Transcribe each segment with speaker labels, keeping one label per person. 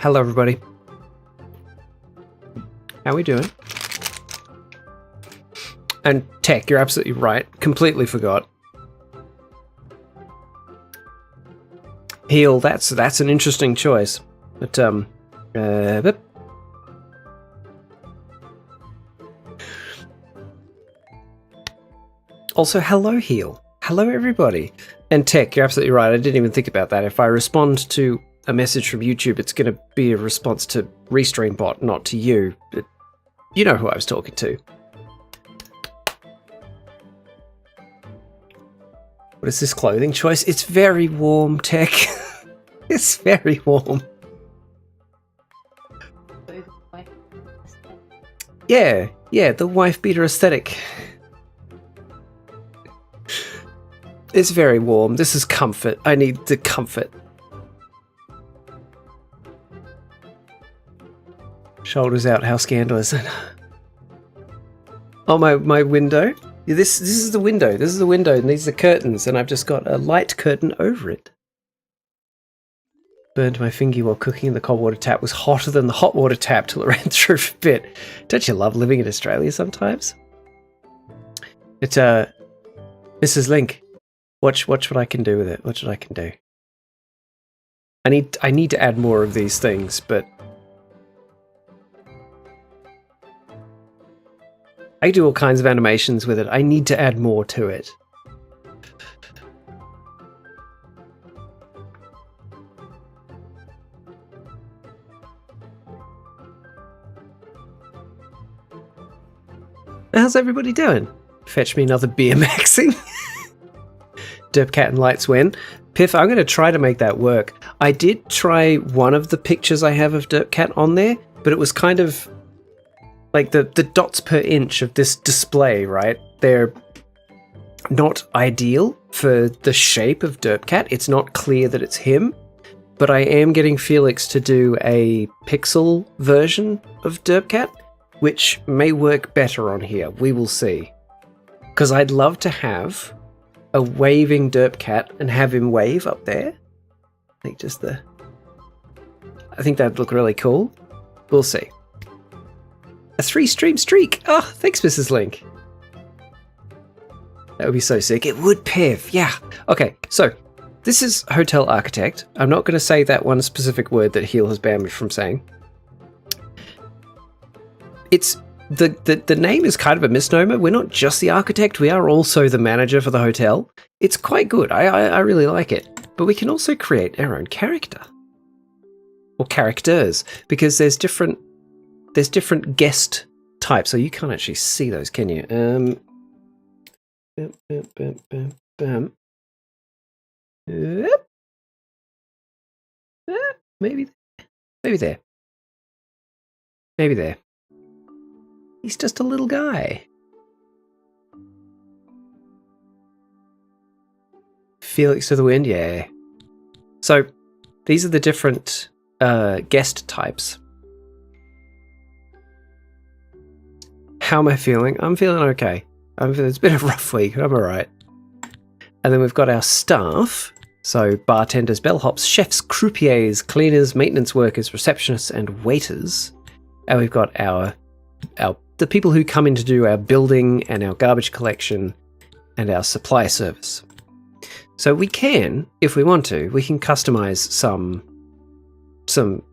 Speaker 1: Hello, everybody. How we doing? And Tech, you're absolutely right. Completely forgot. Heal, that's an interesting choice. But, also, hello, Heal. Hello, everybody. And Tech, you're absolutely right. I didn't even think about that. If I respond to a message from YouTube, it's going to be a response to RestreamBot, not to you. You know who I was talking to. What is this clothing choice? It's very warm, Tech. It's very warm. Yeah, the wife beater aesthetic. It's very warm. This is comfort. I need the comfort. Shoulders out, how scandalous. Oh, my window. Yeah, this is the window. This is the window, and these are the curtains, and I've just got a light curtain over it. Burned my finger while cooking, and the cold water tap was hotter than the hot water tap till it ran through for a bit. Don't you love living in Australia sometimes? It's Mrs. Link. Watch what I can do with it. Watch what I can do. I need to add more of these things, but I do all kinds of animations with it. I need to add more to it. How's everybody doing? Fetch me another BMXing. Derpcat and Lights win. Piff, I'm going to try to make that work. I did try one of the pictures I have of Derpcat on there, but it was kind of like the dots per inch of this display, right? They're not ideal for the shape of Derpcat. It's not clear that it's him, but I am getting Felix to do a pixel version of Derpcat, which may work better on here. We will see. Because I'd love to have a waving Derpcat and have him wave up there. I think that'd look really cool. We'll see. A 3-stream streak! Oh, thanks, Mrs. Link. That would be so sick. It would, Piv. Yeah. Okay, so this is Hotel Architect. I'm not going to say that one specific word that Heal has banned me from saying. It's the name is kind of a misnomer. We're not just the architect. We are also the manager for the hotel. It's quite good. I really like it. But we can also create our own character. Or characters. Because there's different guest types. So you can't actually see those, can you? Maybe there. Maybe there. He's just a little guy. Felix to the wind, yeah. So these are the different guest types. How am I feeling? I'm feeling okay. It's been a rough week, but I'm alright. And then we've got our staff. So bartenders, bellhops, chefs, croupiers, cleaners, maintenance workers, receptionists, and waiters. And we've got the people who come in to do our building and our garbage collection and our supply service. So we can, if we want to, we can customize some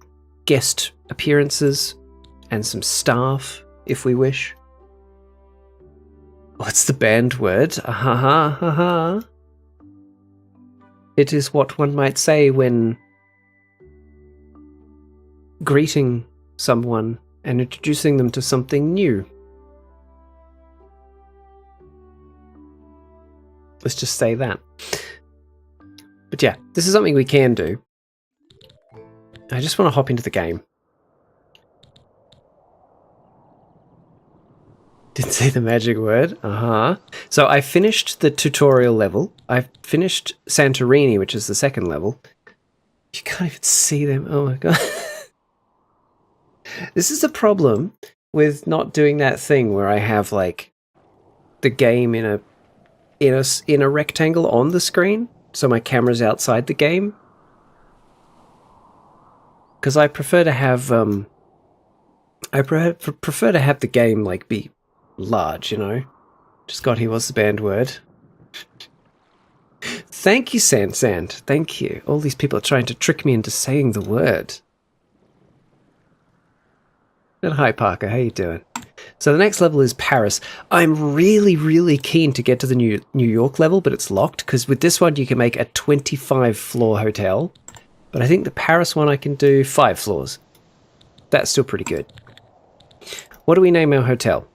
Speaker 1: guest appearances and some staff if we wish. What's the banned word? It is what one might say when greeting someone and introducing them to something new. Let's just say that. But yeah, this is something we can do. I just want to hop into the game. Didn't say the magic word. So I finished the tutorial level. I finished Santorini, which is the second level. You can't even see them. Oh my god. This is a problem with not doing that thing where I have like the game in a rectangle on the screen, so my camera's outside the game. because I prefer to have prefer to have the game like be large, you know. Just got here. What's the banned word? Thank you, Sand. Thank you. All these people are trying to trick me into saying the word. And hi, Parker. How you doing? So the next level is Paris. I'm really, really keen to get to the New York level, but it's locked, because with this one you can make a 25-floor hotel. But I think the Paris one I can do 5 floors. That's still pretty good. What do we name our hotel?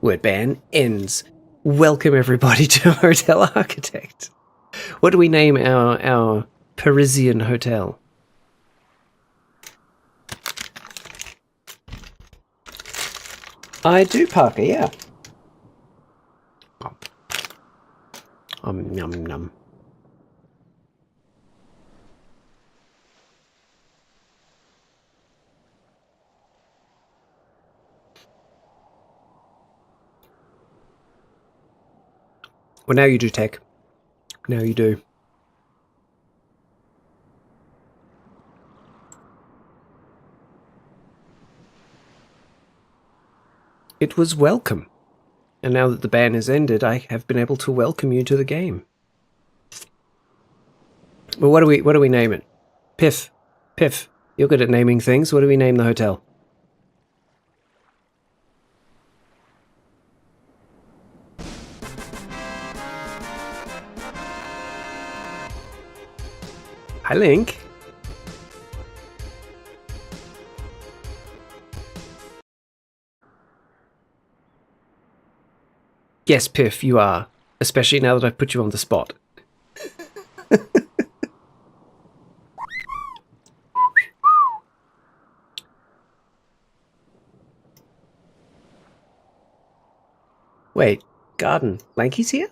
Speaker 1: Word ban ends. Welcome everybody to Hotel Architect. What do we name our Parisian hotel? I do, Parker, yeah. Num num. Well, now you do, Tech. Now you do. It was welcome. And now that the ban has ended, I have been able to welcome you to the game. Well, what do we name it? Piff, you're good at naming things. What do we name the hotel? Hi, Link. Yes, Piff, you are. Especially now that I've put you on the spot. Wait, Garden. Lanky's here?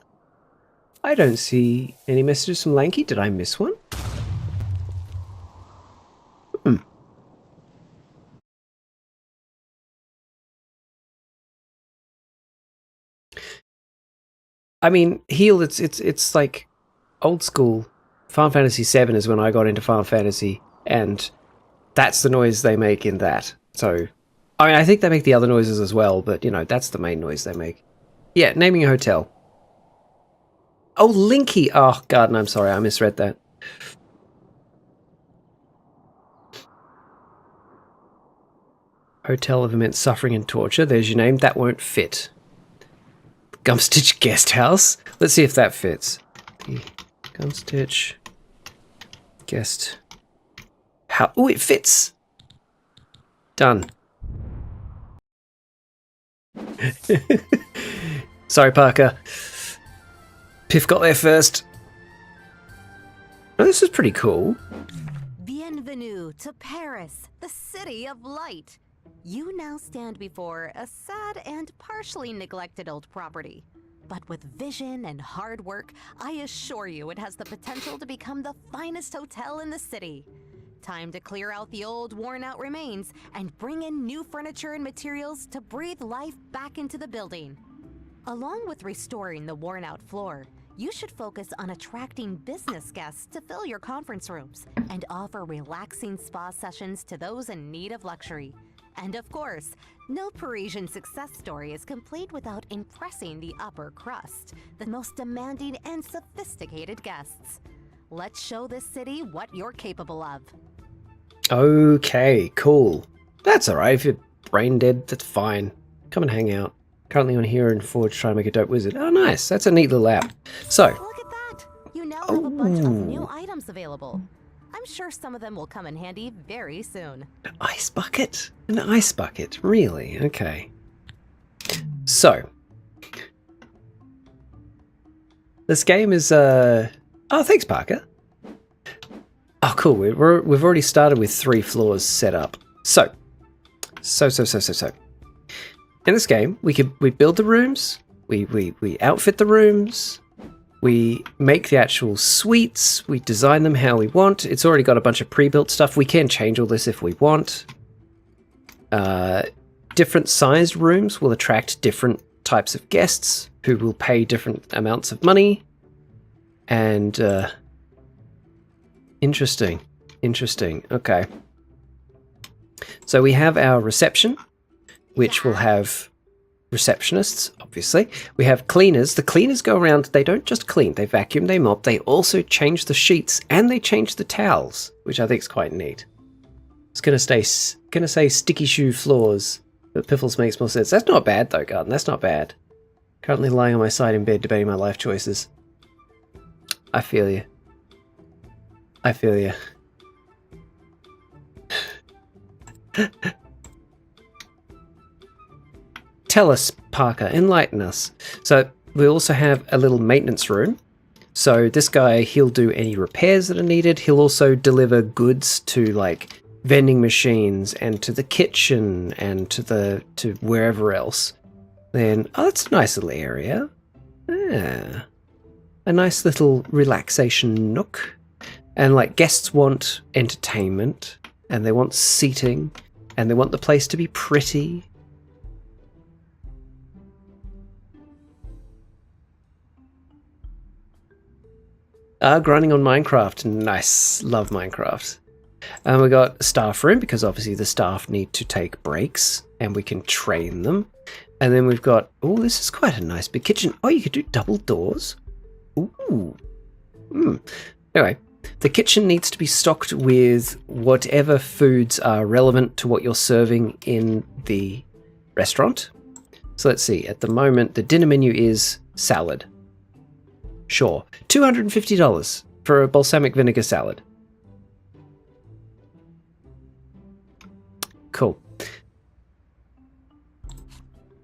Speaker 1: I don't see any messages from Lanky. Did I miss one? I mean, Heal, it's like old school. Final Fantasy VII is when I got into Final Fantasy, and that's the noise they make in that. So, I mean, I think they make the other noises as well, but, you know, that's the main noise they make. Yeah, naming a hotel. Oh, Linky! Oh, Garden, I'm sorry, I misread that. Hotel of immense suffering and torture. There's your name. That won't fit. Gumstitch Guest House. Let's see if that fits. Gumstitch Guest House. Oh, it fits. Done. Sorry, Parker. Piff got there first. Oh, this is pretty cool.
Speaker 2: Bienvenue to Paris, the city of light. You now stand before a sad and partially neglected old property. But with vision and hard work, I assure you it has the potential to become the finest hotel in the city. Time to clear out the old worn-out remains and bring in new furniture and materials to breathe life back into the building. Along with restoring the worn-out floor, you should focus on attracting business guests to fill your conference rooms and offer relaxing spa sessions to those in need of luxury. And of course, no Parisian success story is complete without impressing the upper crust, the most demanding and sophisticated guests. Let's show this city what you're capable of.
Speaker 1: Okay, cool. That's alright. If you're brain dead, that's fine. Come and hang out. Currently on Hero and Forge trying to make a dope wizard. Oh, nice. That's a neat little app. So.
Speaker 2: Look at that. You now have a bunch of new items available. I'm sure some of them will come in handy very soon.
Speaker 1: An ice bucket? An ice bucket? Really? Okay. So. This game is, Oh, thanks, Parker. Oh, cool. We've already started with 3 floors set up. So. In this game, we build the rooms, we outfit the rooms, we make the actual suites, we design them how we want. It's already got a bunch of pre-built stuff. We can change all this if we want. Different sized rooms will attract different types of guests who will pay different amounts of money. And Interesting. Interesting. Okay. So we have our reception, which will have receptionists, obviously. We have cleaners. The cleaners go around, they don't just clean, they vacuum, they mop, they also change the sheets and they change the towels, which I think is quite neat. It's gonna say sticky shoe floors, but Piffles makes more sense. That's not bad though, Garden. That's not bad. Currently lying on my side in bed debating my life choices. I feel you. I feel you. Tell us, Parker, enlighten us. So we also have a little maintenance room. So this guy, he'll do any repairs that are needed. He'll also deliver goods to like vending machines and to the kitchen and to wherever else. Then, oh, that's a nice little area. Yeah. A nice little relaxation nook. And like guests want entertainment and they want seating and they want the place to be pretty. Grinding on Minecraft. Nice. Love Minecraft. And we got a staff room because obviously the staff need to take breaks and we can train them. And then we've got, oh, this is quite a nice big kitchen. Oh, you could do double doors. Ooh. Anyway, the kitchen needs to be stocked with whatever foods are relevant to what you're serving in the restaurant. So let's see. At the moment, the dinner menu is salad. Sure. $250 for a balsamic vinegar salad. Cool.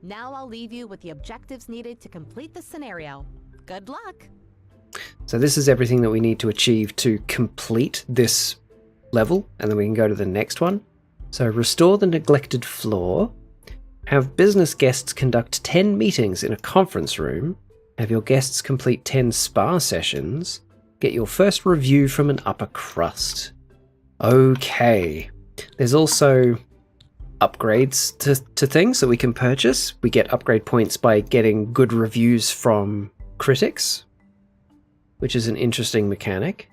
Speaker 2: Now I'll leave you with the objectives needed to complete the scenario. Good luck.
Speaker 1: So this is everything that we need to achieve to complete this level, and then we can go to the next one. So restore the neglected floor. Have business guests conduct 10 meetings in a conference room. Have your guests complete 10 spa sessions. Get your first review from an upper crust. Okay. There's also upgrades to things that we can purchase. We get upgrade points by getting good reviews from critics, which is an interesting mechanic.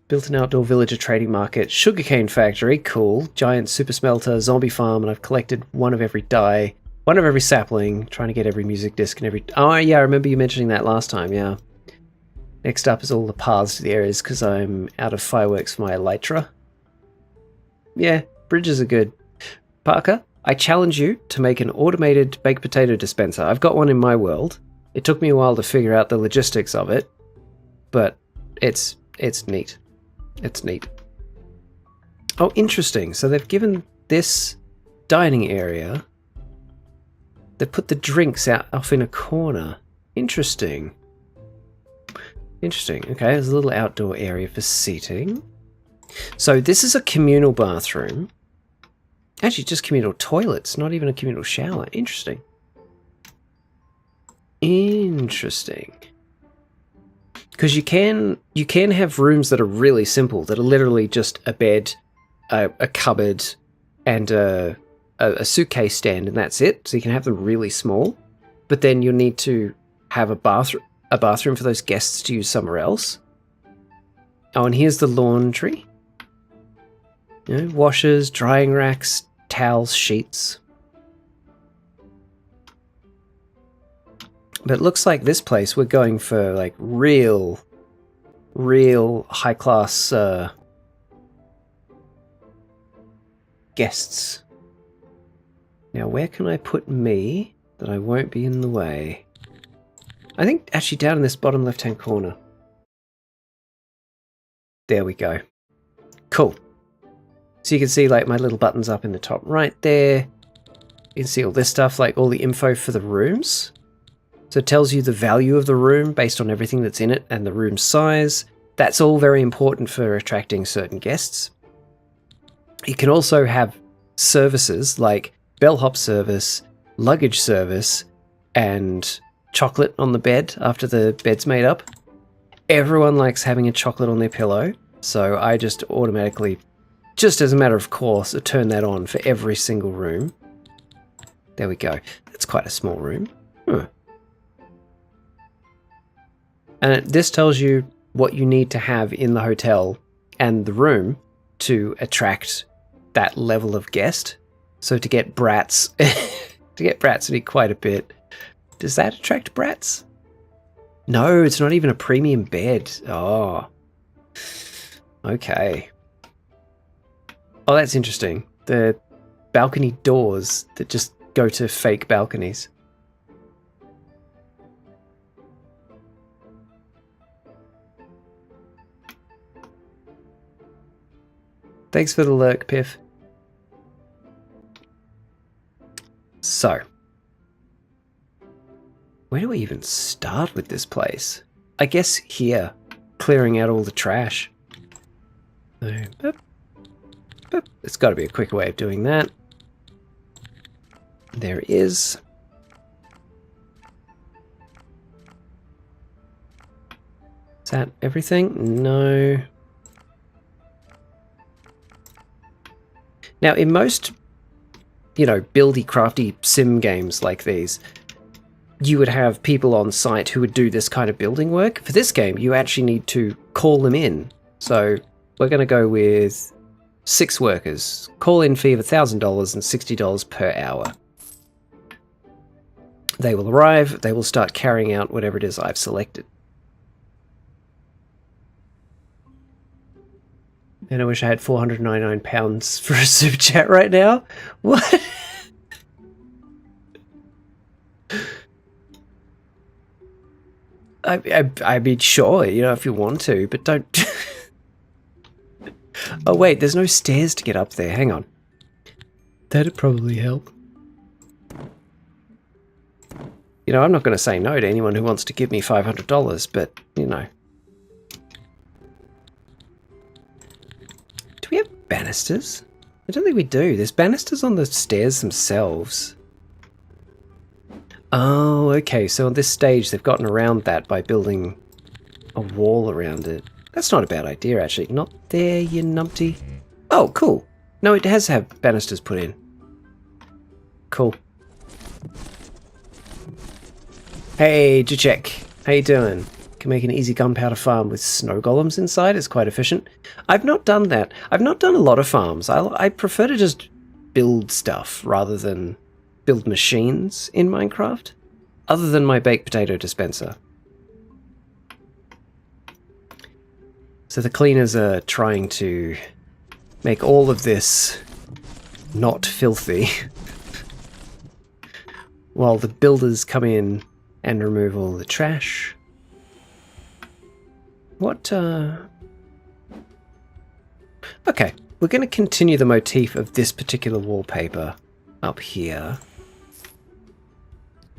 Speaker 1: Built an outdoor villager trading market, sugarcane factory, cool, giant super smelter, zombie farm, and I've collected one of every dye. One of every sapling, trying to get every music disc and every... Oh, yeah, I remember you mentioning that last time, yeah. Next up is all the paths to the areas, because I'm out of fireworks for my elytra. Yeah, bridges are good. Parker, I challenge you to make an automated baked potato dispenser. I've got one in my world. It took me a while to figure out the logistics of it, but it's neat. It's neat. Oh, interesting. So they've given this dining area... They put the drinks out off in a corner. Interesting. Interesting. Okay, there's a little outdoor area for seating. So this is a communal bathroom. Actually, just communal toilets, not even a communal shower. Interesting. Interesting. Because you can have rooms that are really simple, that are literally just a bed, a cupboard, and a suitcase stand, and that's it. So you can have them really small, but then you'll need to have a bathroom for those guests to use somewhere else. Oh, and here's the laundry. You know, washers, drying racks, towels, sheets. But it looks like this place we're going for like real high class guests. Now, where can I put me that I won't be in the way? I think actually down in this bottom left-hand corner. There we go. Cool. So you can see like my little buttons up in the top right there. You can see all this stuff, like all the info for the rooms. So it tells you the value of the room based on everything that's in it and the room size. That's all very important for attracting certain guests. You can also have services like bellhop service, luggage service, and chocolate on the bed after the bed's made up. Everyone likes having a chocolate on their pillow, so I just automatically, just as a matter of course, turn that on for every single room. There we go. That's quite a small room. And this tells you what you need to have in the hotel and the room to attract that level of guest. So to get brats, you need quite a bit. Does that attract brats? No, it's not even a premium bed. Oh, okay. Oh, that's interesting. The balcony doors that just go to fake balconies. Thanks for the lurk, Piff. So, where do we even start with this place? I guess here, clearing out all the trash. So, boop, boop. There's got to be a quicker way of doing that. There is. Is that everything? No. Now, in most, buildy, crafty sim games like these, you would have people on site who would do this kind of building work. For this game, you actually need to call them in. So we're going to go with 6 workers. Call-in fee of $1,000 and $60 per hour. They will arrive. They will start carrying out whatever it is I've selected. And I wish I had £499 for a super chat right now. What? I mean, sure, if you want to, but don't. Oh, wait, there's no stairs to get up there. Hang on. That'd probably help. I'm not going to say no to anyone who wants to give me $500, but, Do we have banisters? I don't think we do. There's banisters on the stairs themselves. Oh, okay. So on this stage, they've gotten around that by building a wall around it. That's not a bad idea, actually. Not there, you numpty. Oh, cool. No, it has have banisters put in. Cool. Hey, Jacek. How you doing? Can make an easy gunpowder farm with snow golems inside. It's quite efficient. I've not done that. I've not done a lot of farms. I prefer to just build stuff rather than build machines in Minecraft, other than my baked potato dispenser. So the cleaners are trying to make all of this not filthy, while the builders come in and remove all the trash. What, Okay, we're going to continue the motif of this particular wallpaper up here.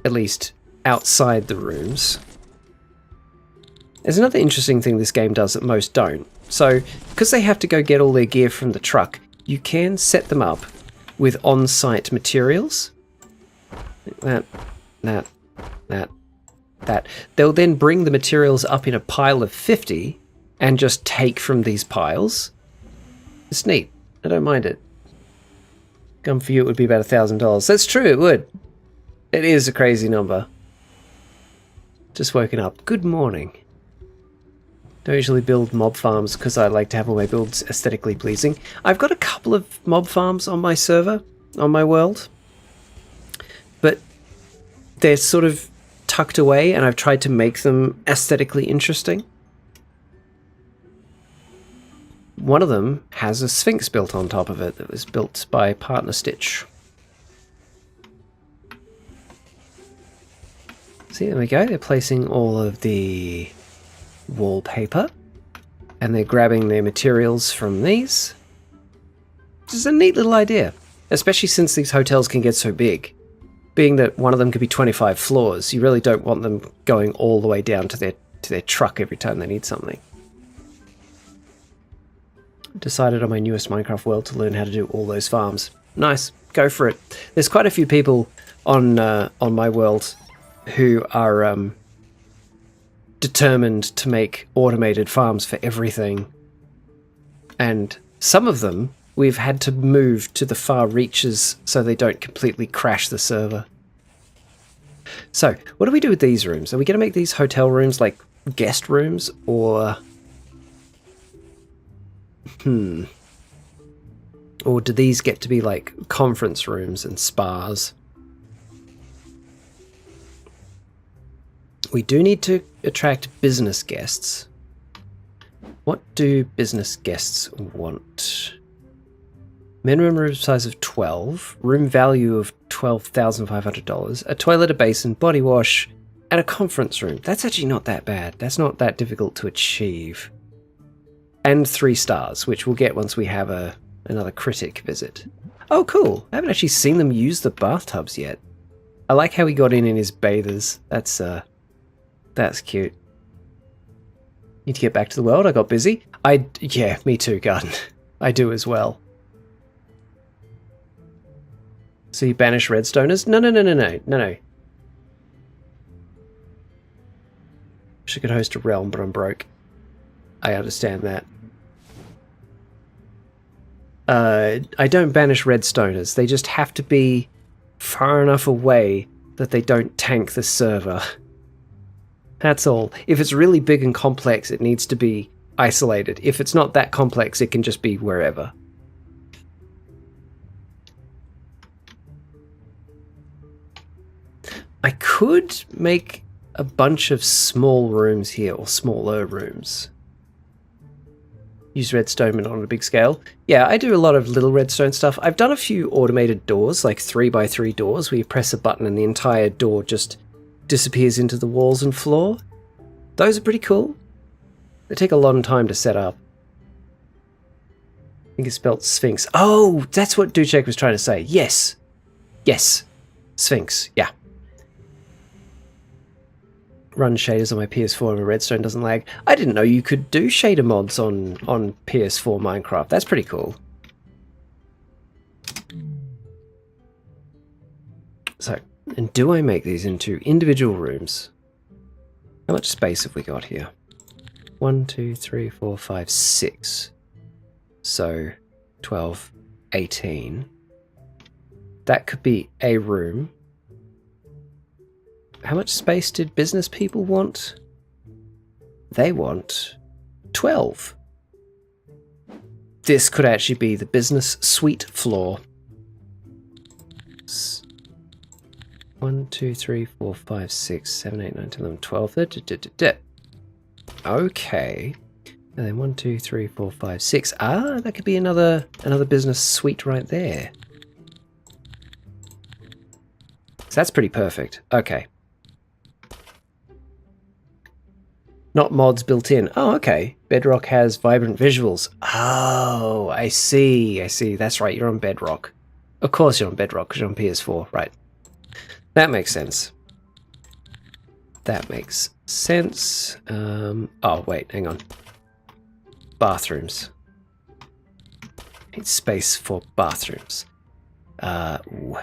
Speaker 1: At least outside the rooms. There's another interesting thing this game does that most don't. So, because they have to go get all their gear from the truck, you can set them up with on-site materials. That. They'll then bring the materials up in a pile of 50 and just take from these piles. It's neat. I don't mind it. Gun for you, it would be about $1,000. That's true, it would. It is a crazy number. Just woken up. Good morning. Don't usually build mob farms because I like to have all my builds aesthetically pleasing. I've got a couple of mob farms on my server, on my world. But they're sort of tucked away and I've tried to make them aesthetically interesting. One of them has a sphinx built on top of it that was built by Partner Stitch. See, there we go. They're placing all of the wallpaper and they're grabbing their materials from these. Which is a neat little idea, especially since these hotels can get so big. Being that one of them could be 25 floors, you really don't want them going all the way down to their truck every time they need something. Decided on my newest Minecraft world to learn how to do all those farms. Nice, go for it. There's quite a few people on my world who are determined to make automated farms for everything. And some of them we've had to move to the far reaches so they don't completely crash the server. So, what do we do with these rooms? Are we going to make these hotel rooms like guest rooms, or Or do these get to be like conference rooms and spas? We do need to attract business guests. What do business guests want? Minimum room size of 12, room value of $12,500, a toilet, a basin, body wash, and a conference room. That's actually not that bad. That's not that difficult to achieve. And 3 stars, which we'll get once we have another critic visit. Oh, cool. I haven't actually seen them use the bathtubs yet. I like how he got in his bathers. That's cute. Need to get back to the world. I got busy. Yeah, me too, Garden. I do as well. So you banish redstoners? No. Wish I could host a realm, but I'm broke. I understand that. I don't banish redstoners. They just have to be far enough away that they don't tank the server. That's all. If it's really big and complex, it needs to be isolated. If it's not that complex, it can just be wherever. I could make a bunch of small rooms here, or smaller rooms. Use redstone on a big scale. Yeah, I do a lot of little redstone stuff. I've done a few automated doors, like 3x3 doors, where you press a button and the entire door just disappears into the walls and floor. Those are pretty cool. They take a long time to set up. I think it's spelled Sphinx. Oh, that's what Duchek was trying to say. Yes. Yes. Sphinx. Yeah. Run shaders on my PS4 and my redstone doesn't lag. I didn't know you could do shader mods on PS4 Minecraft. That's pretty cool. So, and do I make these into individual rooms? How much space have we got here? 1, 2, 3, 4, 5, 6. So, 12, 18. That could be a room. How much space did business people want? They want 12. This could actually be the business suite floor. 1, 2, 3, 4, 5, 6, 7, 8, 9, 10, 11, 12. Okay. And then 1, 2, 3, 4, 5, 6. Ah, that could be another business suite right there. So that's pretty perfect. Okay. Not mods built in. Oh, okay. Bedrock has vibrant visuals. Oh, I see. That's right, you're on Bedrock. Of course you're on Bedrock, because you're on PS4. Right. That makes sense. Oh, wait, hang on. Bathrooms. Need space for bathrooms. Ooh.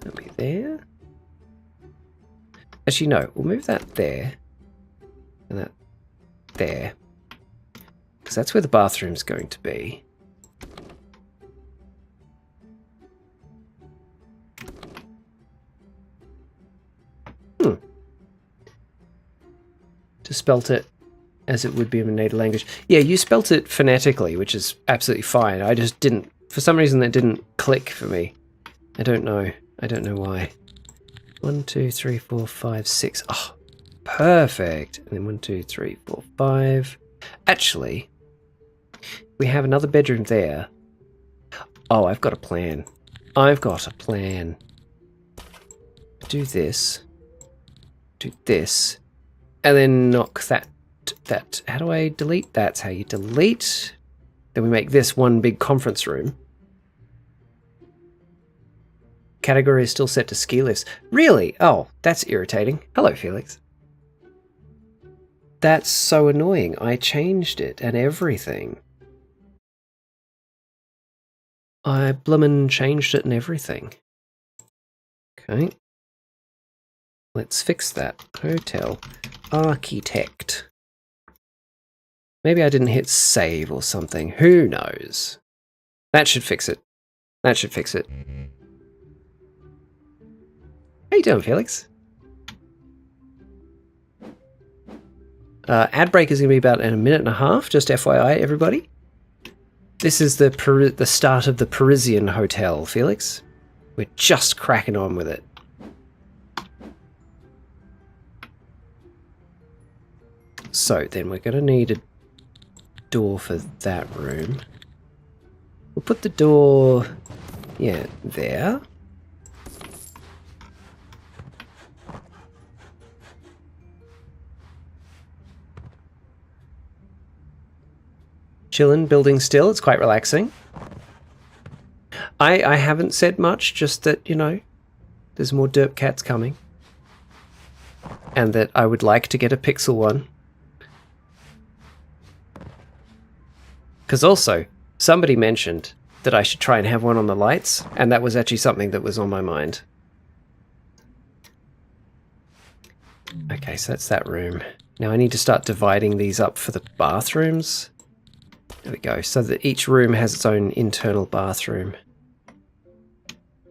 Speaker 1: That'll be there. Actually, no. We'll move that there. And that there. Because that's where the bathroom's going to be. Just spelt it as it would be in a native language. Yeah, you spelt it phonetically, which is absolutely fine. I just didn't... For some reason, that didn't click for me. I don't know why. 1, 2, 3, 4, 5, 6. Oh, perfect. And then 1, 2, 3, 4, 5. Actually, we have another bedroom there. Oh, I've got a plan. Do this. Do this. And then knock that. How do I delete? That's how you delete. Then we make this one big conference room. Category is still set to ski lifts. Really? Oh, that's irritating. Hello, Felix. That's so annoying. I changed it and everything. I bloomin' changed it and everything. Okay. Let's fix that. Hotel. Architect. Maybe I didn't hit save or something. Who knows? That should fix it. How you doing, Felix? Ad break is going to be about in a minute and a half, just FYI, everybody. This is the start of the Parisian Hotel, Felix. We're just cracking on with it. So then we're going to need a door for that room. We'll put the door, yeah, there. Chillin', building still. It's quite relaxing. I haven't said much, just that, you know, there's more derp cats coming. And that I would like to get a pixel one. Because also, somebody mentioned that I should try and have one on the lights, and that was actually something that was on my mind. Okay, so that's that room. Now I need to start dividing these up for the bathrooms. There we go, so that each room has its own internal bathroom.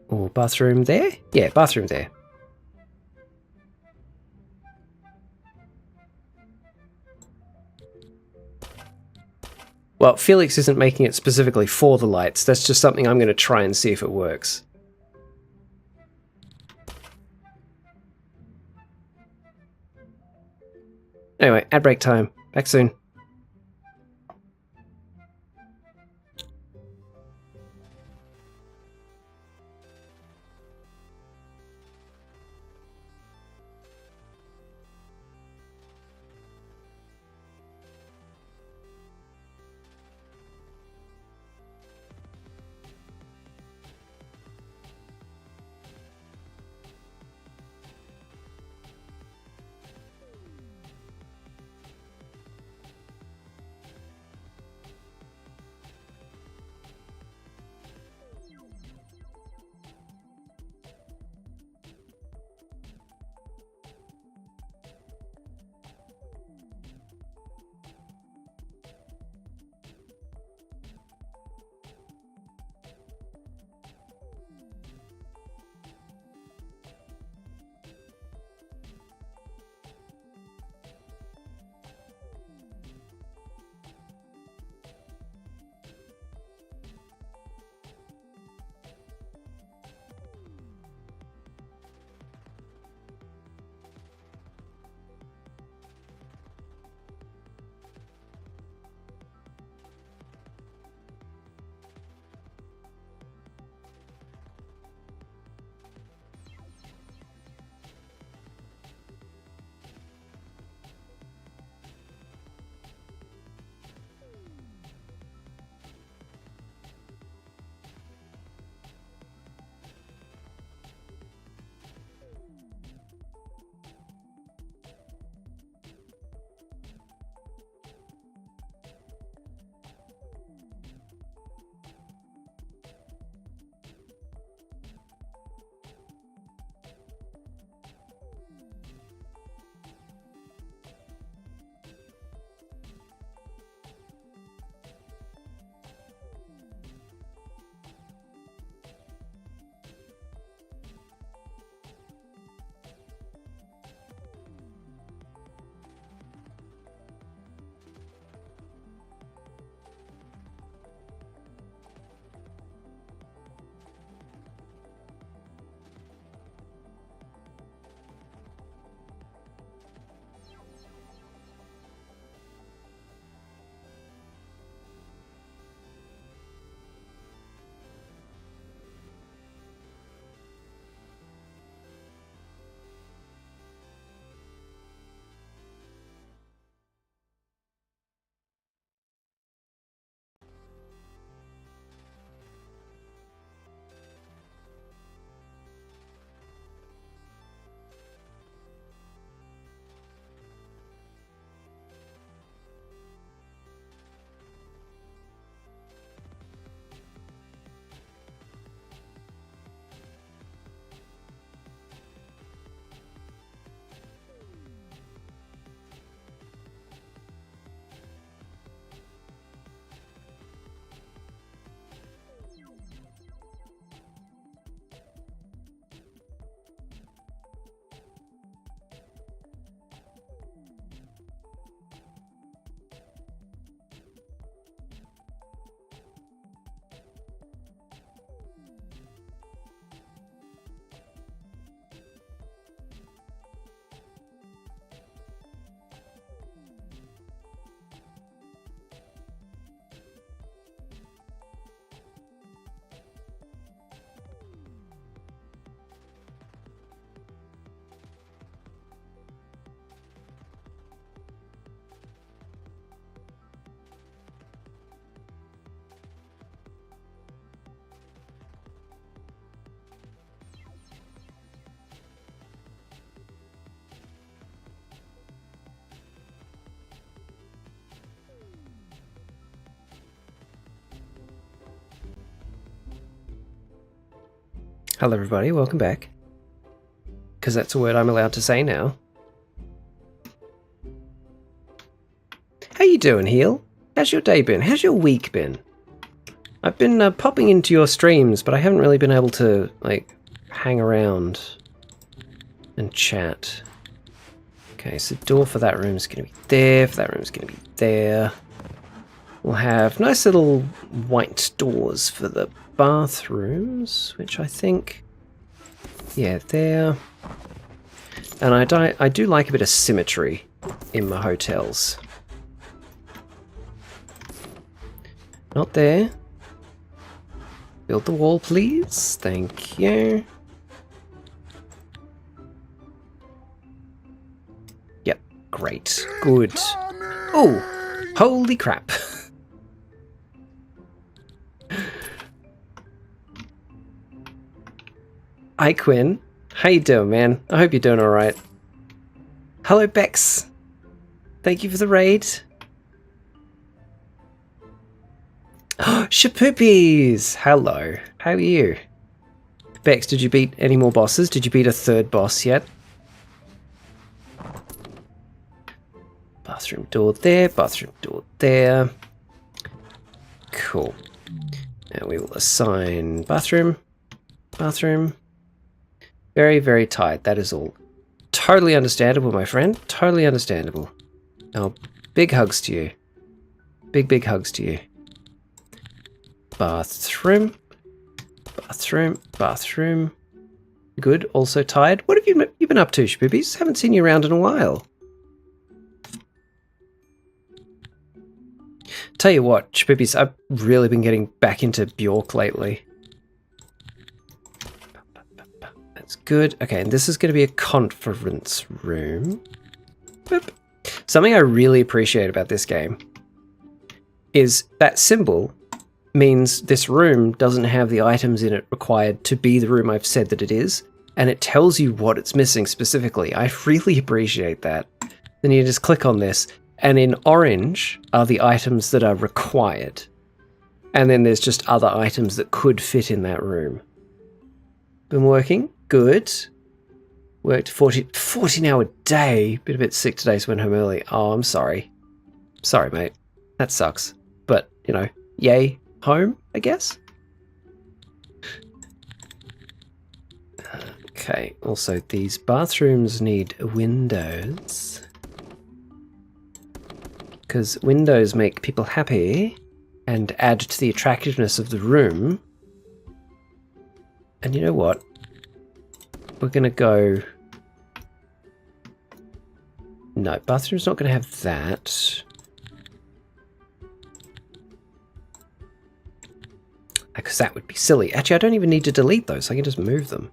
Speaker 1: Or bathroom there? Yeah, bathroom there. Well, Felix isn't making it specifically for the lights. That's just something I'm going to try and see if it works. Anyway, ad break time. Back soon. Hello everybody, welcome back. Because that's a word I'm allowed to say now. How you doing, Heel? How's your day been? How's your week been? I've been popping into your streams, but I haven't really been able to, like, hang around and chat. Okay, so door for that room is going to be there, for that room is going to be there. We'll have nice little white doors for the bathrooms, which I think, yeah, there. And I do like a bit of symmetry in my hotels. Not there. Build the wall, please. Thank you. Yep, great. Good. Oh, holy crap. Hi, Quinn. How you doing, man? I hope you're doing alright. Hello, Bex. Thank you for the raid. Shapoopies! Hello. How are you? Bex, did you beat any more bosses? Did you beat a third boss yet? Bathroom door there, bathroom door there. Cool. Now we will assign bathroom. Bathroom. Very, very tight. That is all. Totally understandable, my friend. Totally understandable. Oh, big hugs to you. Big, big hugs to you. Bathroom. Bathroom. Bathroom. Good. Also tired. What have you been up to, Shpoopies? Haven't seen you around in a while. Tell you what, Shpoopies, I've really been getting back into Bjork lately. That's good. Okay, and this is going to be a conference room. Boop. Something I really appreciate about this game is that symbol means this room doesn't have the items in it required to be the room I've said that it is, and it tells you what it's missing specifically. I really appreciate that. Then you just click on this, and in orange are the items that are required. And then there's just other items that could fit in that room. Been working? Good. Worked 40 now a day. Been a bit sick today, so went home early. Oh, I'm sorry. Sorry, mate. That sucks. But, you know, yay, home, I guess? Okay, also these bathrooms need windows. Because windows make people happy and add to the attractiveness of the room. And you know what? We're going to go... No, bathroom's not going to have that. Because that would be silly. Actually, I don't even need to delete those. I can just move them.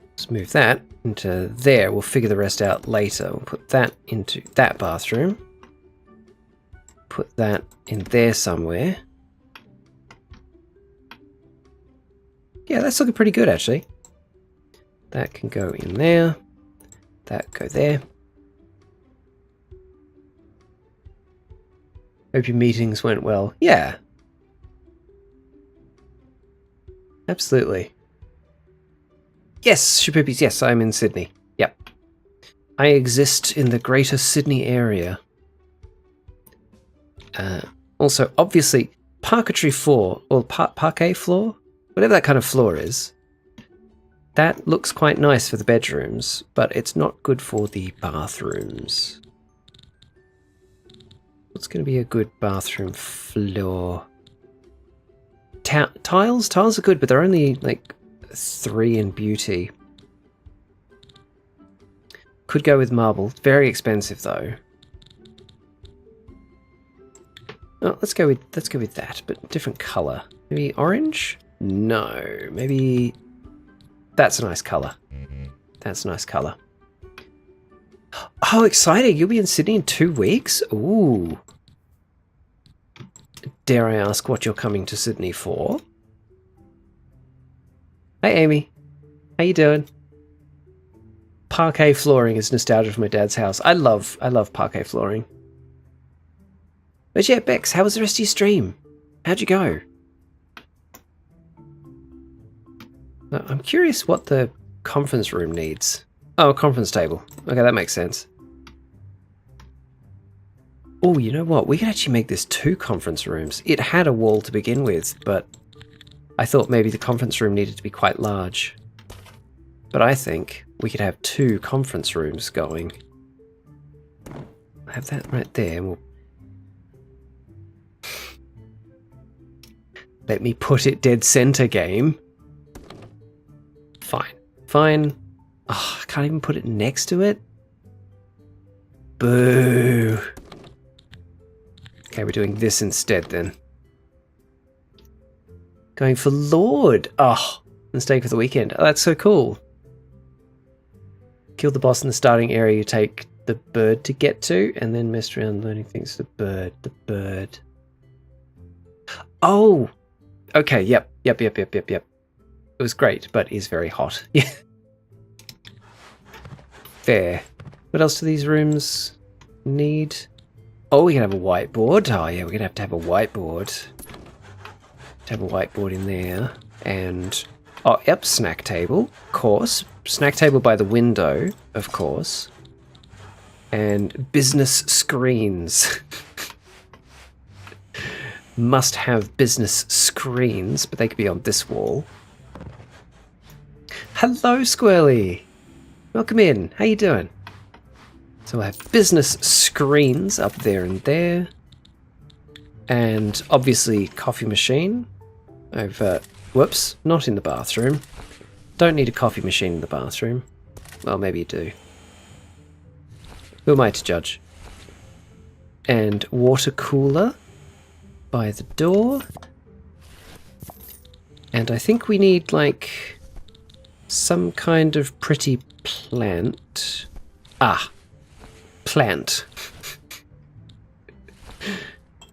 Speaker 1: Let's move that into there. We'll figure the rest out later. We'll put that into that bathroom. Put that in there somewhere. Yeah, that's looking pretty good, actually. That can go in there. That go there. Hope your meetings went well. Yeah. Absolutely. Yes, Shapoopies, yes, I'm in Sydney. Yep. I exist in the greater Sydney area. Also, obviously, parquetry floor, or parquet floor? Whatever that kind of floor is, that looks quite nice for the bedrooms, but it's not good for the bathrooms. What's going to be a good bathroom floor? Tiles? Tiles are good, but they're only like 3 in beauty. Could go with marble. Very expensive though. Oh, let's go with that, but different color. Maybe orange? No, maybe that's a nice color. That's a nice color. Oh, exciting! You'll be in Sydney in 2 weeks? Ooh. Dare I ask what you're coming to Sydney for? Hey, Amy. How you doing? Parquet flooring is nostalgia for my dad's house. I love parquet flooring. But yeah, Bex, how was the rest of your stream? How'd you go? I'm curious what the conference room needs. Oh, a conference table. Okay, that makes sense. Oh, you know what? We could actually make this 2 conference rooms. It had a wall to begin with, but I thought maybe the conference room needed to be quite large. But I think we could have 2 conference rooms going. Have that right there. And we'll... Let me put it dead center, game. Fine. Fine. Oh, I can't even put it next to it. Boo. Okay, we're doing this instead then. Going for Lord. Oh, and staying for the weekend. Oh, that's so cool. Kill the boss in the starting area you take the bird to get to, and then mess around learning things. The bird. Oh! Okay, yep. It was great, but is very hot. Yeah. Fair. What else do these rooms need? Oh, we can have a whiteboard. Oh yeah, we're gonna have to have a whiteboard. To have a whiteboard in there. And oh yep, snack table, of course. Snack table by the window, of course. And business screens. Must have business screens, but they could be on this wall. Hello, Squirrely. Welcome in. How you doing? So we'll have business screens up there and there. And obviously coffee machine over... Whoops, not in the bathroom. Don't need a coffee machine in the bathroom. Well, maybe you do. Who am I to judge? And water cooler by the door. And I think we need, like, some kind of pretty plant. Ah, plant.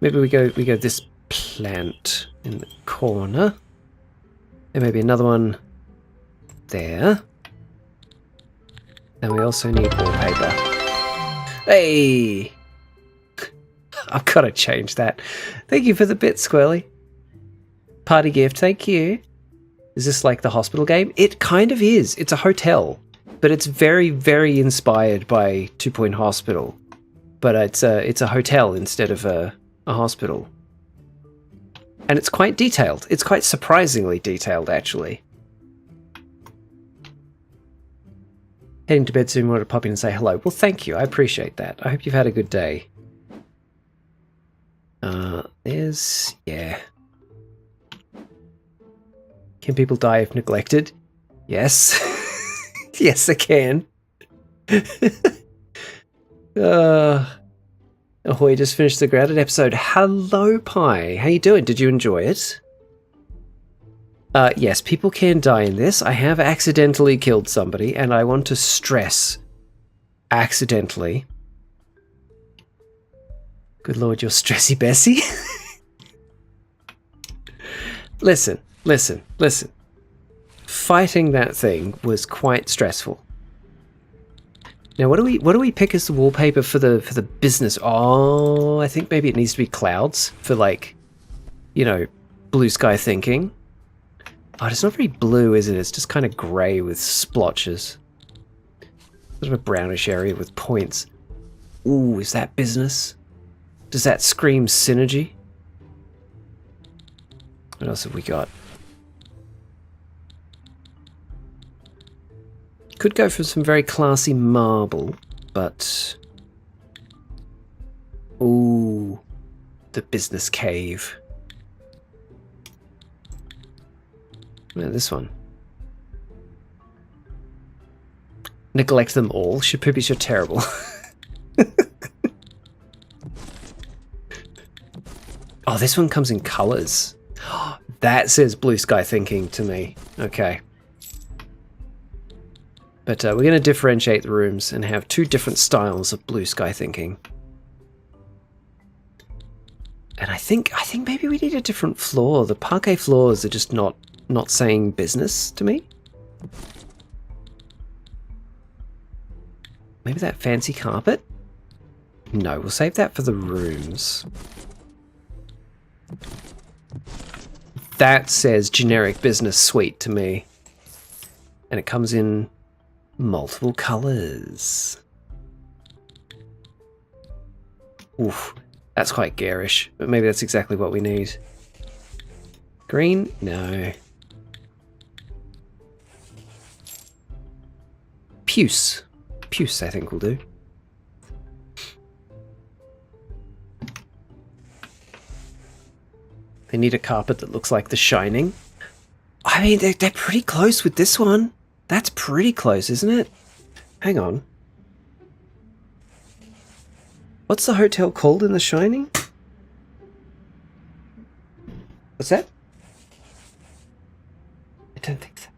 Speaker 1: Maybe we go this plant in the corner. And maybe another one there. And we also need wallpaper. Hey! I've got to change that. Thank you for the bit, Squirrely. Party gift, thank you. Is this like the hospital game? It kind of is. It's a hotel. But it's very, very inspired by 2 Point Hospital. But it's a hotel instead of a hospital. And it's quite detailed. It's quite surprisingly detailed, actually. Heading to bed soon, wanted to pop in and say hello. Well, thank you. I appreciate that. I hope you've had a good day. Yeah. Can people die if neglected? Yes. Yes, they can. Ahoy, just finished the grounded episode. Hello, Pi. How you doing? Did you enjoy it? Yes, people can die in this. I have accidentally killed somebody, and I want to stress accidentally. Good lord, you're stressy Bessie. Listen. Fighting that thing was quite stressful. Now, what do we pick as the wallpaper for the business? Oh, I think maybe it needs to be clouds for, like, you know, blue sky thinking. Oh, it's not very blue, is it? It's just kind of grey with splotches. Sort of a brownish area with points. Ooh, is that business? Does that scream synergy? What else have we got? Could go for some very classy marble, but... Ooh, the business cave. Yeah, this one. Neglect them all. Shapoopies, you're terrible. Oh, this one comes in colours. That says blue sky thinking to me. Okay. But we're going to differentiate the rooms and have 2 different styles of blue sky thinking. And I think maybe we need a different floor. The parquet floors are just not saying business to me. Maybe that fancy carpet? No, we'll save that for the rooms. That says generic business suite to me. And it comes in multiple colors. Oof, that's quite garish, but maybe that's exactly what we need. Green? No. Puce. Puce, I think will do. They need a carpet that looks like The Shining. I mean, they're pretty close with this one. That's pretty close, isn't it? Hang on. What's the hotel called in The Shining? What's that? I don't think so.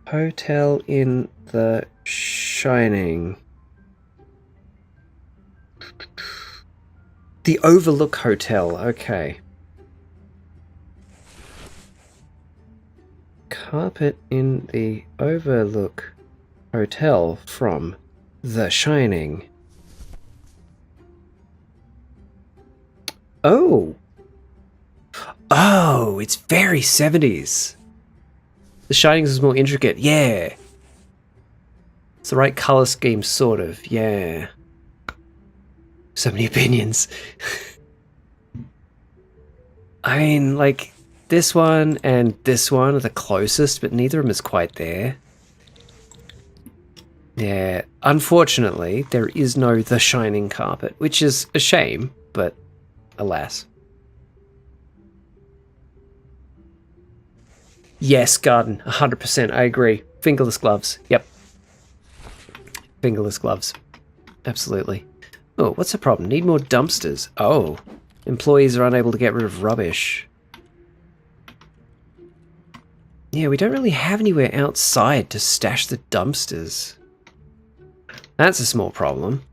Speaker 1: Hotel in The Shining. The Overlook Hotel, okay. Carpet in the Overlook Hotel from The Shining. Oh! Oh, it's very 70s. The Shining is more intricate, yeah. It's the right color scheme, sort of, yeah. So many opinions. I mean, like, this one and this one are the closest, but neither of them is quite there. Yeah, unfortunately, there is no The Shining carpet, which is a shame, but alas. Yes, garden, 100%, I agree. Fingerless gloves, yep. Fingerless gloves, absolutely. Oh, what's the problem? Need more dumpsters. Oh, employees are unable to get rid of rubbish. Yeah, we don't really have anywhere outside to stash the dumpsters. That's a small problem.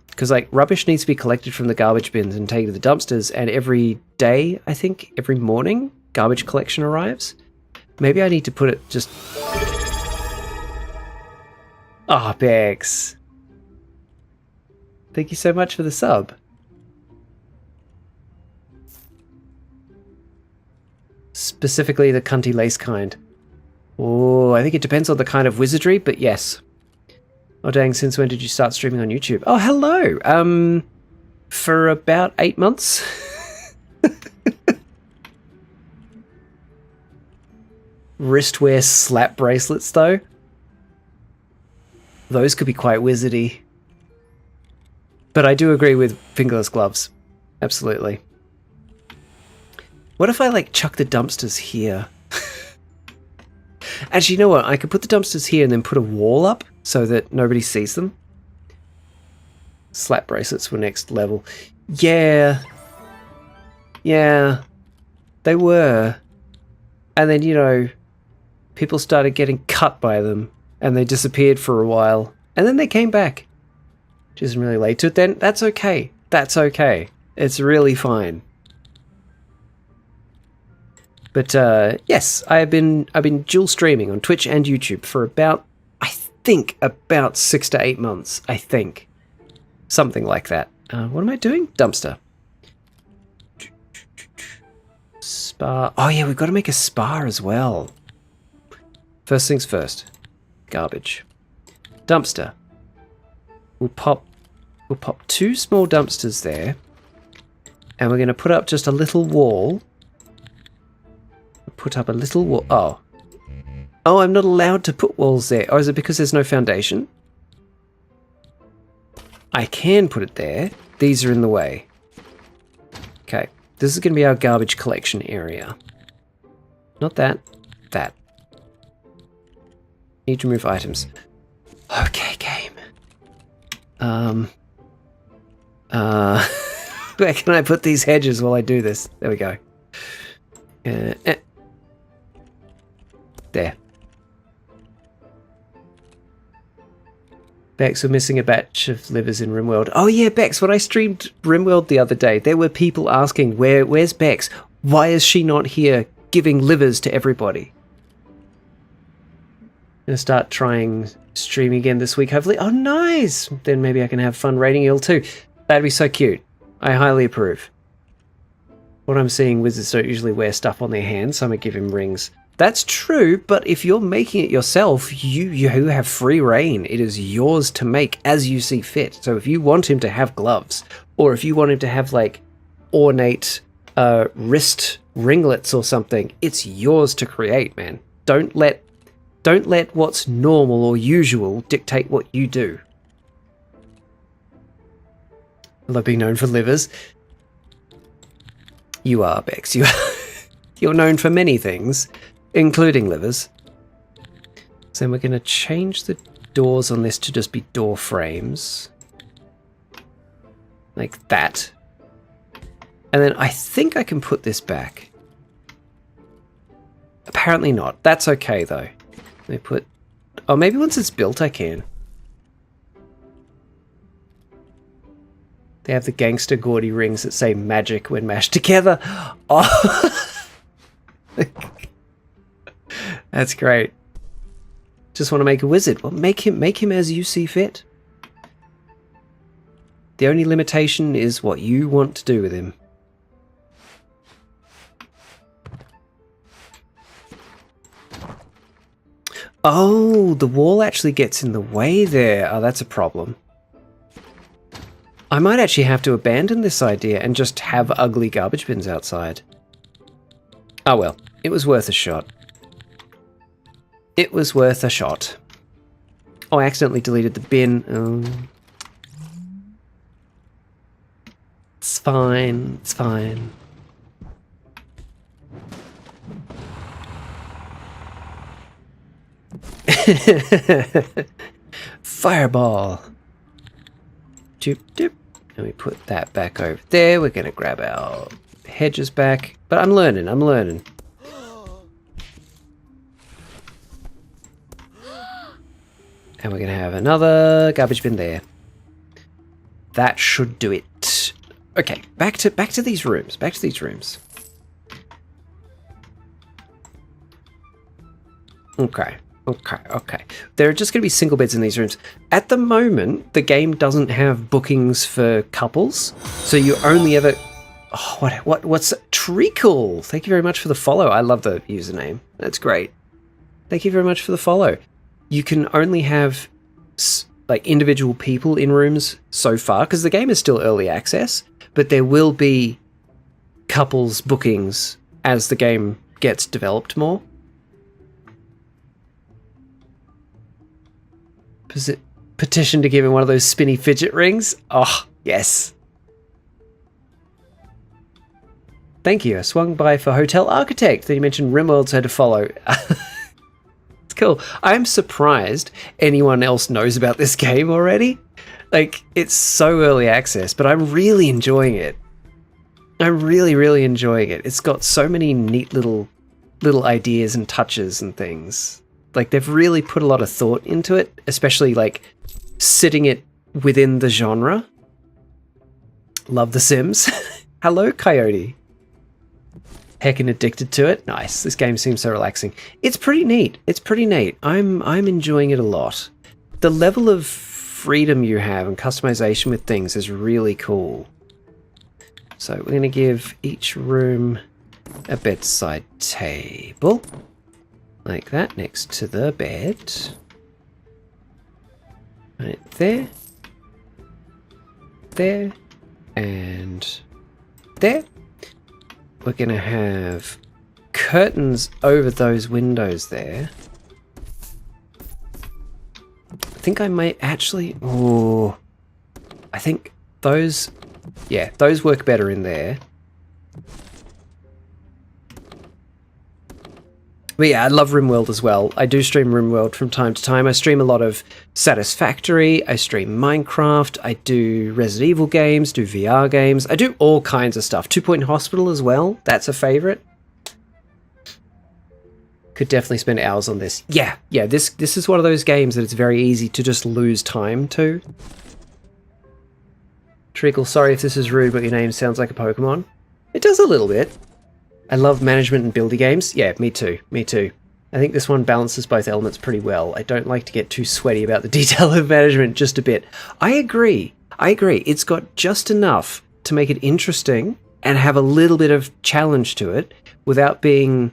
Speaker 1: Because, like, rubbish needs to be collected from the garbage bins and taken to the dumpsters, and every day, I think, every morning, garbage collection arrives. Maybe I need to put it just... Ah, Bex. Thank you so much for the sub. Specifically the cunty lace kind. Oh, I think it depends on the kind of wizardry, but yes. Oh dang, since when did you start streaming on YouTube? Oh, hello! For about 8 months. Wristwear slap bracelets, though. Those could be quite wizardy. But I do agree with fingerless gloves. Absolutely. What if I, like, chuck the dumpsters here? Actually, you know what? I could put the dumpsters here and then put a wall up so that nobody sees them. Slap bracelets were next level. Yeah. Yeah. They were. And then, you know, people started getting cut by them and they disappeared for a while. And then they came back. Which isn't really late to it then. That's okay. That's okay. It's really fine. But yes, I've been dual streaming on Twitch and YouTube for about, I think, about 6 to 8 months. I think. Something like that. What am I doing? Dumpster. Spa. Oh yeah, we've got to make a spa as well. First things first. Garbage. Dumpster. We'll pop 2 small dumpsters there. And we're going to put up just a little wall. Put up a little wall. Oh. Oh, I'm not allowed to put walls there. Oh, is it because there's no foundation? I can put it there. These are in the way. Okay. This is going to be our garbage collection area. Not that. That. Need to move items. Okay, game. Where can I put these hedges while I do this? There we go. There. Bex, we're missing a batch of livers in RimWorld. Oh yeah, Bex, when I streamed RimWorld the other day, there were people asking, where's Bex? Why is she not here giving livers to everybody? I'm going to start trying streaming again this week, hopefully. Oh, nice! Then maybe I can have fun raiding Eel too. That'd be so cute. I highly approve. What I'm seeing, wizards don't usually wear stuff on their hands, so I'm going to give him rings. That's true, but if you're making it yourself, you have free reign. It is yours to make as you see fit. So if you want him to have gloves, or if you want him to have like ornate wrist ringlets or something, it's yours to create, man. Don't let what's normal or usual dictate what you do. I love being known for livers. You are, Bex. You are. You're known for many things, including livers. So we're going to change the doors on this to just be door frames. Like that. And then I think I can put this back. Apparently not. That's okay, though. Let me put... Oh, maybe once it's built I can. They have the gangster gaudy rings that say magic when mashed together. Oh! That's great. Just want to make a wizard. Well, make him as you see fit. The only limitation is what you want to do with him. Oh, the wall actually gets in the way there. Oh, that's a problem. I might actually have to abandon this idea and just have ugly garbage bins outside. Oh well, it was worth a shot. It was worth a shot. Oh, I accidentally deleted the bin. Oh. It's fine, it's fine. Fireball. Doop doop. And we put that back over there. We're going to grab our hedges back. But I'm learning, I'm learning. And we're going to have another garbage bin there. That should do it. Okay, back to these rooms. Back to these rooms. Okay. Okay. There are just going to be single beds in these rooms. At the moment, the game doesn't have bookings for couples, so you only ever... Oh, what's... Treacle! Thank you very much for the follow. I love the username. That's great. Thank you very much for the follow. You can only have like individual people in rooms so far, because the game is still early access, but there will be couples bookings as the game gets developed more. Petition to give him one of those spinny fidget rings. Oh, yes. Thank you. I swung by for Hotel Architect. Then you mentioned RimWorld's had to follow. It's cool. I'm surprised anyone else knows about this game already. Like, it's so early access, but I'm really enjoying it. I'm really, really enjoying it. It's got so many neat little ideas and touches and things. Like, they've really put a lot of thought into it, especially, like, sitting it within the genre. Love The Sims. Hello, Coyote. Heckin' addicted to it. Nice. This game seems so relaxing. It's pretty neat. It's pretty neat. I'm enjoying it a lot. The level of freedom you have and customization with things is really cool. So we're going to give each room a bedside table. Like that, next to the bed. Right there. There. And there. We're going to have curtains over those windows there. I think I might actually... Oh, I think those... Yeah, those work better in there. But yeah, I love RimWorld as well. I do stream RimWorld from time to time. I stream a lot of Satisfactory, I stream Minecraft, I do Resident Evil games, do VR games. I do all kinds of stuff. 2 Point Hospital as well. That's a favorite. Could definitely spend hours on this. Yeah, this is one of those games that it's very easy to just lose time to. Treacle, sorry if this is rude, but your name sounds like a Pokemon. It does a little bit. I love management and buildy games. Yeah, me too. Me too. I think this one balances both elements pretty well. I don't like to get too sweaty about the detail of management, just a bit. I agree. It's got just enough to make it interesting and have a little bit of challenge to it without being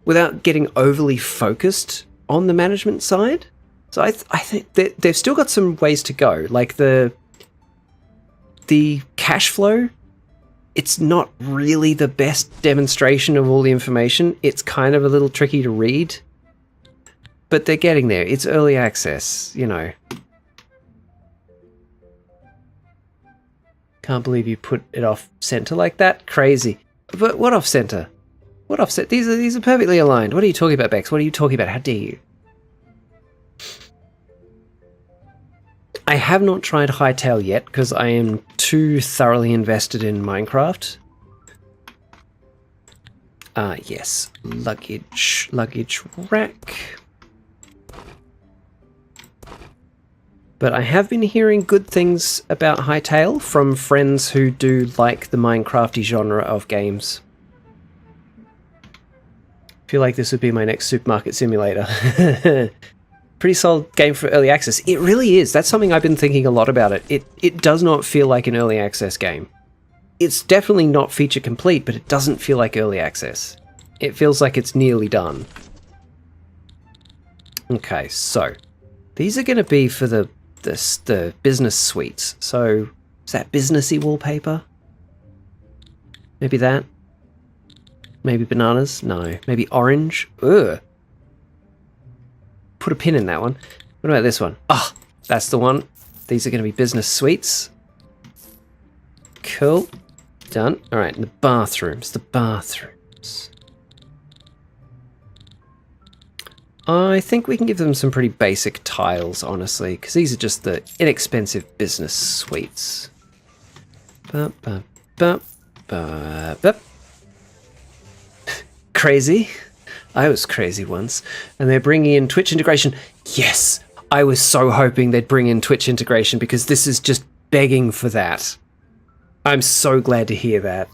Speaker 1: without getting overly focused on the management side. So I think that they've still got some ways to go. Like the cash flow, it's not really the best demonstration of all the information. It's kind of a little tricky to read, but they're getting there. It's early access, you know. Can't believe you put it off center like that. Crazy. But what off center? What offset? These are perfectly aligned. What are you talking about, Bex? What are you talking about? How dare you? I have not tried Hightail yet because I am too thoroughly invested in Minecraft. Yes. Luggage rack. But I have been hearing good things about Hightail from friends who do like the Minecrafty genre of games. I feel like this would be my next supermarket simulator. Pretty solid game for early access. It really is. That's something I've been thinking a lot about it. It does not feel like an early access game. It's definitely not feature complete, but it doesn't feel like early access. It feels like it's nearly done. Okay, so these are going to be for the business suites. So is that businessy wallpaper? Maybe that? Maybe bananas? No. Maybe orange? Ugh. Put a pin in that one. What about this one? Ah, oh, that's the one. These are going to be business suites. Cool. Done. All right, and the bathrooms. I think we can give them some pretty basic tiles, honestly, because these are just the inexpensive business suites. Crazy. I was crazy once. And they're bringing in Twitch integration. Yes! I was so hoping they'd bring in Twitch integration because this is just begging for that. I'm so glad to hear that.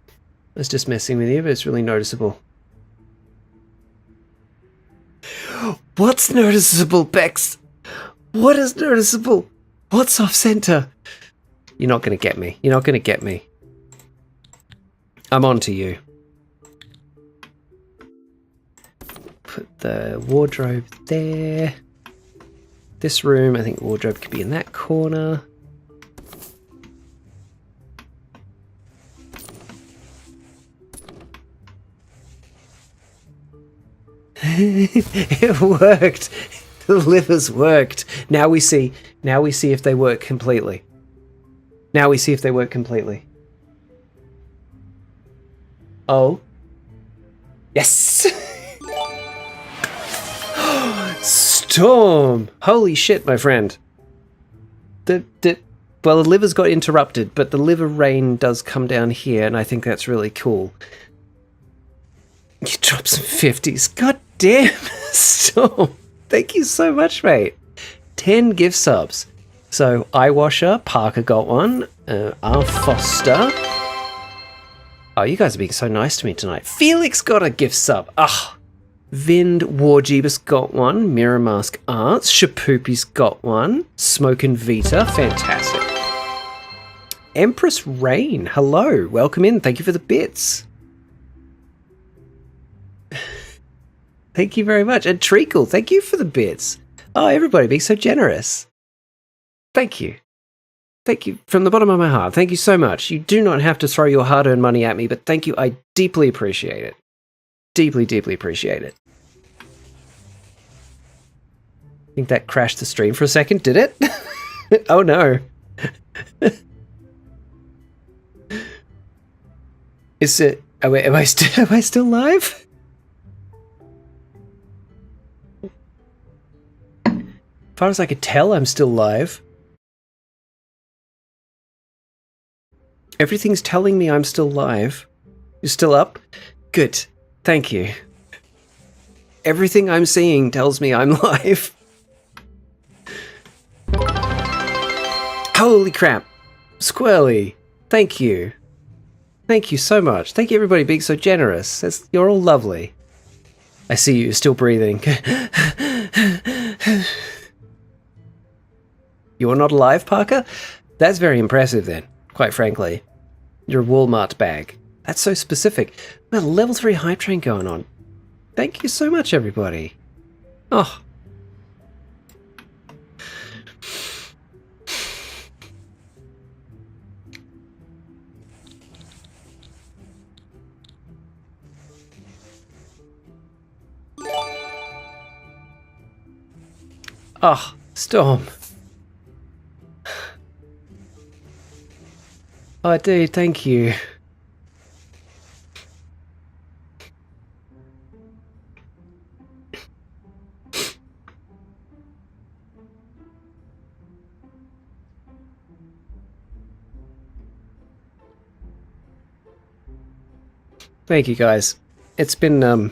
Speaker 1: I was just messing with you, but it's really noticeable. What's noticeable, Bex? What is noticeable? What's off center? You're not going to get me. You're not going to get me. I'm on to you. Put the wardrobe there. This room, I think the wardrobe could be in that corner. It worked. The livers worked. Now we see if they work completely. Oh. Yes. Storm. Holy shit, my friend. Well, the livers got interrupted, but the liver rain does come down here, and I think that's really cool. You dropped some 50s. God damn, Storm. Thank you so much, mate. 10 gift subs. So, Eyewasher, Parker got one. R. Foster. Oh, you guys are being so nice to me tonight. Felix got a gift sub. Ah. Vind Warjeebus got one. Mirror Mask Arts. Shapoopy's got one. Smokin' Vita. Fantastic. Empress Rain. Hello. Welcome in. Thank you for the bits. Thank you very much. And Treacle, thank you for the bits. Oh, everybody being so generous. Thank you. Thank you from the bottom of my heart. Thank you so much. You do not have to throw your hard-earned money at me, but thank you. I deeply appreciate it. Deeply, deeply appreciate it. I think that crashed the stream for a second. Did it? Oh, no. Is it... Oh, wait, am I still live? As far as I could tell, I'm still live. Everything's telling me I'm still live. You're still up? Good. Thank you. Everything I'm seeing tells me I'm live. Holy crap. Squirrely. Thank you. Thank you so much. Thank you everybody being so generous. You're all lovely. I see you still breathing. You're not alive, Parker? That's very impressive then, quite frankly. You're a Walmart bag. That's so specific. Well, level 3 hype train going on. Thank you so much, everybody. Oh. Oh, Storm. Oh, dude, thank you. Thank you, guys. It's been a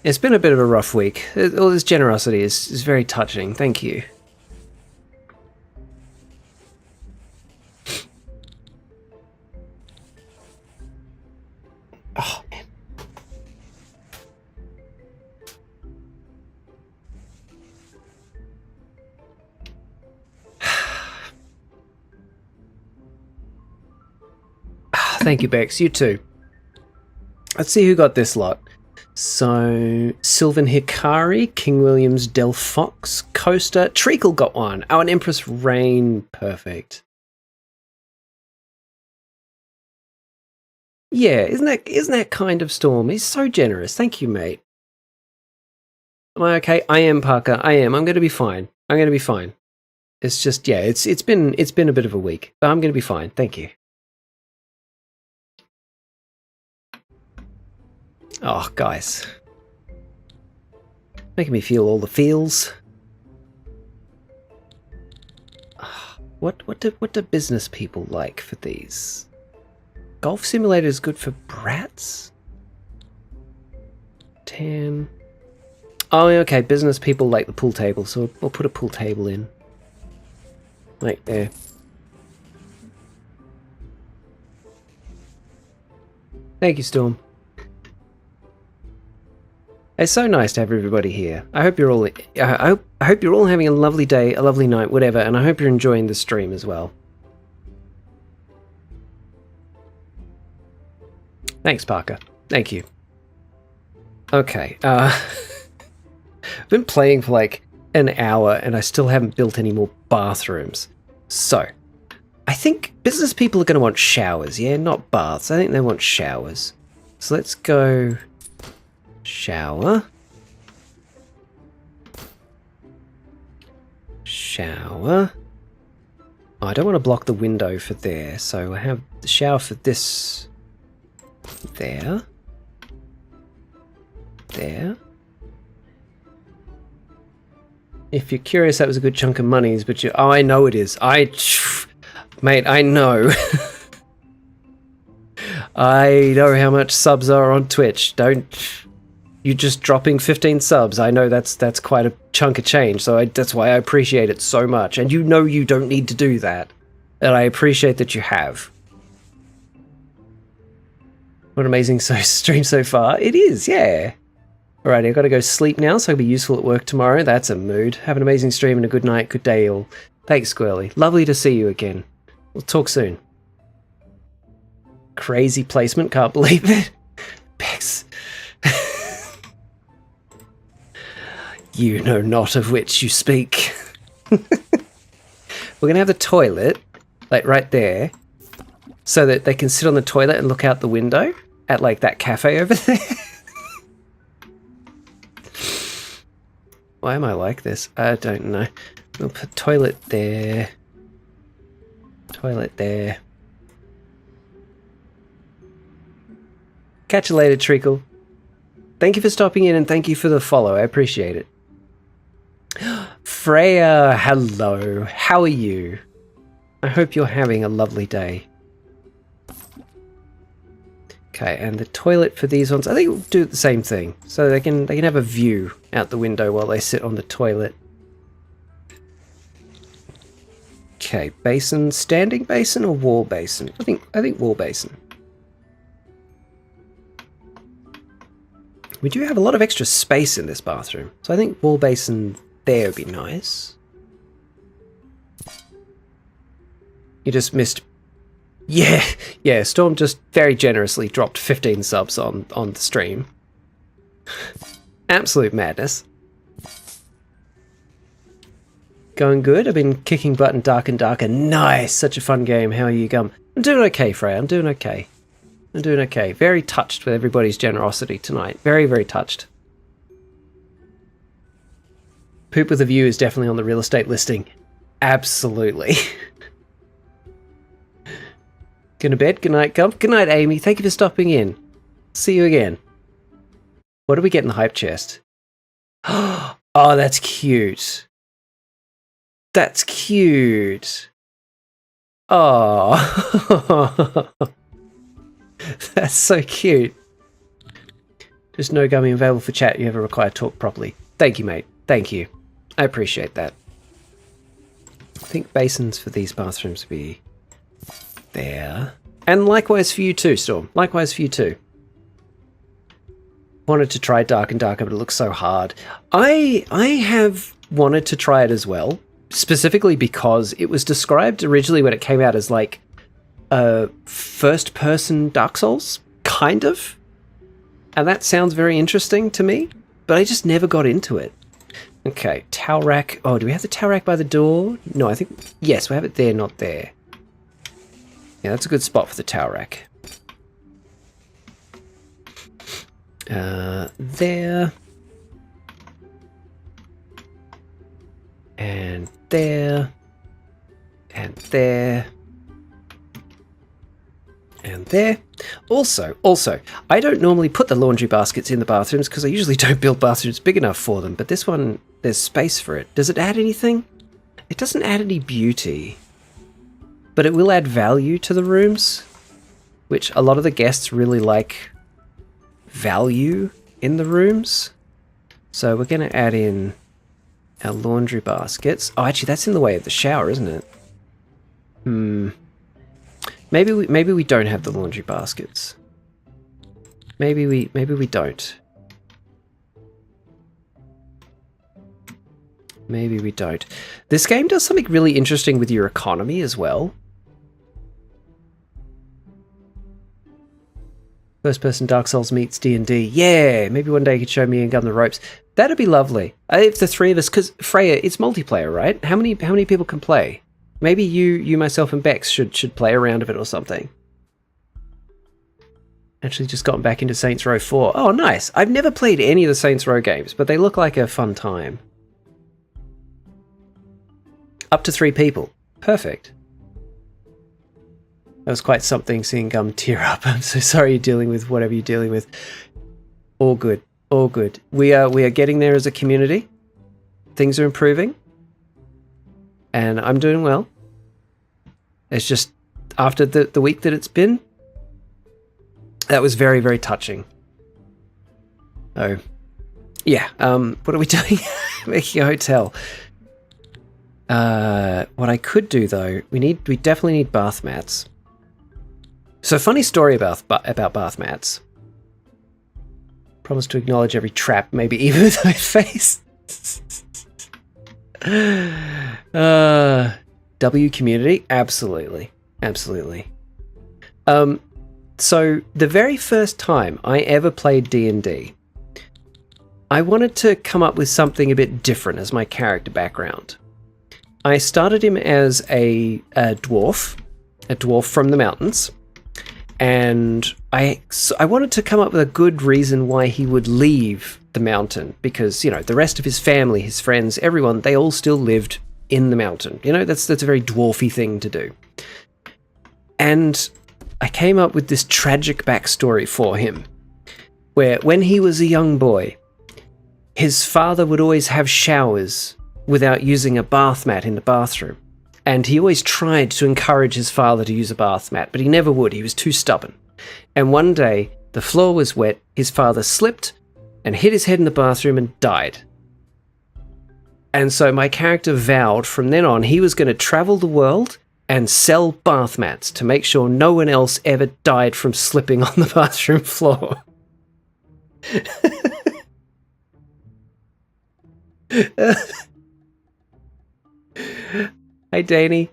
Speaker 1: bit of a rough week. All this generosity is very touching. Thank you. Oh, man. Thank you, Bex. You too. Let's see who got this lot. So, Sylvan Hikari, King Williams, Del Fox, Coaster, Treacle got one. Oh, and Empress Rain. Perfect. Yeah, isn't that kind of Storm? He's so generous. Thank you, mate. Am I okay? I am, Parker. I am. I'm going to be fine. I'm going to be fine. It's just, yeah, it's been a bit of a week, but I'm going to be fine. Thank you. Oh, guys. Making me feel all the feels. What do business people like for these? Golf Simulator is good for brats? 10. Oh, okay, business people like the pool table, so we'll put a pool table in. Right there. Thank you, Storm. It's so nice to have everybody here. I hope you're all. I hope you're all having a lovely day, a lovely night, whatever, and I hope you're enjoying the stream as well. Thanks, Parker. Thank you. Okay. I've been playing for like an hour, and I still haven't built any more bathrooms. So, I think business people are going to want showers. Yeah, not baths. I think they want showers. So let's go. Shower. Shower. Oh, I don't want to block the window for there, so I have the shower for this there. There. If you're curious, that was a good chunk of monies, but you... Oh, I know it is. Mate, I know. I know how much subs are on Twitch. You're just dropping 15 subs. I know that's quite a chunk of change, so that's why I appreciate it so much. And you know you don't need to do that. And I appreciate that you have. What an amazing stream so far. It is, yeah. Alrighty, I've got to go sleep now, so I'll be useful at work tomorrow. That's a mood. Have an amazing stream and a good night, good day all. Thanks, Squirrely. Lovely to see you again. We'll talk soon. Crazy placement, can't believe it. Bex. You know not of which you speak. We're going to have the toilet, like right there, so that they can sit on the toilet and look out the window at like that cafe over there. Why am I like this? I don't know. We'll put toilet there. Toilet there. Catch you later, Treacle. Thank you for stopping in and thank you for the follow. I appreciate it. Freya, hello. How are you? I hope you're having a lovely day. Okay, and the toilet for these ones, I think we'll do the same thing. So they can have a view out the window while they sit on the toilet. Okay, basin, standing basin or wall basin? I think wall basin. We do have a lot of extra space in this bathroom, so I think wall basin there would be nice. You just missed... Yeah, Storm just very generously dropped 15 subs on the stream. Absolute madness. Going good. I've been kicking butt in Dark and Darker. Nice. Such a fun game. How are you, Gum? I'm doing okay, Freya. I'm doing okay. I'm doing okay. Very touched with everybody's generosity tonight. Very, very touched. Poop with a View is definitely on the real estate listing. Absolutely. Going to bed. Good night, Gum. Good night, Amy. Thank you for stopping in. See you again. What do we get in the hype chest? Oh, that's cute. That's cute. Oh. That's so cute. Just no gummy available for chat. You ever require talk properly. Thank you, mate. Thank you. I appreciate that. I think basins for these bathrooms will be there. And likewise for you too, Storm. Likewise for you too. Wanted to try Dark and Darker, but it looks so hard. I have wanted to try it as well. Specifically because it was described originally when it came out as like a first-person Dark Souls, kind of. And that sounds very interesting to me, but I just never got into it. Okay, towel rack. Oh, do we have the towel rack by the door? No, I think... Yes, we have it there, not there. Yeah, that's a good spot for the towel rack. There. And there. And there. And there. Also, I don't normally put the laundry baskets in the bathrooms because I usually don't build bathrooms big enough for them, but this one, there's space for it. Does it add anything? It doesn't add any beauty, but it will add value to the rooms, which a lot of the guests really like value in the rooms. So we're going to add in our laundry baskets. Oh, actually, that's in the way of the shower, isn't it? Maybe we don't have the laundry baskets. Maybe we don't. Maybe we don't. This game does something really interesting with your economy as well. First person Dark Souls meets D&D. Yeah, maybe one day you could show me and Gun the ropes. That'd be lovely. If the three of us, because Freya, it's multiplayer, right? How many people can play? Maybe you, myself, and Bex should play a round of it or something. Actually, just gotten back into Saints Row 4. Oh, nice. I've never played any of the Saints Row games, but they look like a fun time. Up to 3 people. Perfect. That was quite something seeing Gum tear up. I'm so sorry you're dealing with whatever you're dealing with. All good. All good. We are getting there as a community. Things are improving. And I'm doing well. It's just after the week that it's been, that was very, very touching. Oh, yeah. What are we doing? Making a hotel. What I could do though, we definitely need bath mats. So funny story about bath mats. Promise to acknowledge every trap, maybe even with my face. W community, absolutely. So the very first time I ever played D&D, I wanted to come up with something a bit different as my character background. I started him as a dwarf from the mountains, and I wanted to come up with a good reason why he would leave the mountain, because, you know, the rest of his family, his friends, everyone, they all still lived in the mountain. You know, that's a very dwarfy thing to do. And I came up with this tragic backstory for him, where when he was a young boy, his father would always have showers without using a bath mat in the bathroom. And he always tried to encourage his father to use a bath mat, but he never would. He was too stubborn. And one day, the floor was wet, his father slipped and hit his head in the bathroom and died. And so my character vowed from then on he was going to travel the world and sell bath mats to make sure no one else ever died from slipping on the bathroom floor. Hi, Danny.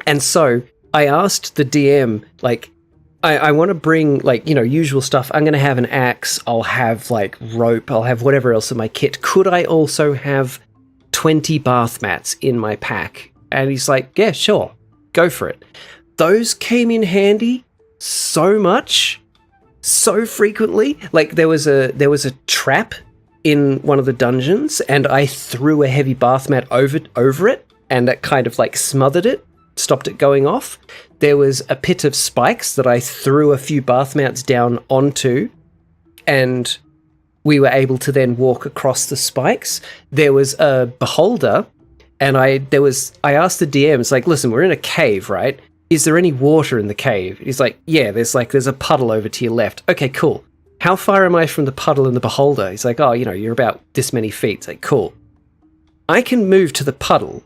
Speaker 1: And so I asked the DM, like, I want to bring, like, you know, usual stuff. I'm going to have an axe. I'll have, like, rope. I'll have whatever else in my kit. Could I also have 20 bath mats in my pack? And he's like, yeah, sure. Go for it. Those came in handy so much, so frequently. Like, there was a trap in one of the dungeons, and I threw a heavy bath mat over it, and that kind of, like, smothered it, stopped it going off. There was a pit of spikes that I threw a few bath mats down onto, and we were able to then walk across the spikes. There was a beholder, and I asked the DM, it's like, listen, we're in a cave, right? Is there any water in the cave? He's like, yeah, there's a puddle over to your left. Okay, cool. How far am I from the puddle and the beholder? He's like, oh, you know, you're about this many feet. It's like, cool. I can move to the puddle,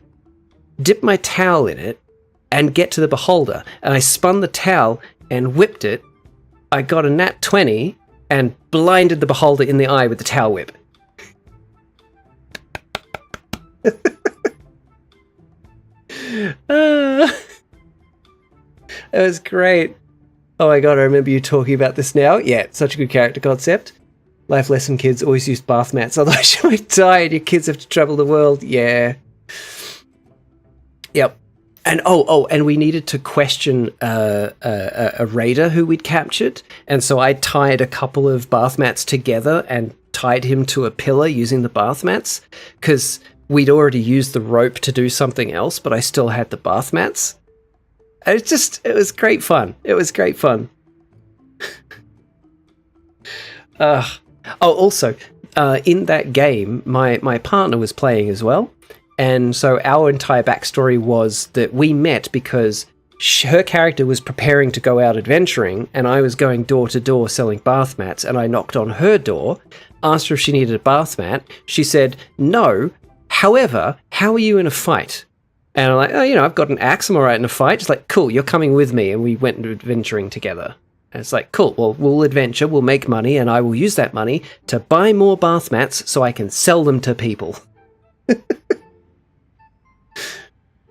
Speaker 1: dip my towel in it, and get to the beholder. And I spun the towel and whipped it. I got a nat 20 and blinded the beholder in the eye with the towel whip. It was great. Oh my god, I remember you talking about this now. Yeah, such a good character concept. Life lesson, kids, always use bath mats, otherwise you might die and your kids have to travel the world. Yeah. Yep. And and we needed to question a raider who we'd captured, and so I tied a couple of bath mats together and tied him to a pillar using the bath mats, because we'd already used the rope to do something else, but I still had the bath mats. And it was great fun. It was great fun. Also, in that game, my partner was playing as well. And so our entire backstory was that we met because her character was preparing to go out adventuring, and I was going door to door selling bath mats, and I knocked on her door, asked her if she needed a bath mat. She said, no. However, how are you in a fight? And I'm like, oh, you know, I've got an axe, I'm all right in a fight. She's like, cool, you're coming with me. And we went adventuring together. And it's like, cool, well, we'll adventure, we'll make money, and I will use that money to buy more bath mats so I can sell them to people.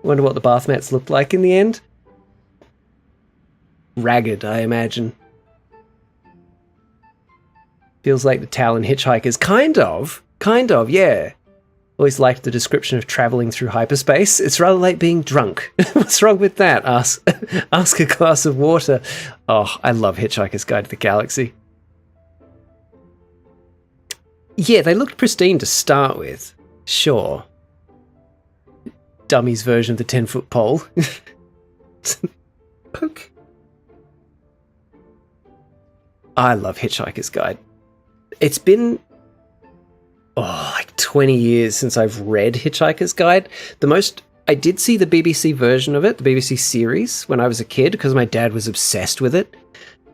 Speaker 1: Wonder what the bath mats looked like in the end. Ragged, I imagine. Feels like the towel in Hitchhikers. Kind of, yeah. Always liked the description of traveling through hyperspace. It's rather like being drunk. What's wrong with that? Ask a glass of water. Oh, I love Hitchhiker's Guide to the Galaxy. Yeah, they looked pristine to start with. Sure. Dummy's version of the 10-foot pole. Poke. I love Hitchhiker's Guide. It's been like 20 years since I've read Hitchhiker's Guide. I did see the BBC version of it, the BBC series, when I was a kid, because my dad was obsessed with it.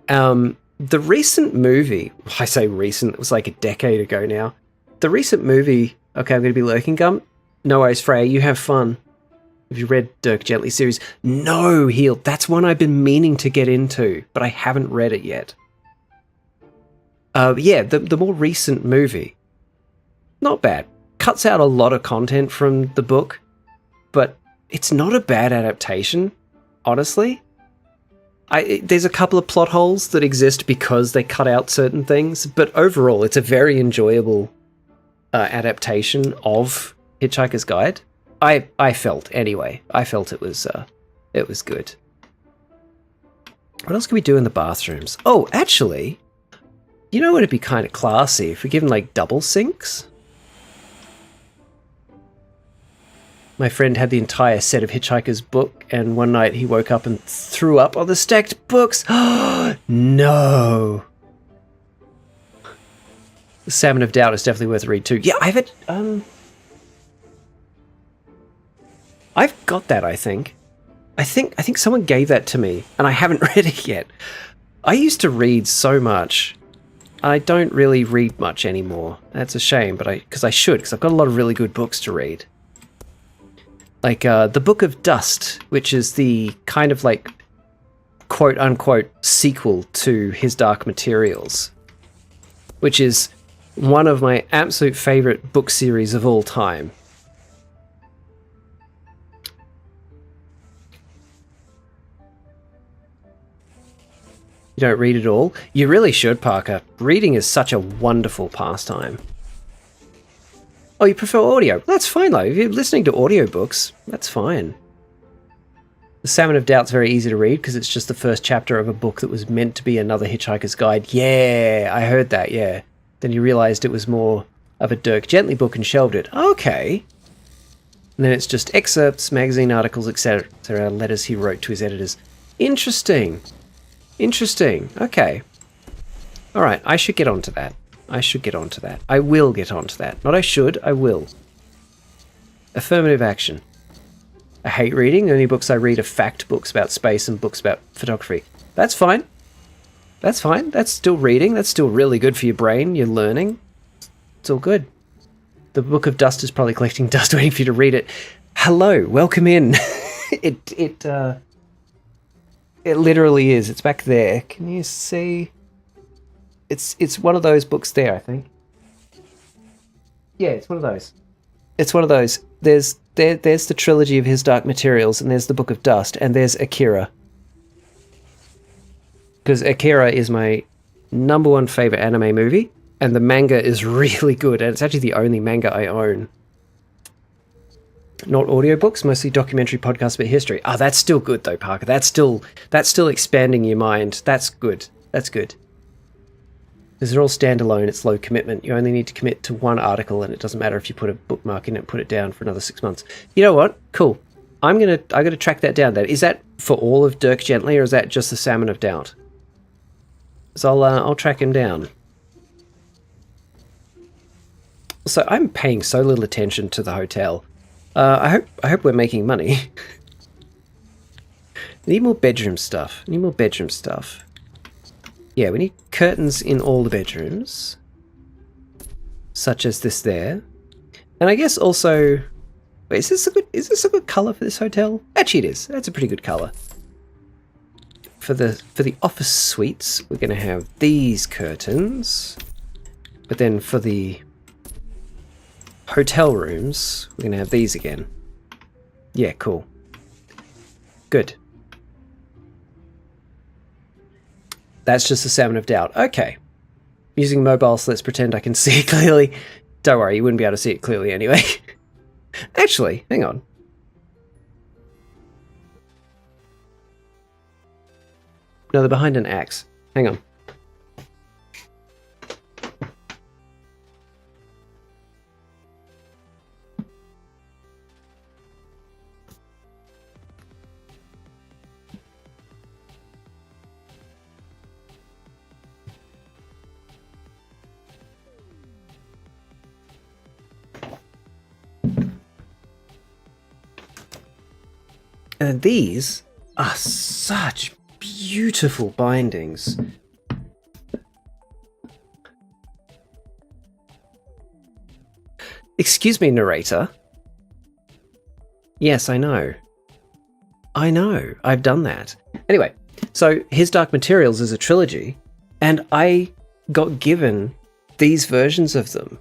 Speaker 1: The recent movie, I say recent, it was like a decade ago now. The recent movie, okay, I'm going to be lurking, Gum. No worries, Freya, you have fun. Have you read Dirk Gently series? No, Heel, that's one I've been meaning to get into, but I haven't read it yet. Yeah, the more recent movie. Not bad. Cuts out a lot of content from the book, but it's not a bad adaptation, honestly. There's a couple of plot holes that exist because they cut out certain things, but overall it's a very enjoyable adaptation of Hitchhiker's Guide. I felt, anyway. I felt it was good. What else can we do in the bathrooms? Oh, actually, you know what would be kind of classy if we give them, like, double sinks? My friend had the entire set of Hitchhiker's book, and one night he woke up and threw up on the stacked books. No! The Salmon of Doubt is definitely worth a read too. Yeah, I've got that, I think. I think someone gave that to me, and I haven't read it yet. I used to read so much. I don't really read much anymore. That's a shame, but because I've got a lot of really good books to read. Like the Book of Dust, which is the kind of like quote-unquote sequel to His Dark Materials, which is one of my absolute favourite book series of all time. You don't read it all? You really should, Parker. Reading is such a wonderful pastime. Oh, you prefer audio? That's fine, though. If you're listening to audiobooks, that's fine. The Salmon of Doubt's very easy to read because it's just the first chapter of a book that was meant to be another Hitchhiker's Guide. Yeah, I heard that, yeah. Then you realised it was more of a Dirk Gently book and shelved it. Okay. And then it's just excerpts, magazine articles, etc. Letters he wrote to his editors. Interesting. Interesting. Okay. Alright, I should get onto that. I will get onto that. Not I should, I will. Affirmative action. I hate reading. The only books I read are fact books about space and books about photography. That's fine. That's fine. That's still reading. That's still really good for your brain. You're learning. It's all good. The Book of Dust is probably collecting dust waiting for you to read it. Hello, welcome in. It literally is. It's back there. Can you see? It's one of those books there, I think. Yeah, it's one of those. It's one of those. There's the trilogy of His Dark Materials, and there's the Book of Dust, and there's Akira. Because Akira is my #1 favorite anime movie, and the manga is really good, and it's actually the only manga I own. Not audiobooks, mostly documentary podcasts about history. Ah, that's still good though, Parker. That's still expanding your mind. That's good. That's good. Because they're all standalone, it's low commitment. You only need to commit to one article, and it doesn't matter if you put a bookmark in it and put it down for another 6 months. You know what? Cool. I gotta track that down. Is that for all of Dirk Gently, or is that just the Salmon of Doubt? So I'll track him down. So I'm paying so little attention to the hotel. I hope we're making money. Need more bedroom stuff. Yeah, we need curtains in all the bedrooms, such as this there. And I guess also, wait, is this a good color for this hotel? Actually, it is. That's a pretty good color. For the office suites, we're going to have these curtains, but then for the hotel rooms, we're going to have these again. Yeah, cool. Good. That's just the Salmon of Doubt. Okay. Using mobile, so let's pretend I can see it clearly. Don't worry, you wouldn't be able to see it clearly anyway. Actually, hang on. No, they're behind an axe. Hang on. And these are such beautiful bindings. Excuse me, narrator. Yes, I know. I've done that. Anyway, so His Dark Materials is a trilogy, and I got given these versions of them.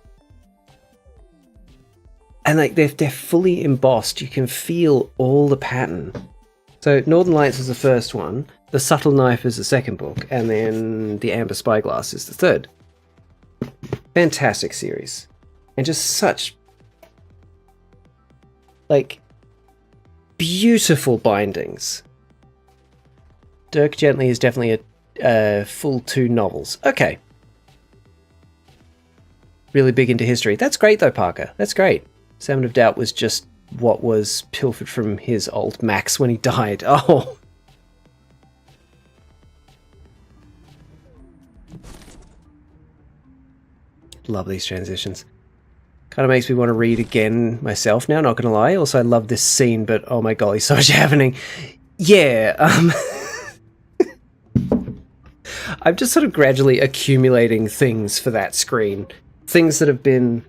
Speaker 1: And like they're fully embossed. You can feel all the pattern. So Northern Lights is the first one, The Subtle Knife is the second book, and then The Amber Spyglass is the third. Fantastic series. And just such like beautiful bindings. Dirk Gently is definitely a full 2 novels. Okay. Really big into history. That's great though, Parker. That's great. Salmon of Doubt was just what was pilfered from his old Max when he died. Oh. Love these transitions. Kind of makes me want to read again myself now, not gonna lie. Also, I love this scene, but oh my golly, so much happening. Yeah, I'm just sort of gradually accumulating things for that screen. Things that have been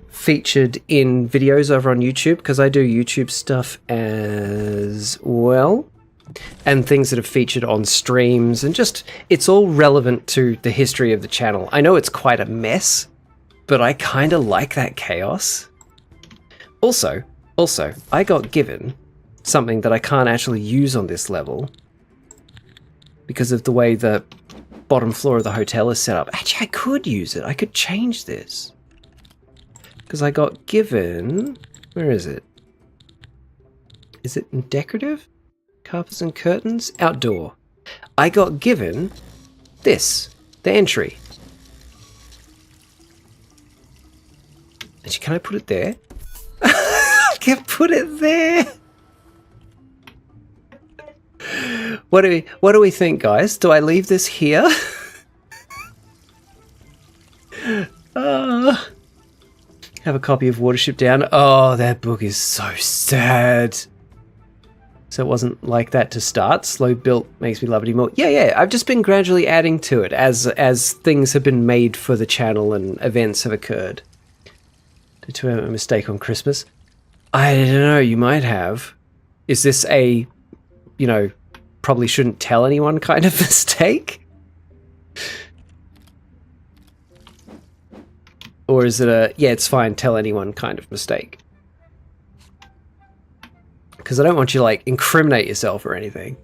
Speaker 1: featured in videos over on YouTube, because I do YouTube stuff as well, and things that have featured on streams, and just it's all relevant to the history of the channel. I know it's quite a mess, but I kind of like that chaos. Also, I got given something that I can't actually use on this level because of the way the bottom floor of the hotel is set up. Actually, I could use it. I could change this. Because I got given... Where is it? Is it in decorative? Carpets and curtains? Outdoor. I got given this. The entry. Actually, can I put it there? I can put it there! What do we think, guys? Do I leave this here? Have a copy of Watership Down. Oh, that book is so sad. So it wasn't like that to start. Slow built makes me love it more. Yeah. I've just been gradually adding to it as things have been made for the channel and events have occurred. Did I make a mistake on Christmas? I don't know. You might have. Is this a, probably shouldn't tell anyone kind of mistake? Or is it a, yeah, it's fine, tell anyone kind of mistake? Because I don't want you to, incriminate yourself or anything.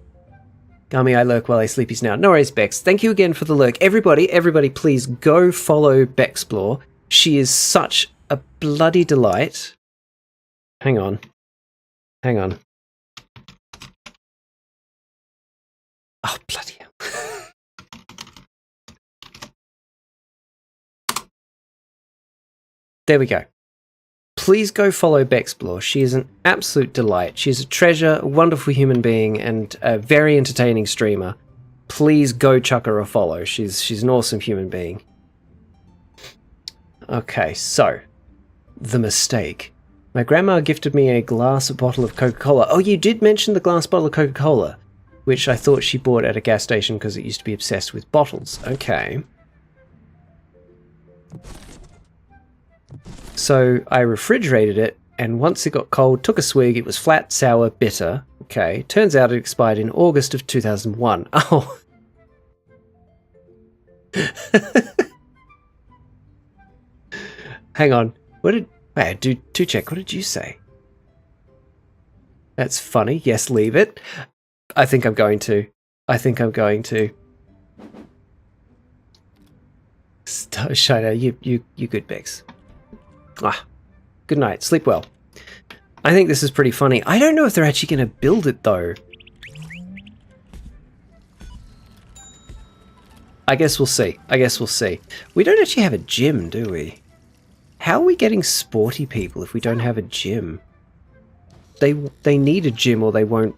Speaker 1: Gummy, I lurk while I sleepies now. No worries, Bex. Thank you again for the lurk. Everybody, please go follow Bexplore. She is such a bloody delight. Hang on. Oh, bloody hell. There we go. Please go follow Bexplore. She is an absolute delight. She's a treasure, a wonderful human being, and a very entertaining streamer. Please go chuck her a follow. She's an awesome human being. Okay, so the mistake. My grandma gifted me a glass bottle of Coca-Cola. Oh, you did mention the glass bottle of Coca-Cola, which I thought she bought at a gas station because it used to be obsessed with bottles. Okay. So I refrigerated it, and once it got cold, took a swig. It was flat, sour, bitter. Okay. Turns out it expired in August of 2001. Oh. Hang on. Do check. What did you say? That's funny. Yes, leave it. I think I'm going to. Shiner, you good, Bex. Good night. Sleep well. I think this is pretty funny. I don't know if they're actually going to build it, though. I guess we'll see. We don't actually have a gym, do we? How are we getting sporty people if we don't have a gym? They need a gym or they won't...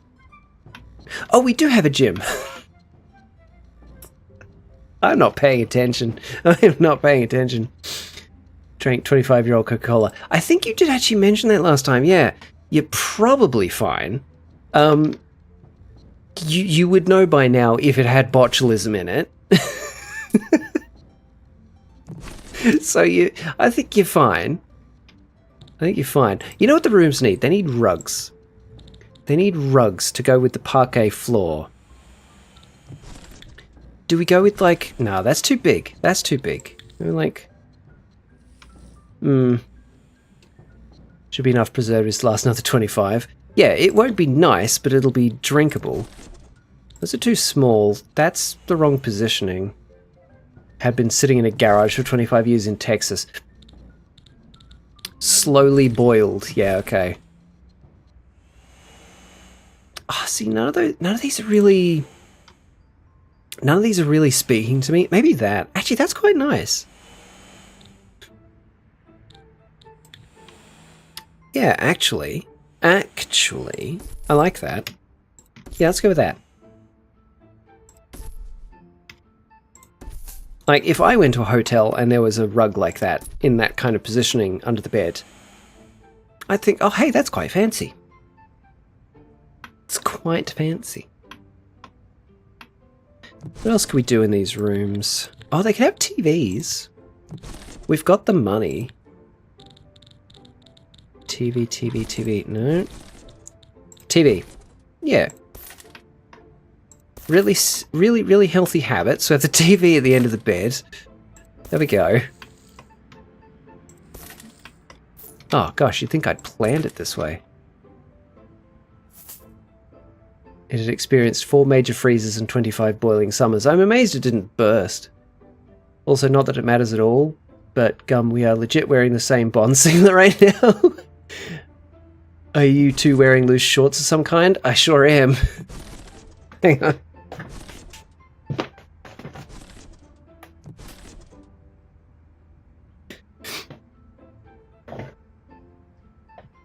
Speaker 1: Oh, we do have a gym. I'm not paying attention. Drank 25-year-old Coca-Cola. I think you did actually mention that last time. Yeah, you're probably fine. You would know by now if it had botulism in it. So I think you're fine. You know what the rooms need? They need rugs. They need rugs to go with the parquet floor. Do we go with no, that's too big. We're should be enough preservatives to last another 25. Yeah, it won't be nice, but it'll be drinkable. Those are too small. That's the wrong positioning. Had been sitting in a garage for 25 years in Texas. Slowly boiled. Yeah, okay. See, none of these are really speaking to me. Maybe that. Actually, that's quite nice. Yeah, actually, I like that. Yeah, let's go with that. If I went to a hotel and there was a rug like that, in that kind of positioning under the bed, I'd think, oh, hey, that's quite fancy. It's quite fancy. What else can we do in these rooms? Oh, they can have TVs. We've got the money. TV. No. TV. Yeah. Really healthy habit. So have the TV at the end of the bed. There we go. Oh gosh, you'd think I'd planned it this way. It had experienced 4 major freezes and 25 boiling summers. I'm amazed it didn't burst. Also, not that it matters at all, but Gum, we are legit wearing the same Bond singlet right now. Are you two wearing loose shorts of some kind? I sure am. Hang on.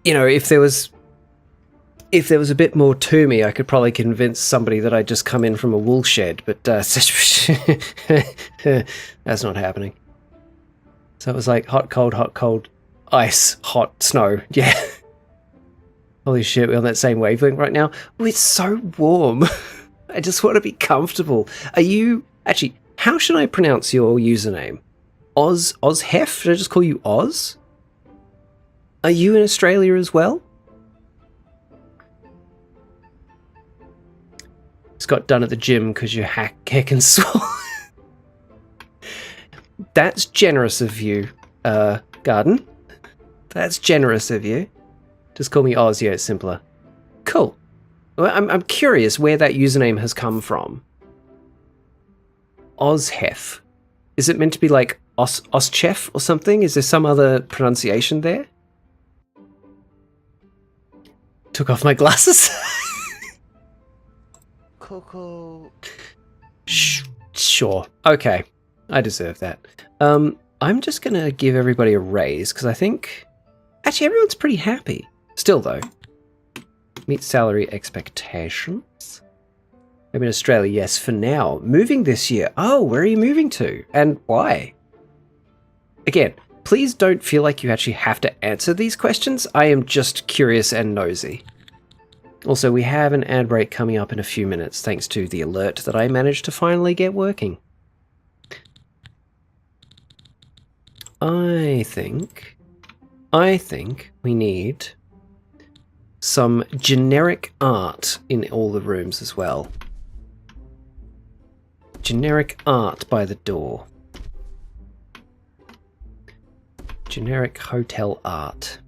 Speaker 1: You know, if there was a bit more to me, I could probably convince somebody that I'd just come in from a wool shed, but that's not happening. So it was like hot, cold, ice, hot, snow. Yeah. Holy shit, we're on that same wavelength right now. Oh, it's so warm. I just want to be comfortable. Are you... Actually, how should I pronounce your username? Ozhef? Should I just call you Oz? Are you in Australia as well? It's got done at the gym because your hack and swole. That's generous of you, Garden. That's generous of you. Just call me Oz, yeah, it's simpler. Cool. Well, I'm curious where that username has come from. Ozhef. Is it meant to be like Oschef or something? Is there some other pronunciation there? Took off my glasses.
Speaker 3: Coco.
Speaker 1: Sure. Okay. I deserve that. I'm just going to give everybody a raise because I think... Actually, everyone's pretty happy. Still, though. Meet salary expectations. I'm in Australia, yes, for now. Moving this year. Oh, where are you moving to? And why? Again, please don't feel like you actually have to answer these questions. I am just curious and nosy. Also, we have an ad break coming up in a few minutes, thanks to the alert that I managed to finally get working. I think we need some generic art in all the rooms as well. Generic art by the door. Generic hotel art.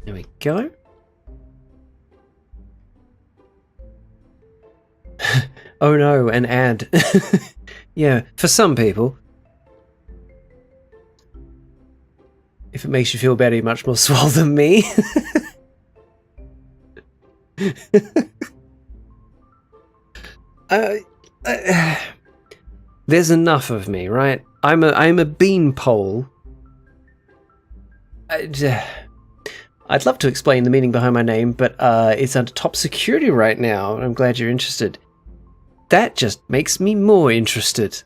Speaker 1: There we go. Oh no, an ad. Yeah, for some people. If it makes you feel better, you're much more swole than me. There's enough of me, right? I'm a beanpole. I'd love to explain the meaning behind my name, but it's under top security right now, and I'm glad you're interested. That just makes me more interested.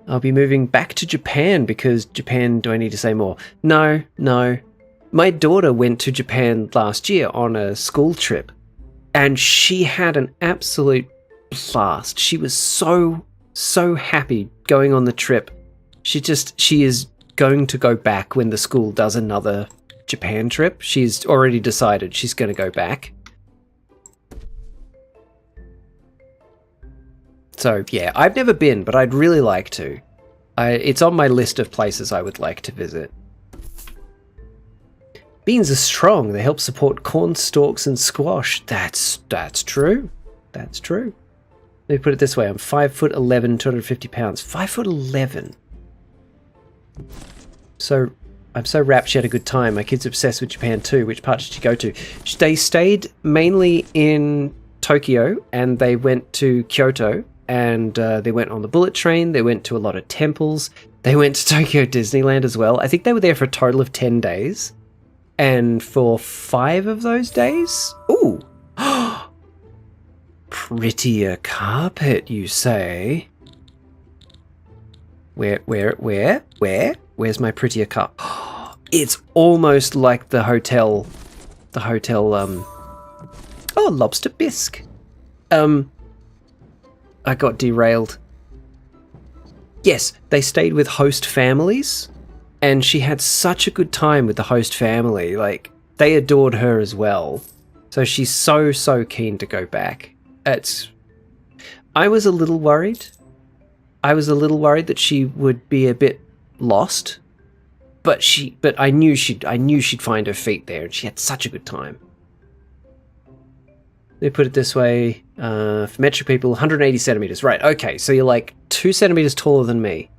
Speaker 1: I'll be moving back to Japan because Japan, do I need to say more? No. My daughter went to Japan last year on a school trip, and she had an absolute blast. She was so happy going on the trip. She is going to go back when the school does another Japan trip. She's already decided she's going to go back. So yeah, I've never been, but I'd really like to. It's on my list of places I would like to visit. Beans are strong. They help support corn stalks and squash. That's true. That's true. Let me put it this way. I'm 5'11", 250 pounds. 5'11". So I'm so wrapped she had a good time. My kid's obsessed with Japan too. Which part did she go to? They stayed mainly in Tokyo and they went to Kyoto. And they went on the bullet train. They went to a lot of temples. They went to Tokyo Disneyland as well. I think they were there for a total of 10 days. And for 5 of those days... Ooh! Prettier carpet, you say? Where's my prettier carpet? It's almost like the hotel... Oh, lobster bisque. I got derailed. Yes, they stayed with host families, and she had such a good time with the host family. Like, they adored her as well. So she's so keen to go back. I was a little worried. I was a little worried that she would be a bit lost but I knew she'd find her feet there, and she had such a good time. Let me put it this way, for metric people, 180 centimeters. Right, okay, so you're like 2 centimeters taller than me.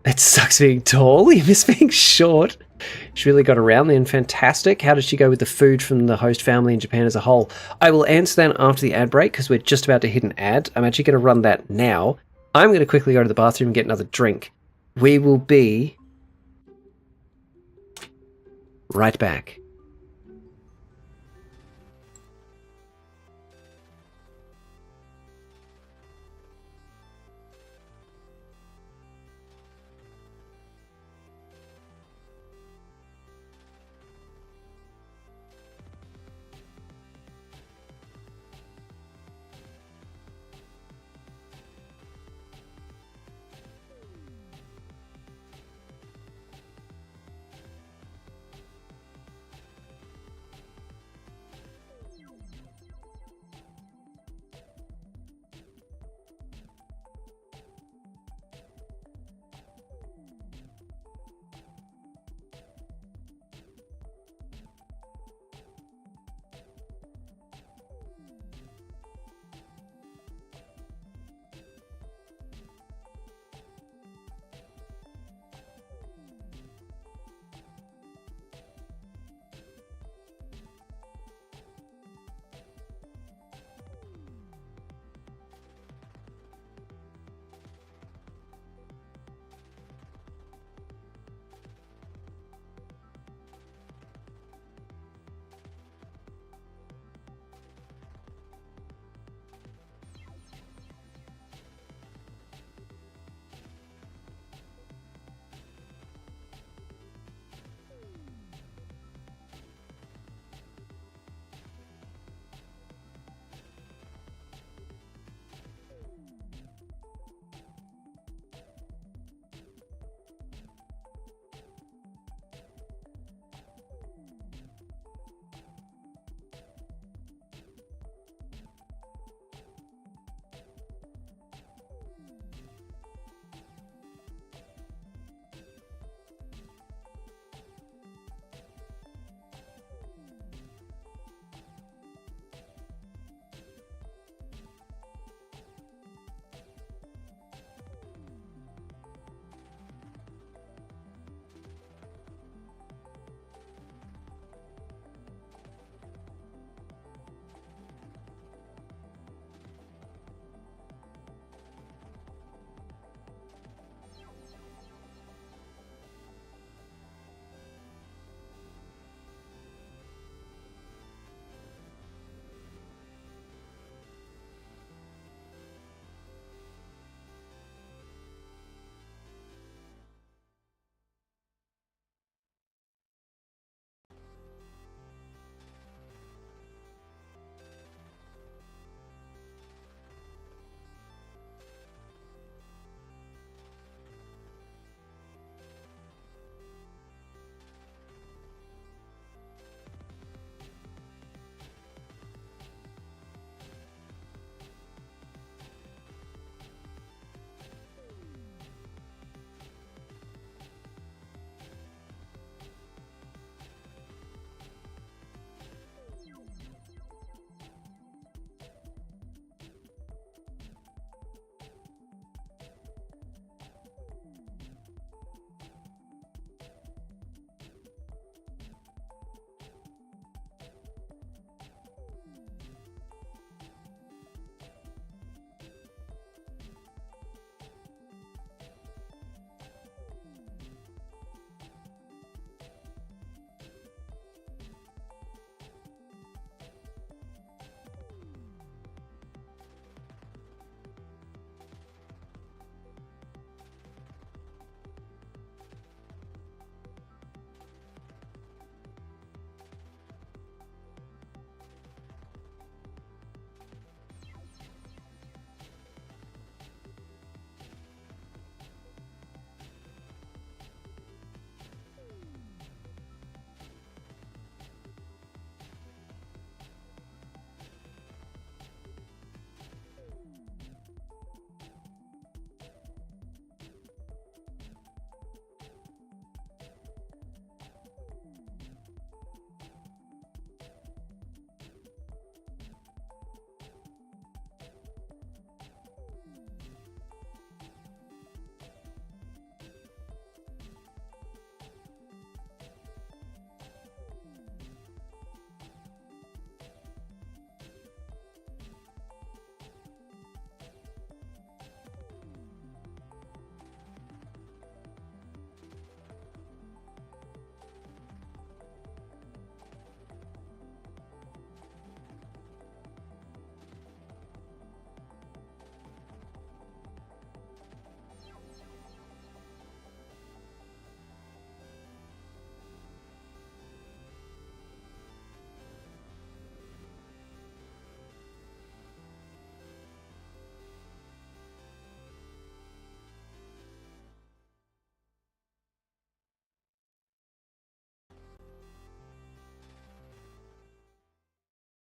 Speaker 1: It sucks being tall, you miss being short. She really got around then, fantastic. How did she go with the food from the host family in Japan as a whole? I will answer that after the ad break, because we're just about to hit an ad. I'm actually going to run that now. I'm going to quickly go to the bathroom and get another drink. We will be right back.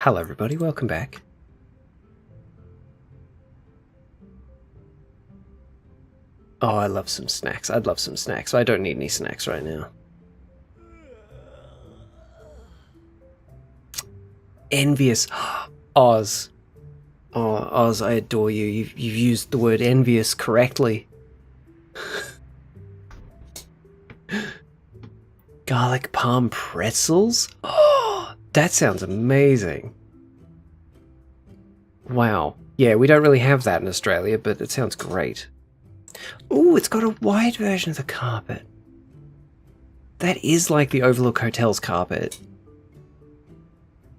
Speaker 1: Hello, everybody. Welcome back. Oh, I love some snacks. I'd love some snacks. I don't need any snacks right now. Envious. Oz. Oh, Oz, I adore you. You've used the word envious correctly. Garlic palm pretzels? Oh, that sounds amazing. Wow. Yeah, we don't really have that in Australia, but it sounds great. Ooh, it's got a wide version of the carpet. That is like the Overlook Hotel's carpet.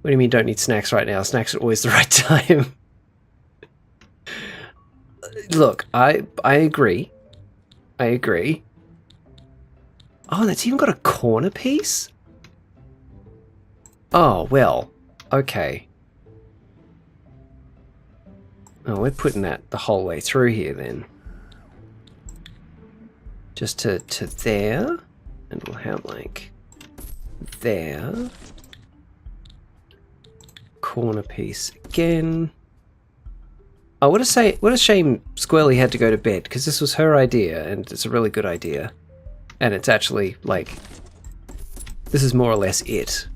Speaker 1: What do you mean don't need snacks right now? Snacks are always the right time. Look, I agree. I agree. Oh, that's even got a corner piece? Oh, well, okay. Oh, we're putting that the whole way through here then. Just to there, and we'll have like there. Corner piece again. Oh, what a shame Squirrely had to go to bed, because this was her idea, and it's a really good idea. And it's actually, like, this is more or less it.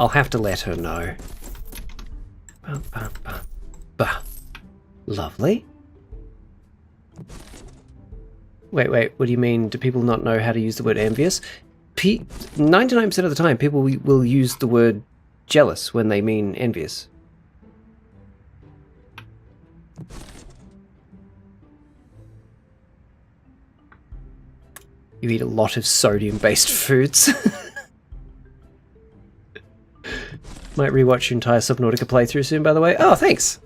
Speaker 1: I'll have to let her know. Lovely. Wait, what do you mean? Do people not know how to use the word envious? 99% of the time, people will use the word jealous when they mean envious. You eat a lot of sodium-based foods. Might rewatch your entire Subnautica playthrough soon, by the way. Oh, thanks!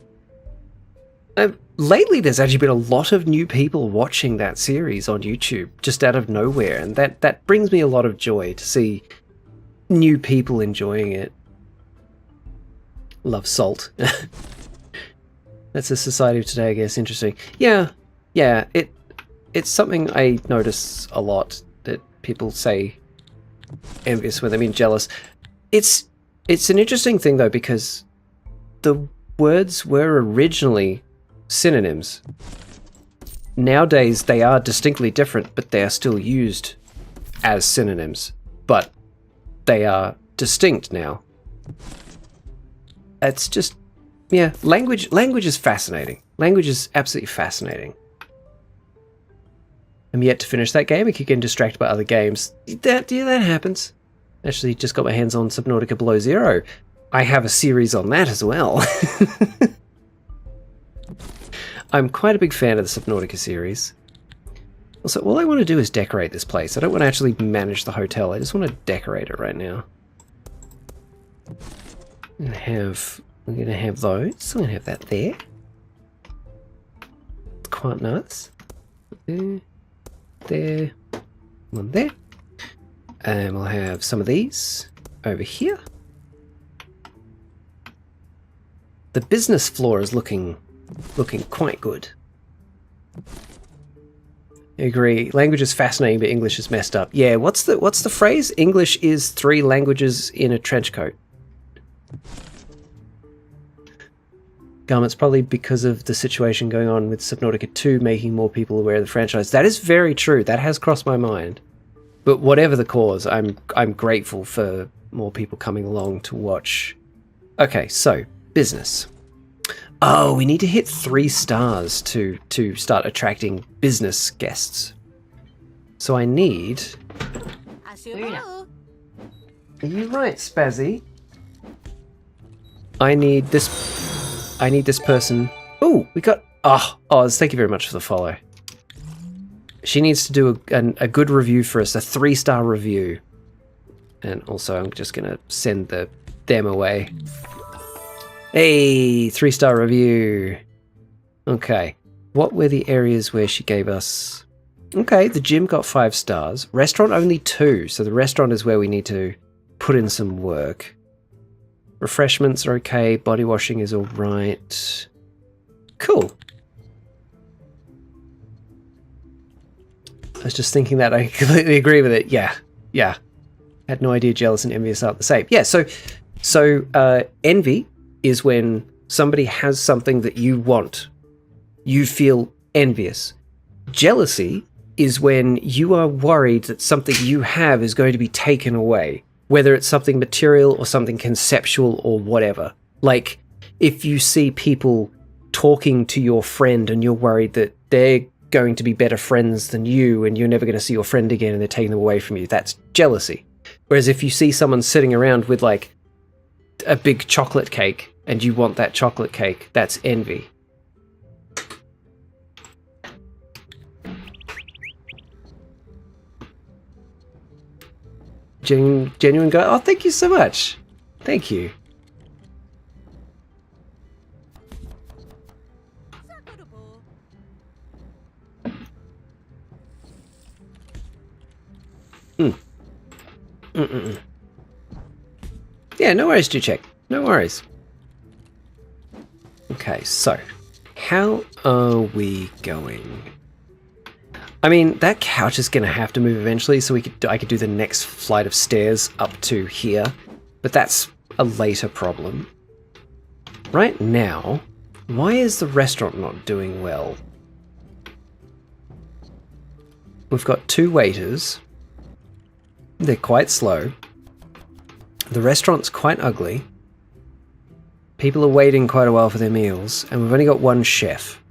Speaker 1: Lately, there's actually been a lot of new people watching that series on YouTube, just out of nowhere, and that brings me a lot of joy to see new people enjoying it. Love salt. That's a society of today, I guess. Interesting. Yeah, it's something I notice a lot, that people say envious when they mean jealous. It's an interesting thing, though, because the words were originally synonyms. Nowadays, they are distinctly different, but they are still used as synonyms. But they are distinct now. It's just, yeah, language is fascinating. Language is absolutely fascinating. I'm yet to finish that game. I keep getting distracted by other games. That happens. Actually, just got my hands on Subnautica Below Zero. I have a series on that as well. I'm quite a big fan of the Subnautica series. Also, all I want to do is decorate this place. I don't want to actually manage the hotel. I just want to decorate it right now. I'm gonna have those. I'm gonna have that there. It's quite nice. There, one there, and we'll have some of these over here. The business floor is looking quite good. I agree. Language is fascinating, but English is messed up. Yeah, what's the phrase? English is 3 languages in a trench coat. It's probably because of the situation going on with Subnautica 2 making more people aware of the franchise. That is very true. That has crossed my mind. But whatever the cause, I'm grateful for more people coming along to watch. Okay, so business. Oh, we need to hit 3 stars to start attracting business guests. So I need... Are you right, Spazzy? I need this person. Oh, we got... Oh, Oz, thank you very much for the follow. She needs to do a good review for us, a 3-star review. And also, I'm just going to send them away. Hey, 3-star review. Okay. What were the areas where she gave us... Okay, the gym got 5 stars. Restaurant only 2, so the restaurant is where we need to put in some work. Refreshments are okay. Body washing is all right. Cool. I was just thinking that. I completely agree with it. Yeah. Had no idea jealous and envious aren't the same. Yeah, so So, envy is when somebody has something that you want. You feel envious. Jealousy is when you are worried that something you have is going to be taken away, whether it's something material or something conceptual or whatever. Like, if you see people talking to your friend and you're worried that they're going to be better friends than you and you're never going to see your friend again and they're taking them away from you, that's jealousy. Whereas if you see someone sitting around with like a big chocolate cake and you want that chocolate cake, that's envy. Genuine guy. Oh, thank you so much. Thank you. Yeah, no worries, Duchek. No worries. Okay, so how are we going? I mean, that couch is going to have to move eventually, so I could do the next flight of stairs up to here, but that's a later problem. Right now, why is the restaurant not doing well? We've got 2 waiters. They're quite slow. The restaurant's quite ugly. People are waiting quite a while for their meals, and we've only got 1 chef.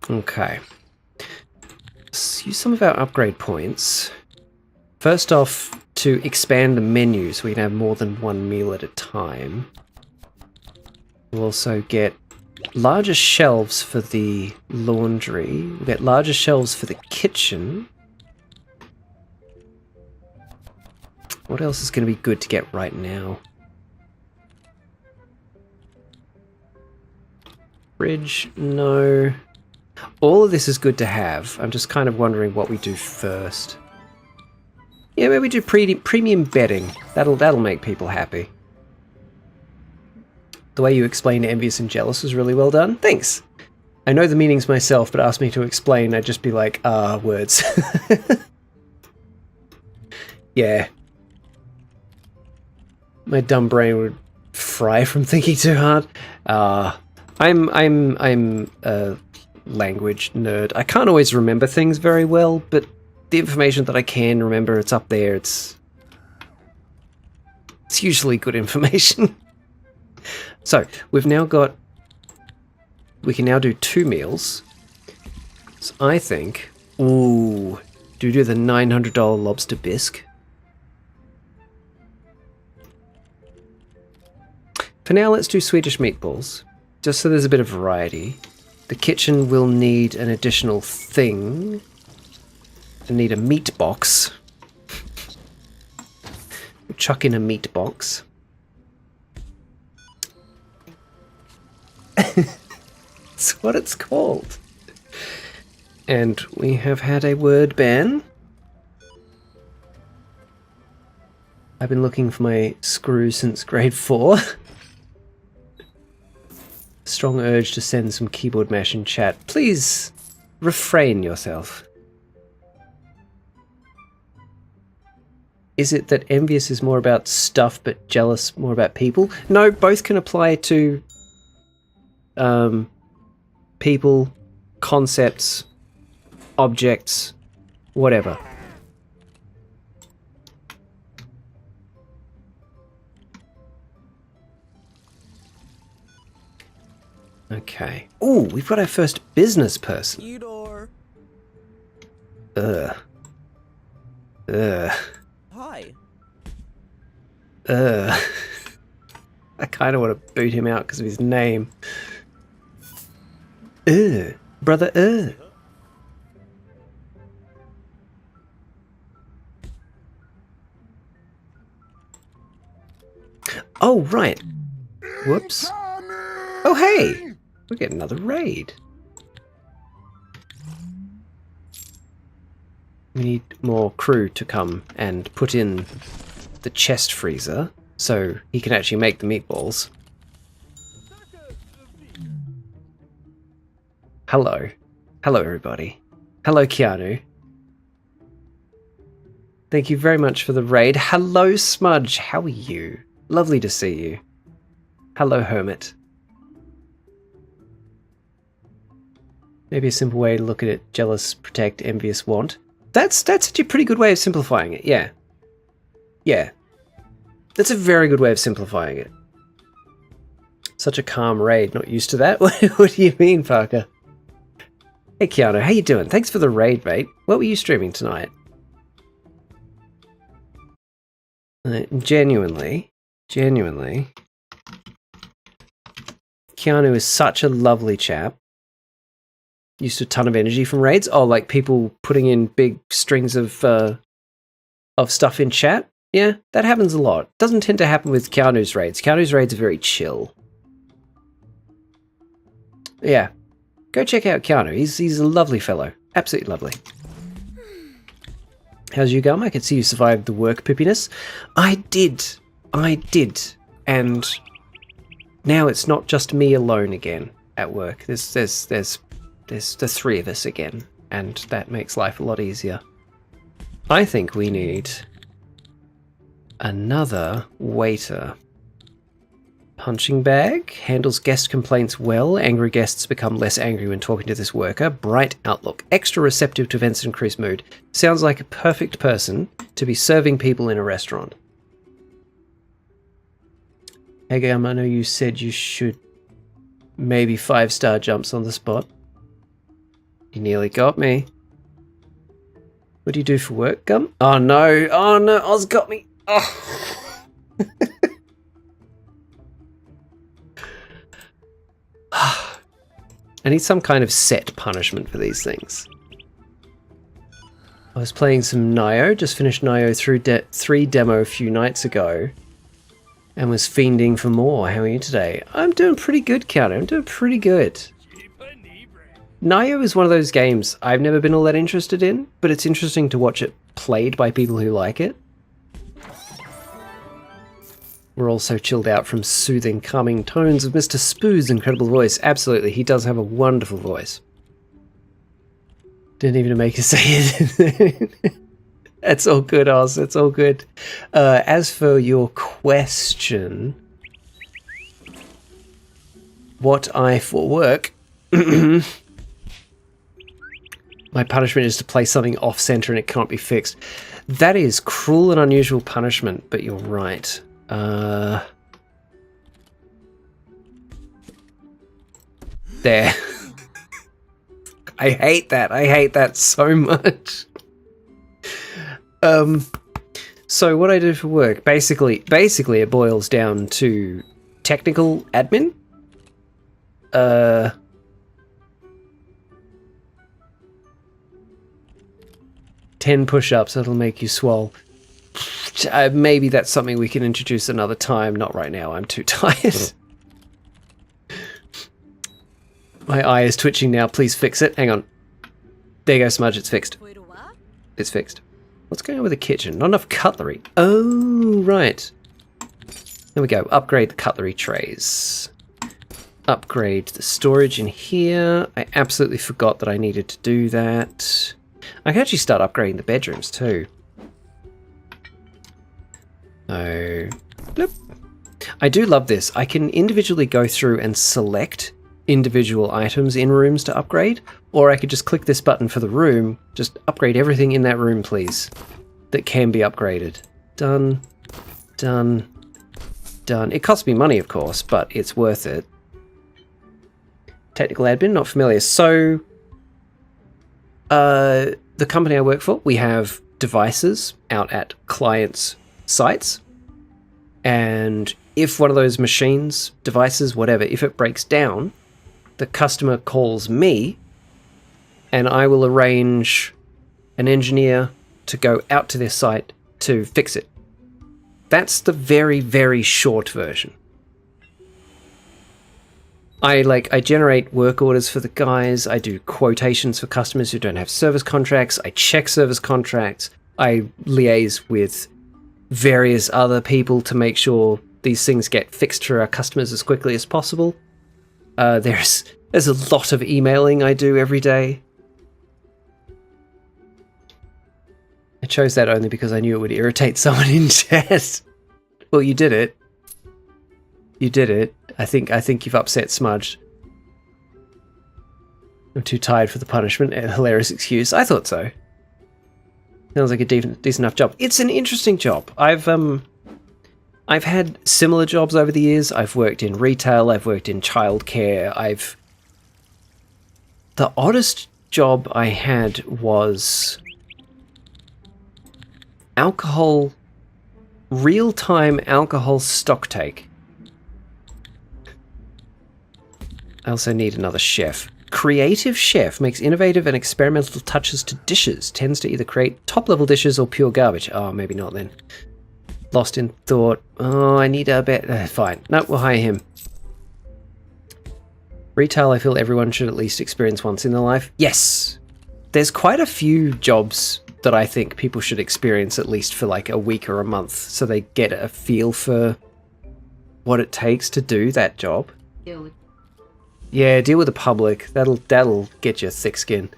Speaker 1: Okay. Let's use some of our upgrade points. First off, to expand the menu so we can have more than 1 meal at a time. We'll also get larger shelves for the laundry. We'll get larger shelves for the kitchen. What else is going to be good to get right now? Fridge? No. All of this is good to have. I'm just kind of wondering what we do first. Yeah, maybe we do premium bedding. That'll make people happy. The way you explain envious and jealous was really well done. Thanks. I know the meanings myself, but ask me to explain, I'd just be like, words. Yeah. My dumb brain would fry from thinking too hard. I'm a language nerd. I can't always remember things very well, but the information that I can remember, it's up there. It's usually good information. So we've now got. We can now do 2 meals. So I think. Ooh, do we do the $900 lobster bisque? For now, let's do Swedish meatballs, just so there's a bit of variety. The kitchen will need an additional thing. I need a meat box. Chuck in a meat box. That's what it's called. And we have had a word ban. I've been looking for my screw since grade 4. Strong urge to send some keyboard mash in chat. Please refrain yourself. Is it that envious is more about stuff but jealous more about people? No, both can apply to people, concepts, objects, whatever. Okay. Ooh, we've got our first business person. Ugh.
Speaker 3: Hi.
Speaker 1: I kind of want to boot him out because of his name. Brother. Oh, right. Whoops. Oh, hey! We get another raid. We need more crew to come and put in the chest freezer so he can actually make the meatballs. Hello. Hello, everybody. Hello, Keanu. Thank you very much for the raid. Hello, Smudge. How are you? Lovely to see you. Hello, Hermit. Maybe a simple way to look at it. Jealous, protect, envious, want. That's actually a pretty good way of simplifying it, yeah. Yeah. That's a very good way of simplifying it. Such a calm raid, not used to that. What do you mean, Parker? Hey, Keanu, how you doing? Thanks for the raid, mate. What were you streaming tonight? Genuinely, Keanu is such a lovely chap. Used a ton of energy from raids. Oh, like people putting in big strings of stuff in chat. Yeah, that happens a lot. Doesn't tend to happen with Keanu's raids. Keanu's raids are very chill. Yeah, go check out Keanu. He's a lovely fellow. Absolutely lovely. How's you going? I could see you survived the work pippiness. I did. And now it's not just me alone again at work. There's the three of us again, and that makes life a lot easier. I think we need another waiter. Punching bag. Handles guest complaints well. Angry guests become less angry when talking to this worker. Bright outlook. Extra receptive to events and increased mood. Sounds like a perfect person to be serving people in a restaurant. Hey, Gam, I know you said you should maybe 5-star jumps on the spot. You nearly got me. What do you do for work, Gum? Oh no, Oz got me. Oh. I need some kind of set punishment for these things. I was playing some Nioh, just finished Nioh through 3 demo a few nights ago, and was fiending for more. How are you today? I'm doing pretty good, Keanu. I'm doing pretty good. Nioh is one of those games I've never been all that interested in, but it's interesting to watch it played by people who like it. We're also chilled out from soothing, calming tones of Mr. Spoo's incredible voice. Absolutely, he does have a wonderful voice. Didn't even make us say it. That's all good, Oz. It's all good. As for your question, what I for work... My punishment is to play something off-center and it can't be fixed. That is cruel and unusual punishment, but you're right. There. I hate that. I hate that so much. So what I do for work, basically it boils down to technical admin. 10 push-ups, that'll make you swole. Maybe that's something we can introduce another time. Not right now, I'm too tired. My eye is twitching now, please fix it. Hang on. There you go, Smudge, it's fixed. It's fixed. What's going on with the kitchen? Not enough cutlery. Oh, right. There we go, upgrade the cutlery trays. Upgrade the storage in here. I absolutely forgot that I needed to do that. I can actually start upgrading the bedrooms too. So, bloop. I do love this. I can individually go through and select individual items in rooms to upgrade, or I could just click this button for the room, just upgrade everything in that room, please, that can be upgraded. Done, done, done. It costs me money, of course, but it's worth it. Technical admin, not familiar. So, the company I work for, we have devices out at clients' sites, and if one of those machines, devices, whatever, if it breaks down, the customer calls me, and I will arrange an engineer to go out to their site to fix it. That's the very, very short version. I generate work orders for the guys, I do quotations for customers who don't have service contracts, I check service contracts, I liaise with various other people to make sure these things get fixed for our customers as quickly as possible. There's a lot of emailing I do every day. I chose that only because I knew it would irritate someone in chat. Well, you did it. You did it. I think you've upset Smudge. I'm too tired for the punishment. A hilarious excuse. I thought so. Sounds like a decent enough job. It's an interesting job. I've had similar jobs over the years. I've worked in retail. I've worked in childcare. The oddest job I had was real-time alcohol stocktake. I also need another chef. Creative chef makes innovative and experimental touches to dishes. Tends to either create top-level dishes or pure garbage. Oh, maybe not then. Lost in thought. Oh, I need a bit. Fine. No, we'll hire him. Retail, I feel everyone should at least experience once in their life. Yes. There's quite a few jobs that I think people should experience at least for like a week or a month so they get a feel for what it takes to do that job. Yeah, deal with the public. That'll get you thick skin.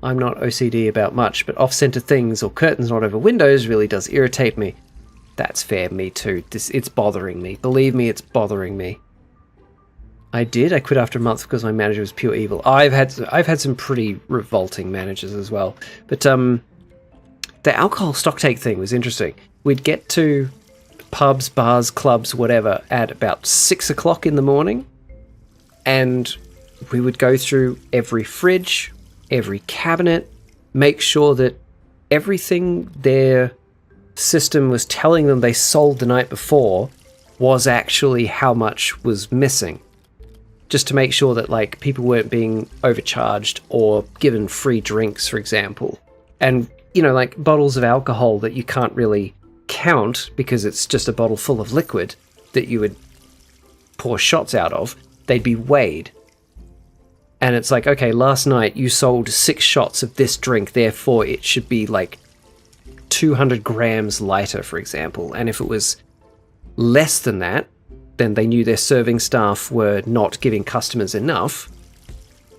Speaker 1: I'm not OCD about much, but off-center things or curtains not over windows really does irritate me. That's fair, me too. It's bothering me. Believe me, it's bothering me. I quit after a month because my manager was pure evil. I've had some pretty revolting managers as well. But the alcohol stocktake thing was interesting. We'd get to pubs, bars, clubs, whatever, at about 6 o'clock in the morning. And we would go through every fridge, every cabinet, make sure that everything their system was telling them they sold the night before was actually how much was missing. Just to make sure that like people weren't being overcharged or given free drinks, for example. And, you know, like bottles of alcohol that you can't really count because it's just a bottle full of liquid that you would pour shots out of. They'd be weighed. And it's like, okay, last night you sold 6 shots of this drink, therefore it should be like 200 grams lighter, for example. And if it was less than that, then they knew their serving staff were not giving customers enough.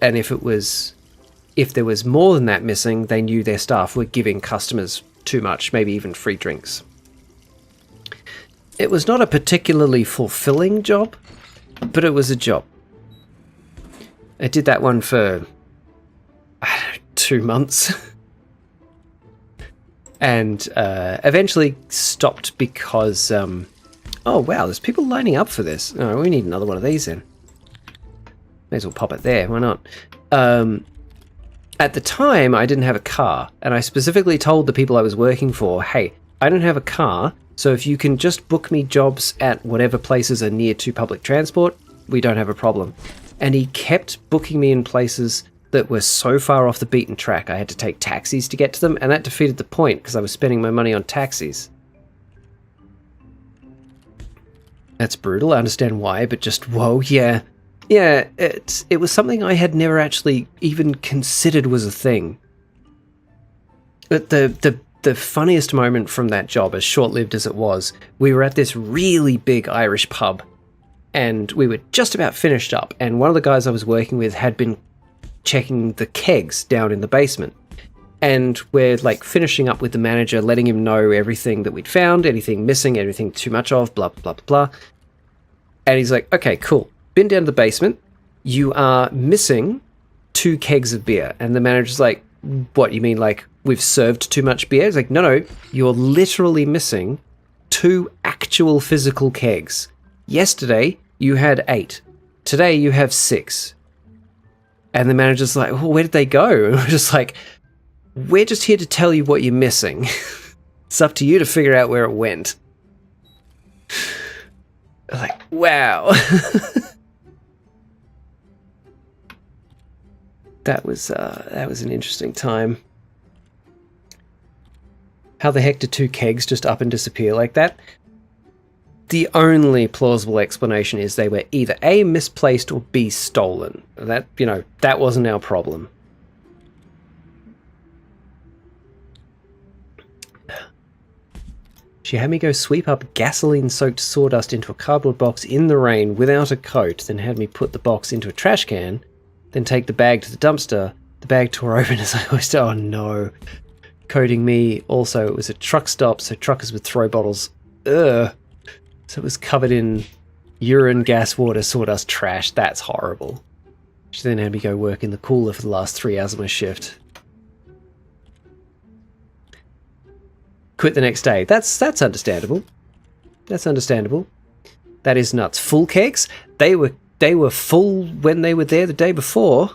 Speaker 1: And if there was more than that missing, they knew their staff were giving customers too much, maybe even free drinks. It was not a particularly fulfilling job, but it was a job. I did that one for 2 months. And eventually stopped because... oh, wow, there's people lining up for this. Oh, we need another one of these then. May as well pop it there. Why not? At the time, I didn't have a car. And I specifically told the people I was working for, hey, I don't have a car, so if you can just book me jobs at whatever places are near to public transport, we don't have a problem. And he kept booking me in places that were so far off the beaten track, I had to take taxis to get to them, and that defeated the point because I was spending my money on taxis. That's brutal, I understand why, but just, whoa, yeah. Yeah, it was something I had never actually even considered was a thing. But the funniest moment from that job, as short-lived as it was, we were at this really big Irish pub, and we were just about finished up, and one of the guys I was working with had been checking the kegs down in the basement. And we're like finishing up with the manager, letting him know everything that we'd found, anything missing, anything too much of, blah, blah, blah, blah. And he's like, okay, cool. Been down to the basement. You are missing 2 kegs of beer. And the manager's like, what, you mean like we've served too much beer? He's like, no, you're literally missing 2 actual physical kegs. Yesterday, you had 8. Today, you have 6. And the manager's like, well, where did they go? And we're just like, we're just here to tell you what you're missing. It's up to you to figure out where it went. Like, wow. That was an interesting time. How the heck did 2 kegs just up and disappear like that? The only plausible explanation is they were either A, misplaced, or B, stolen. That, you know, that wasn't our problem. She had me go sweep up gasoline-soaked sawdust into a cardboard box in the rain without a coat, then had me put the box into a trash can, then take the bag to the dumpster. The bag tore open as I always do. Oh no. coding me. Also, it was a truck stop, so truckers would throw bottles. Ugh. So it was covered in urine, gas, water, sawdust, trash. That's horrible. She then had me go work in the cooler for the last 3 hours of my shift. Quit the next day. That's understandable. That's understandable. That is nuts. Full kegs? They were full when they were there the day before.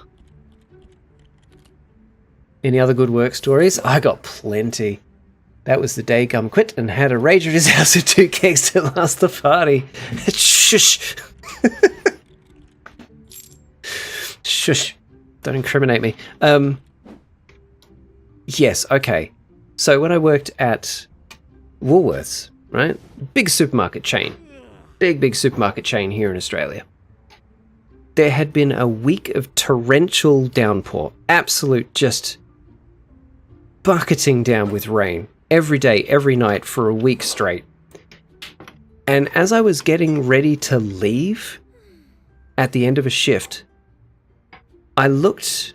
Speaker 1: Any other good work stories? I got plenty. That was the day Gum quit and had a rager at his house with 2 kegs to last the party. Shush. Shush. Don't incriminate me. Yes, okay. So when I worked at Woolworths, right? Big supermarket chain. Big supermarket chain here in Australia. There had been a week of torrential downpour. Absolute just bucketing down with rain. Every day, every night for a week straight. And as I was getting ready to leave at the end of a shift, I looked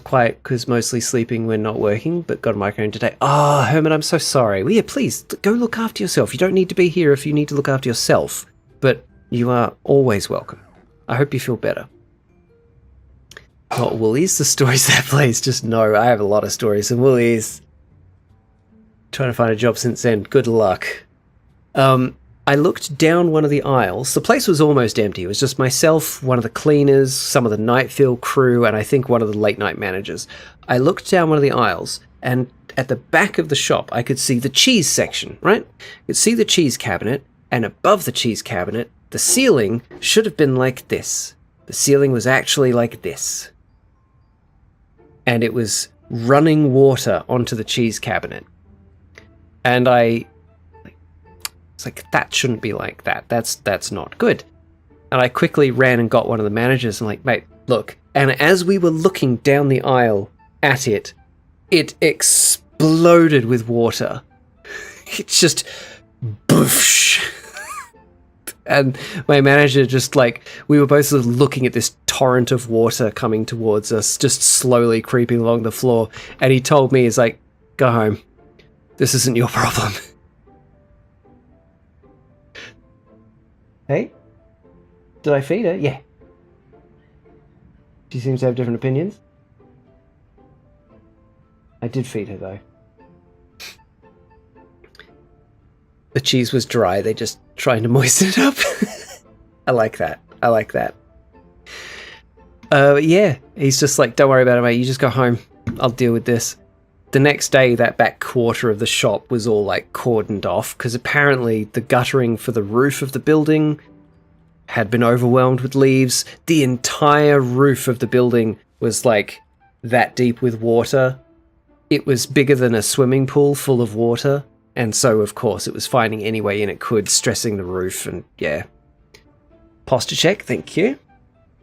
Speaker 1: quiet because mostly sleeping when not working, but got a microphone today. Ah, Herman, I'm so sorry. Well, yeah, please go look after yourself. You don't need to be here if you need to look after yourself, but you are always welcome. I hope you feel better. Not Woolies, the stories that place. Just no, I have a lot of stories in Woolies. Trying to find a job since then. Good luck. I looked down one of the aisles. The place was almost empty. It was just myself, one of the cleaners, some of the night fill crew, and I think one of the late night managers. I looked down one of the aisles, and at the back of the shop, I could see the cheese section, right? I could see the cheese cabinet, and above the cheese cabinet, the ceiling should have been like this. The ceiling was actually like this. And it was running water onto the cheese cabinet. And it's like, that shouldn't be like that. That's not good. And I quickly ran and got one of the managers and like, mate, look. And as we were looking down the aisle at it, it exploded with water. It's just boosh. And my manager just like, we were both sort of looking at this torrent of water coming towards us, just slowly creeping along the floor. And he told me, he's like, go home. This isn't your problem. Hey? Did I feed her? Yeah. She seems to have different opinions. I did feed her, though. The cheese was dry. They just trying to moisten it up. I like that. I like that. Yeah. He's just like, don't worry about it, mate. You just go home. I'll deal with this. The next day, that back quarter of the shop was all like cordoned off because apparently the guttering for the roof of the building had been overwhelmed with leaves. The entire roof of the building was like that deep with water. It was bigger than a swimming pool full of water. And so, of course, it was finding any way in it could, stressing the roof. And yeah. Posture check, thank you.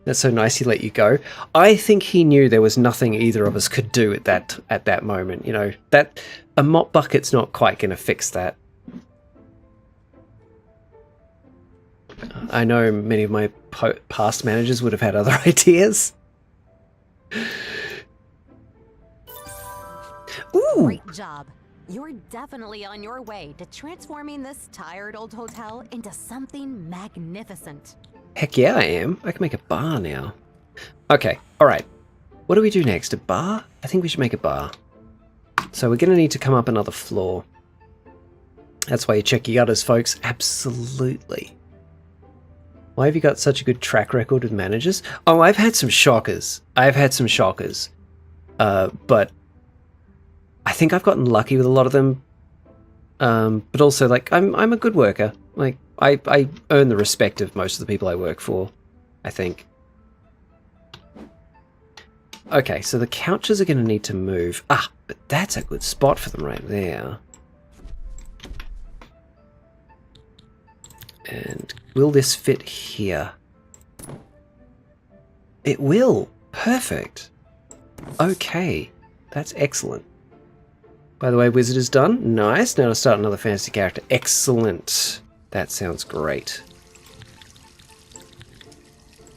Speaker 1: That's so nice he let you go. I think he knew there was nothing either of us could do at that moment. You know, that a mop bucket's not quite going to fix that. I know many of my past managers would have had other ideas. Ooh.
Speaker 2: Great job. You're definitely on your way to transforming this tired old hotel into something magnificent.
Speaker 1: Heck yeah, I am. I can make a bar now. Okay, alright. What do we do next? A bar? I think we should make a bar. So we're going to need to come up another floor. That's why you check your gutters, folks. Absolutely. Why have you got such a good track record with managers? Oh, I've had some shockers. But I think I've gotten lucky with a lot of them. But also, like, I'm a good worker. Like, I earn the respect of most of the people I work for, I think. Okay, so the couches are going to need to move. Ah, but that's a good spot for them right there. And will this fit here? It will. Perfect. Okay, that's excellent. By the way, wizard is done. Nice. Now to start another fantasy character. Excellent. That sounds great.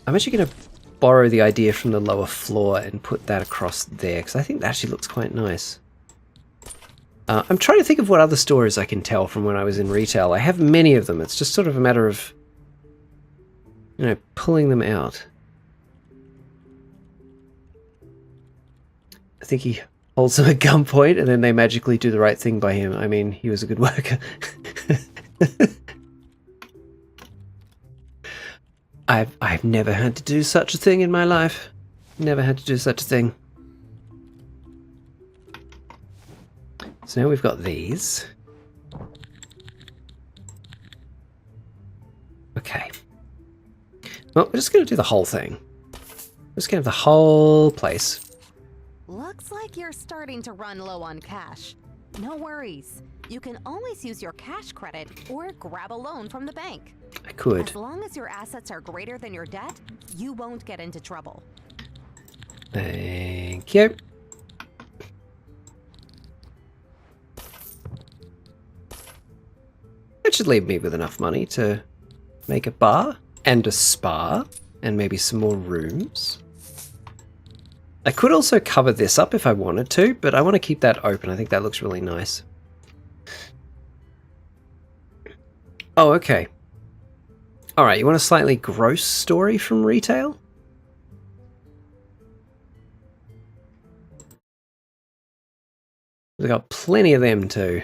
Speaker 1: I'm actually going to borrow the idea from the lower floor and put that across there, because I think that actually looks quite nice. I'm trying to think of what other stories I can tell from when I was in retail. I have many of them. It's just sort of a matter of, you know, pulling them out. I think he holds them at gunpoint and then they magically do the right thing by him. I mean, he was a good worker. I've never had to do such a thing in my life. Never had to do such a thing. So now we've got these. Okay. Well, we're just going to do the whole thing. We're just going to have the whole place.
Speaker 2: Looks like you're starting to run low on cash. No worries. You can always use your cash credit or grab a loan from the bank.
Speaker 1: I could.
Speaker 2: As long as your assets are greater than your debt, you won't get into trouble.
Speaker 1: Thank you. That should leave me with enough money to make a bar and a spa and maybe some more rooms. I could also cover this up if I wanted to, but I want to keep that open. I think that looks really nice. Oh, okay. Alright, you want a slightly gross story from retail? We've got plenty of them too.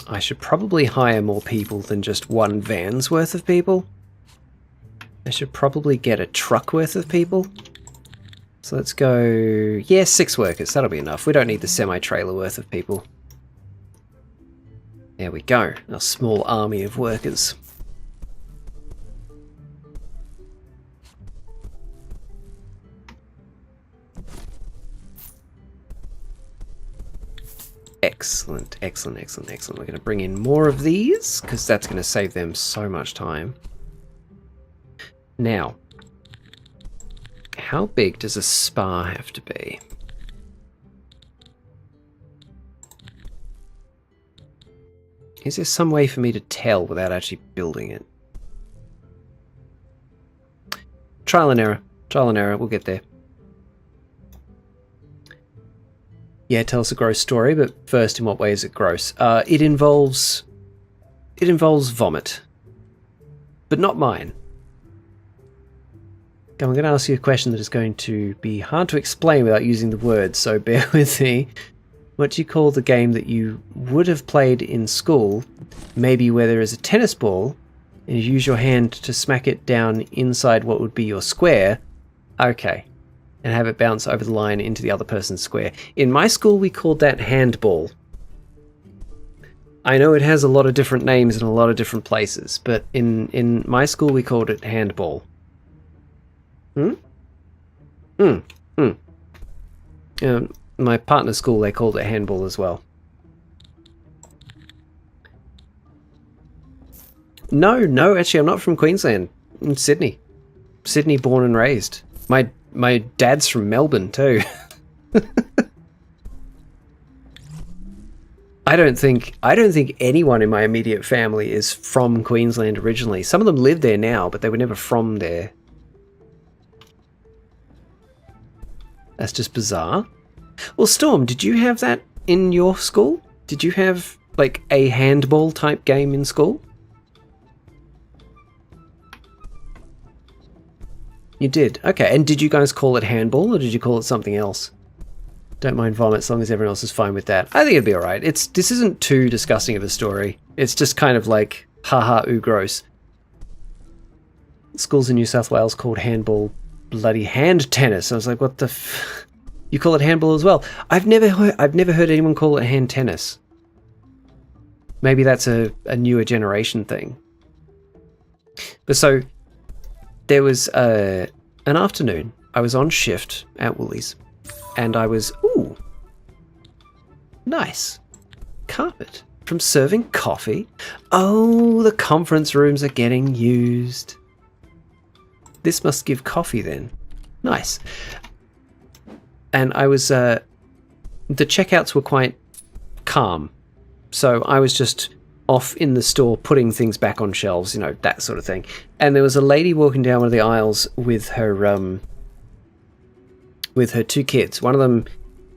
Speaker 1: I should probably hire more people than just one van's worth of people. I should probably get a truck worth of people. So let's go... yeah, 6 workers. That'll be enough. We don't need the semi-trailer worth of people. There we go. A small army of workers. Excellent, excellent, excellent, excellent. We're going to bring in more of these, because that's going to save them so much time. Now, how big does a spa have to be? Is there some way for me to tell without actually building it? Trial and error. Trial and error. We'll get there. Yeah, tell us a gross story, but first, in what way is it gross? It involves vomit, but not mine. I'm going to ask you a question that is going to be hard to explain without using the words, so bear with me. What do you call the game that you would have played in school, maybe where there is a tennis ball, and you use your hand to smack it down inside what would be your square? Okay. And have it bounce over the line into the other person's square. In my school, we called that handball. I know it has a lot of different names in a lot of different places, but in my school, we called it handball. My partner's school, they called it handball as well. No, actually, I'm not from Queensland. I'm in Sydney. Sydney, born and raised. My dad's from Melbourne too. I don't think anyone in my immediate family is from Queensland originally. Some of them live there now, but they were never from there. That's just bizarre. Well, Storm, did you have that in your school? Did you have like a handball type game in school? You did? Okay, and did you guys call it handball or did you call it something else? Don't mind vomit as long as everyone else is fine with that. I think it'd be alright. This isn't too disgusting of a story. It's just kind of like, haha, ooh, gross. Schools in New South Wales called handball bloody hand tennis. I was like, what the f... You call it handball as well? I've never heard anyone call it hand tennis. Maybe that's a newer generation thing. But so... There was an afternoon, I was on shift at Woolies, and I was, ooh, nice, carpet from serving coffee. Oh, the conference rooms are getting used. This must give coffee then. Nice. And I was, the checkouts were quite calm, so I was just off in the store putting things back on shelves, you know, that sort of thing. And there was a lady walking down one of the aisles with her 2 kids. One of them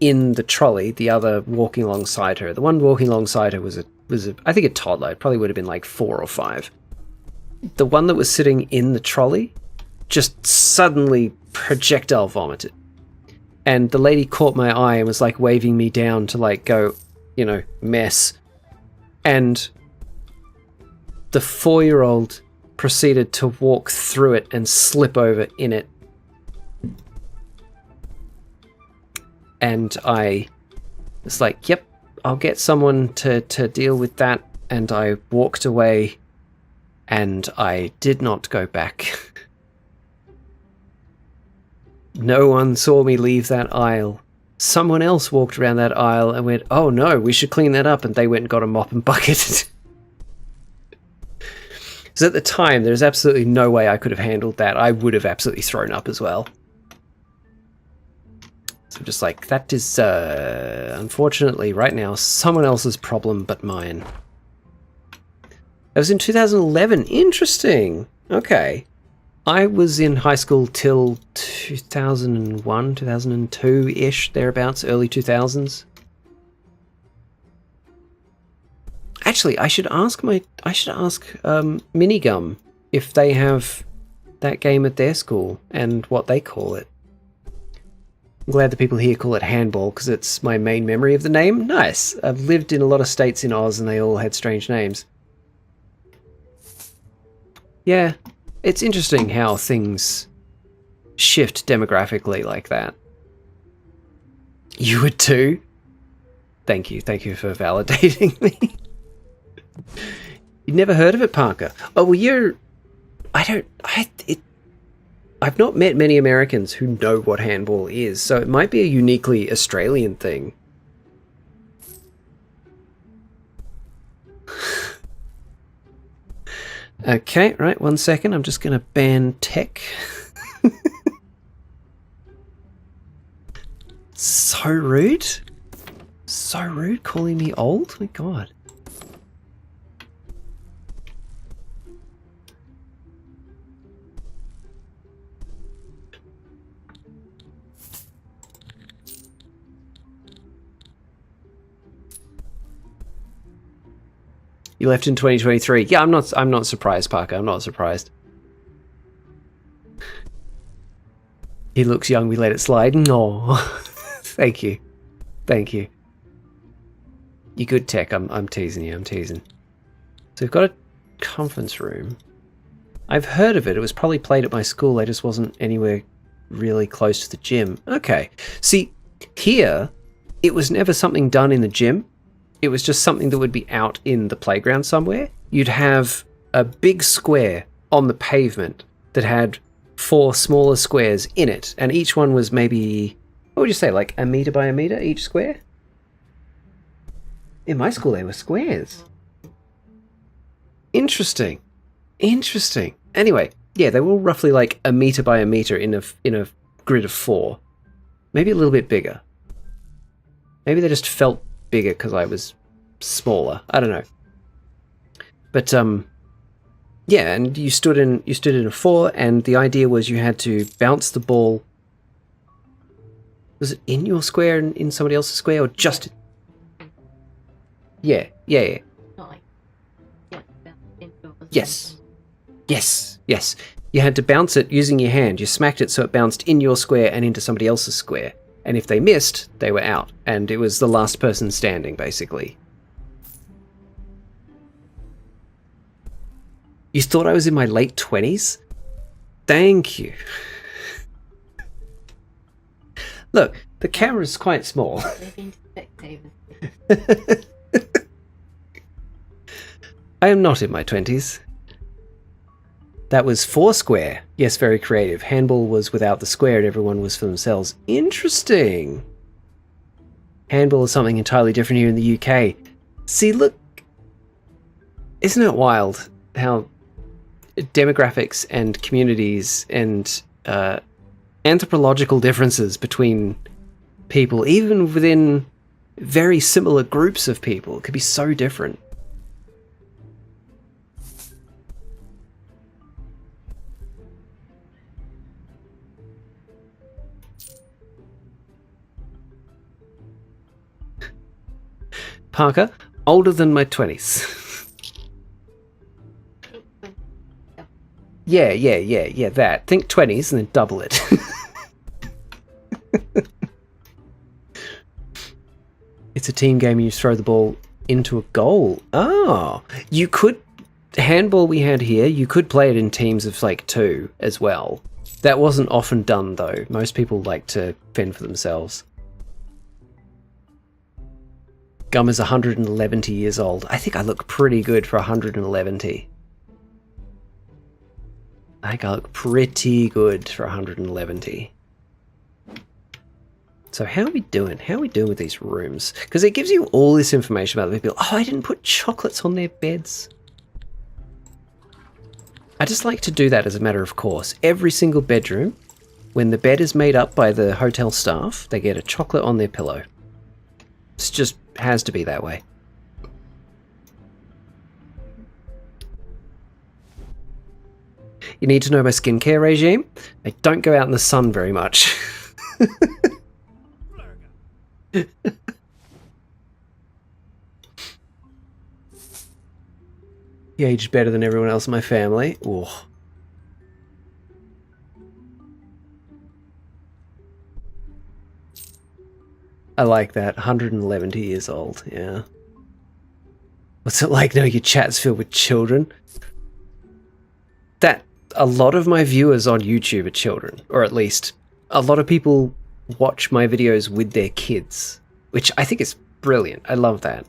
Speaker 1: in the trolley, the other walking alongside her. The one walking alongside her was I think a toddler. It probably would have been like 4 or 5. The one that was sitting in the trolley just suddenly projectile vomited. And the lady caught my eye and was like waving me down to like go, you know, mess. And the 4-year-old proceeded to walk through it and slip over in it. And I was like, yep, I'll get someone to deal with that. And I walked away and I did not go back. No one saw me leave that aisle. Someone else walked around that aisle and went, oh no, we should clean that up. And they went and got a mop and bucket. So at the time, there's absolutely no way I could have handled that. I would have absolutely thrown up as well. So I'm just like, that is, unfortunately, right now, someone else's problem but mine. That was in 2011. Interesting. Okay. I was in high school till 2001, 2002-ish, thereabouts, early 2000s. Actually, I should ask Minigum if they have that game at their school and what they call it. I'm glad the people here call it handball because it's my main memory of the name. Nice. I've lived in a lot of states in Oz and they all had strange names. Yeah, it's interesting how things shift demographically like that. You would too? Thank you for validating me. You'd never heard of it, Parker? Oh, well, I've not met many Americans who know what handball is, so it might be a uniquely Australian thing. Okay, right, 1 second. I'm just going to ban tech. So rude. So rude calling me old. My God. You left in 2023. Yeah, I'm not surprised, Parker. I'm not surprised. He looks young, we let it slide. No. Thank you. Thank you. You good, Tech. I'm teasing you. I'm teasing. So we've got a conference room. I've heard of it. It was probably played at my school. I just wasn't anywhere really close to the gym. Okay. See, here, it was never something done in the gym. It was just something that would be out in the playground somewhere. You'd have a big square on the pavement that had 4 smaller squares in it, and each one was maybe, what would you say, like 1 meter by 1 meter each square? In my school, they were squares. Interesting. Interesting. Anyway, yeah, they were all roughly like 1 meter by 1 meter in a grid of 4. Maybe a little bit bigger. Maybe they just felt bigger because I was smaller. I don't know. But yeah, and you stood in a 4, and the idea was you had to bounce the ball. Was it in your square and in somebody else's square, or just? Yeah. Yes. You had to bounce it using your hand. You smacked it so it bounced in your square and into somebody else's square. And if they missed, they were out. And it was the last person standing, basically. You thought I was in my late 20s? Thank you. Look, the camera's quite small. I am not in my 20s. That was 4 square. Yes, very creative. Handball was without the square and everyone was for themselves. Interesting. Handball is something entirely different here in the UK. See, look. Isn't it wild how demographics and communities and anthropological differences between people, even within very similar groups of people, could be so different. Parker, older than my 20s. Yeah, that. Think 20s and then double it. It's a team game and you throw the ball into a goal. Oh, you could... Handball we had here, you could play it in teams of like 2 as well. That wasn't often done though. Most people like to fend for themselves. Gum is 111 years old. I think I look pretty good for 111. I think I look pretty good for 111. So how are we doing? How are we doing with these rooms? Because it gives you all this information about the people. Oh, I didn't put chocolates on their beds. I just like to do that as a matter of course. Every single bedroom, when the bed is made up by the hotel staff, they get a chocolate on their pillow. It just has to be that way. You need to know my skincare regime. I don't go out in the sun very much. He aged better than everyone else in my family. Ooh. I like that. 111 years old, yeah. What's it like knowing your chat's filled with children? That a lot of my viewers on YouTube are children, or at least a lot of people watch my videos with their kids, which I think is brilliant. I love that.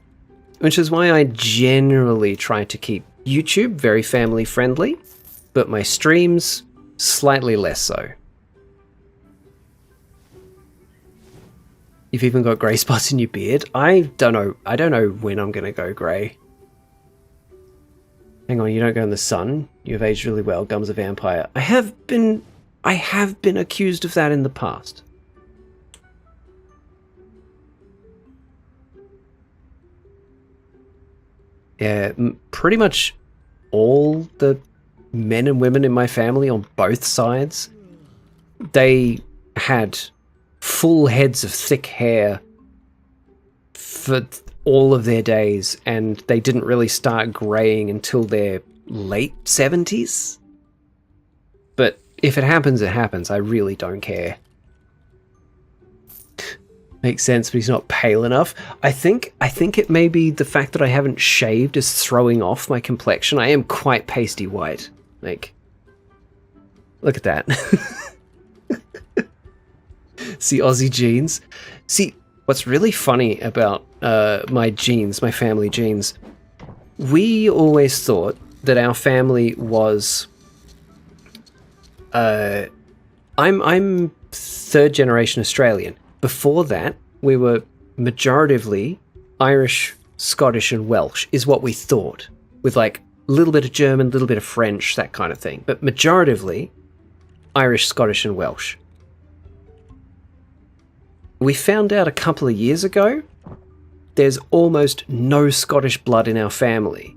Speaker 1: Which is why I generally try to keep YouTube very family friendly, but my streams slightly less so. You've even got grey spots in your beard. I don't know when I'm gonna go grey. Hang on, you don't go in the sun. You've aged really well. Gum's a vampire. I have been accused of that in the past. Yeah, pretty much all the men and women in my family on both sides, they had full heads of thick hair for all of their days, and they didn't really start graying until their late 70s. But if it happens, it happens. I really don't care. Makes sense, but he's not pale enough. I think it may be the fact that I haven't shaved is throwing off my complexion. I am quite pasty white. Like, look at that. See, Aussie genes. See, what's really funny about my genes, my family genes, we always thought that our family was... I'm third generation Australian. Before that, we were majoritively Irish, Scottish, and Welsh, is what we thought, with like a little bit of German, a little bit of French, that kind of thing. But majoritively Irish, Scottish, and Welsh. We found out a couple of years ago there's almost no Scottish blood in our family.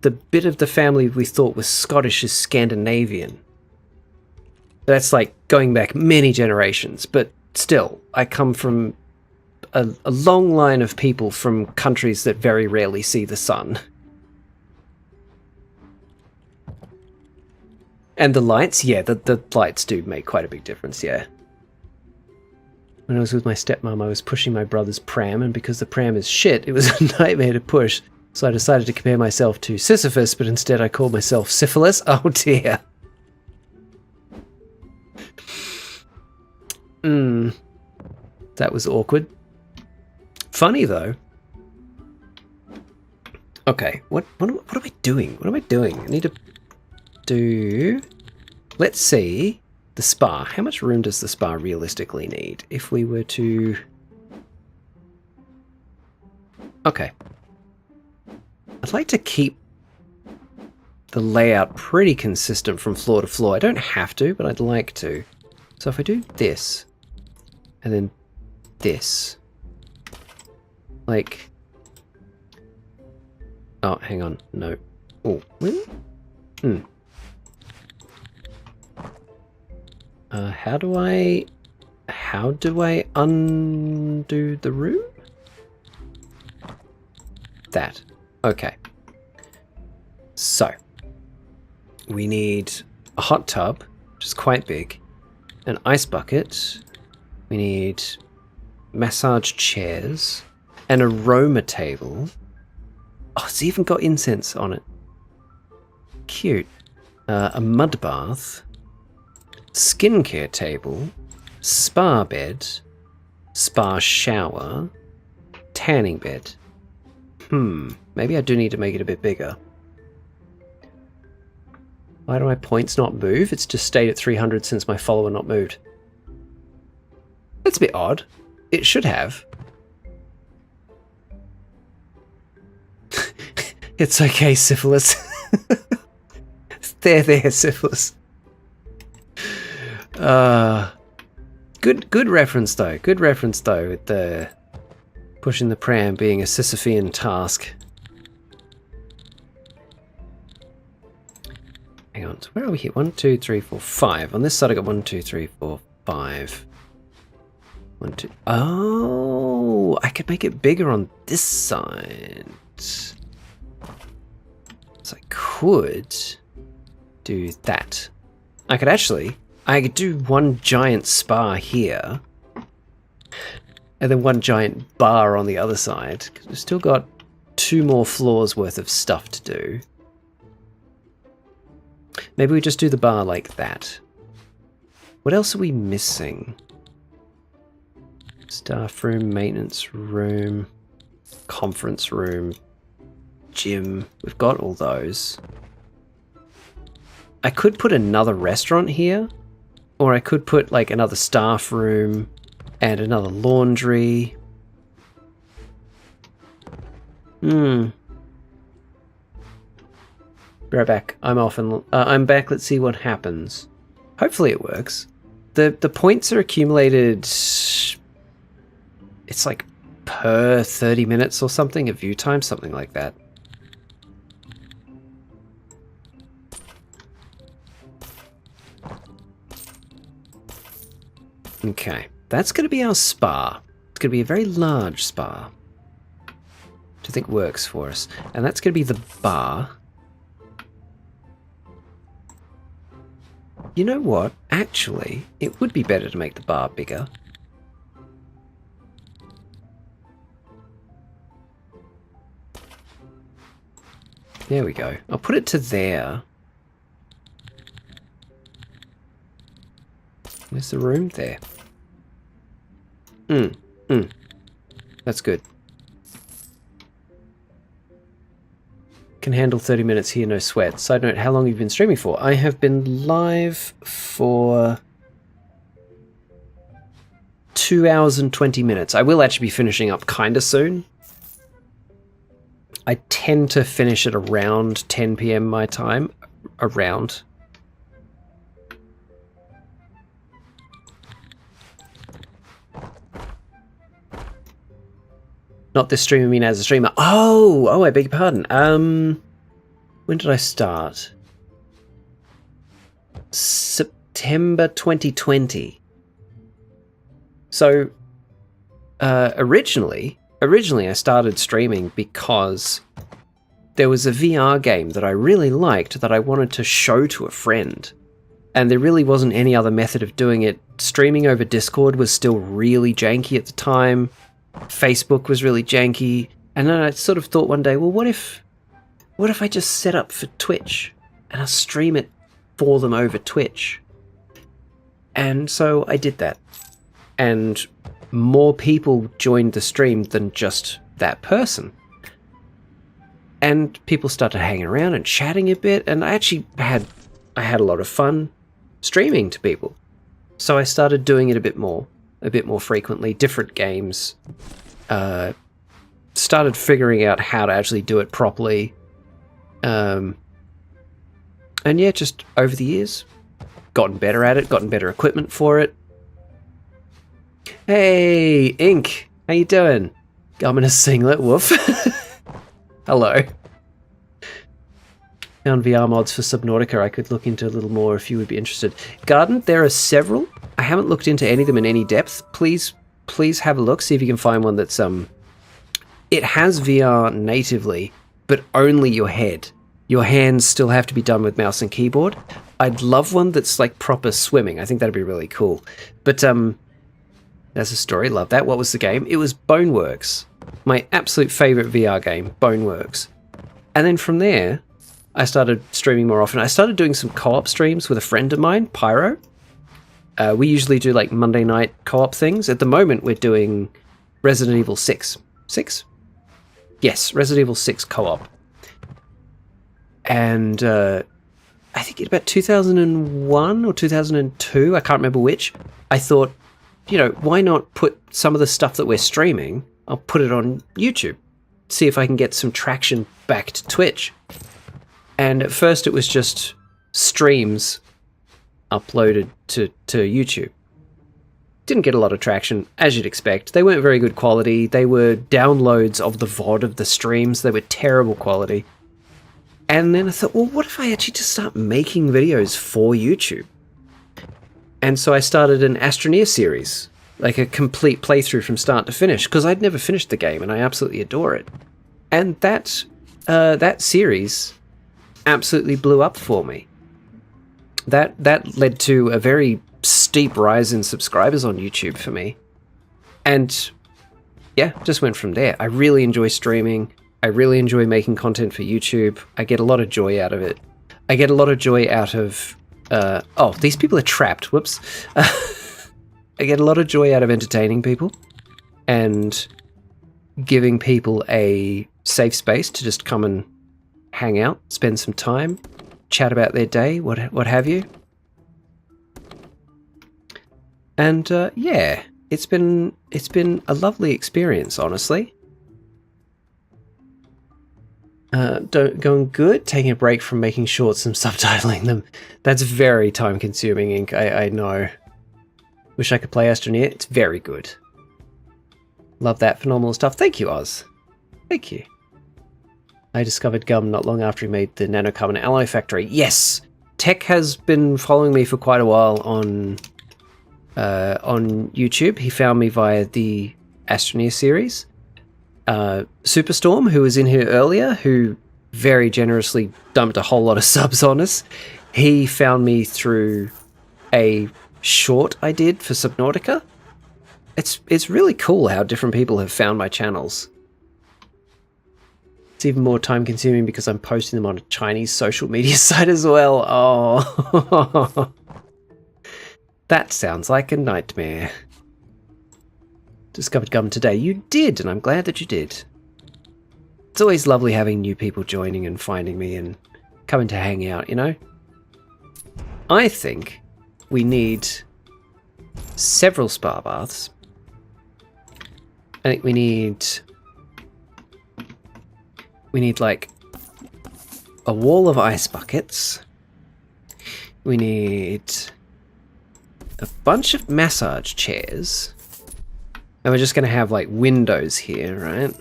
Speaker 1: The bit of the family we thought was Scottish is Scandinavian. That's like going back many generations, but still, I come from a long line of people from countries that very rarely see the sun. And the lights, yeah, the lights do make quite a big difference, yeah. When I was with my stepmom, I was pushing my brother's pram, and because the pram is shit, it was a nightmare to push. So I decided to compare myself to Sisyphus, but instead I called myself Syphilis. Oh dear. That was awkward. Funny though. Okay, what am I doing? What am I doing? I need to do... Let's see. The spa. How much room does the spa realistically need? If we were to... Okay. I'd like to keep the layout pretty consistent from floor to floor. I don't have to, but I'd like to. So if I do this, and then this, like... Oh, hang on. No. Oh. How do I undo the room? that. Okay. So, we need a hot tub, which is quite big, an ice bucket, we need massage chairs, an aroma table. Oh, it's even got incense on it. Cute. A mud bath, skincare table, spa bed, spa shower, tanning bed. Maybe I do need to make it a bit bigger. Why do my points not move? It's just stayed at 300 since my follower not moved. That's a bit odd. It should have. It's okay, Syphilis. There, Syphilis. Good reference though. Good reference though with the pushing the pram being a Sisyphean task. Hang on, so where are we here? 1, 2, 3, 4, 5. On this side I got 1, 2, 3, 4, 5. 1, 2. Oh, I could make it bigger on this side. So I could do that. I could do one giant spa here, and then one giant bar on the other side, because we've still got 2 more floors worth of stuff to do. Maybe we just do the bar like that. What else are we missing? Staff room, maintenance room, conference room, gym. We've got all those. I could put another restaurant here, or I could put like another staff room and another laundry. Be right back. I'm off and I'm back. Let's see what happens. Hopefully it works. The points are accumulated. It's like per 30 minutes or something, a view time, something like that. Okay, that's going to be our spa. It's going to be a very large spa, which I think works for us. And that's going to be the bar. You know what? Actually, it would be better to make the bar bigger. There we go. I'll put it to there. Where's the room? There. That's good. Can handle 30 minutes here, no sweat. Side note, how long have you been streaming for? I have been live for 2 hours and 20 minutes. I will actually be finishing up kind of soon. I tend to finish at around 10 PM my time. Around. Not this stream, I mean as a streamer. Oh, I beg your pardon. When did I start? September 2020. So, originally I started streaming because there was a VR game that I really liked that I wanted to show to a friend. And there really wasn't any other method of doing it. Streaming over Discord was still really janky at the time. Facebook was really janky, and then I sort of thought one day, well, what if I just set up for Twitch and I stream it for them over Twitch? And so I did that, and more people joined the stream than just that person. And people started hanging around and chatting a bit, and I actually had a lot of fun streaming to people. So I started doing it a bit more frequently, different games. Started figuring out how to actually do it properly. And yeah, just over the years, gotten better at it, gotten better equipment for it. Hey, Ink, how you doing? I'm in a singlet, woof. Hello. Found VR mods for Subnautica I could look into a little more if you would be interested. Garden, there are several. I haven't looked into any of them in any depth. Please have a look, see if you can find one that's it has VR natively, but only your head. Your hands still have to be done with mouse and keyboard. I'd love one that's like proper swimming. I think that'd be really cool. But that's a story. Love that. What was the game? It was Boneworks. My absolute favorite VR game, Boneworks. And then from there, I started streaming more often. I started doing some co-op streams with a friend of mine, Pyro. We usually do like Monday night co-op things. At the moment, we're doing Resident Evil 6. 6? Yes, Resident Evil 6 co-op. And I think in about 2001 or 2002, I can't remember which, I thought, you know, why not put some of the stuff that we're streaming, I'll put it on YouTube, see if I can get some traction back to Twitch. And at first it was just streams uploaded to YouTube. Didn't get a lot of traction, as you'd expect. They weren't very good quality. They were downloads of the VOD of the streams. They were terrible quality. And then I thought, well, what if I actually just start making videos for YouTube? And so I started an Astroneer series, like a complete playthrough from start to finish, because I'd never finished the game and I absolutely adore it. And that series absolutely blew up for me. That led to a very steep rise in subscribers on YouTube for me. And yeah, just went from there. I really enjoy streaming. I really enjoy making content for YouTube. I get a lot of joy out of it. I get a lot of joy out of... oh, these people are trapped. Whoops. I get a lot of joy out of entertaining people and giving people a safe space to just come and hang out, spend some time, chat about their day, what have you. And yeah, it's been a lovely experience, honestly. Going good. Taking a break from making shorts and subtitling them. That's very time consuming, Ink. I know. Wish I could play Astroneer. It's very good. Love that phenomenal stuff. Thank you, Oz. Thank you. I discovered Gum not long after he made the nanocarbon alloy factory. Yes! Tech has been following me for quite a while on YouTube. He found me via the Astroneer series. Superstorm, who was in here earlier, who very generously dumped a whole lot of subs on us, he found me through a short I did for Subnautica. It's really cool how different people have found my channels. It's even more time consuming because I'm posting them on a Chinese social media site as well. Oh, that sounds like a nightmare. Discovered Gum today. You did, and I'm glad that you did. It's always lovely having new people joining and finding me and coming to hang out, you know? I think we need several spa baths. I think we need like a wall of ice buckets. We need a bunch of massage chairs. And we're just going to have like windows here, right?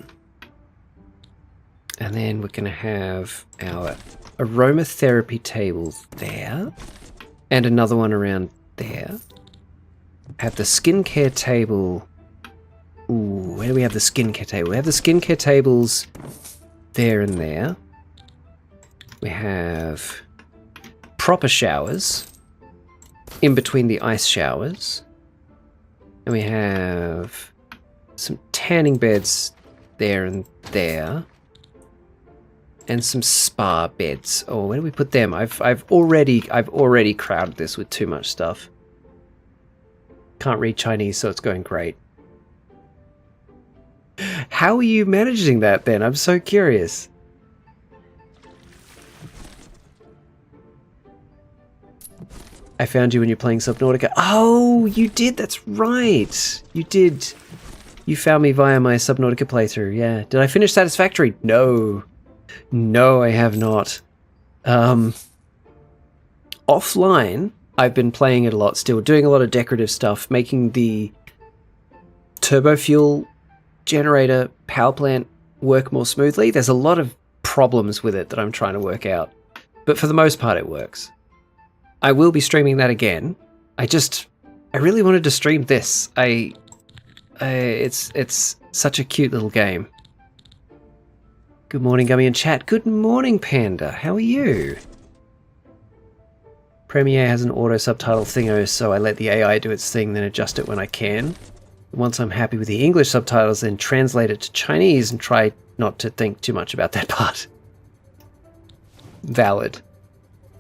Speaker 1: And then we're going to have our aromatherapy table there. And another one around there. Have the skincare table. Ooh, where do we have the skincare table? We have the skincare tables there and there. We have proper showers in between the ice showers. And we have some tanning beds there and there. And some spa beds. Oh, where do we put them? I've already crowded this with too much stuff. Can't read Chinese, so it's going great. How are you managing that then? I'm so curious. I found you when you're playing Subnautica. Oh, you did. That's right. You did. You found me via my Subnautica playthrough. Yeah. Did I finish Satisfactory? No. No, I have not. Offline, I've been playing it a lot still, doing a lot of decorative stuff, making the turbo fuel generator power plant work more smoothly. There's a lot of problems with it that I'm trying to work out. But for the most part, it works. I will be streaming that again. I really wanted to stream this. It's such a cute little game. Good morning, Gummy and chat. Good morning, Panda. How are you? Premiere has an auto subtitle thingo, so I let the AI do its thing, then adjust it when I can. Once I'm happy with the English subtitles, then translate it to Chinese and try not to think too much about that part. Valid.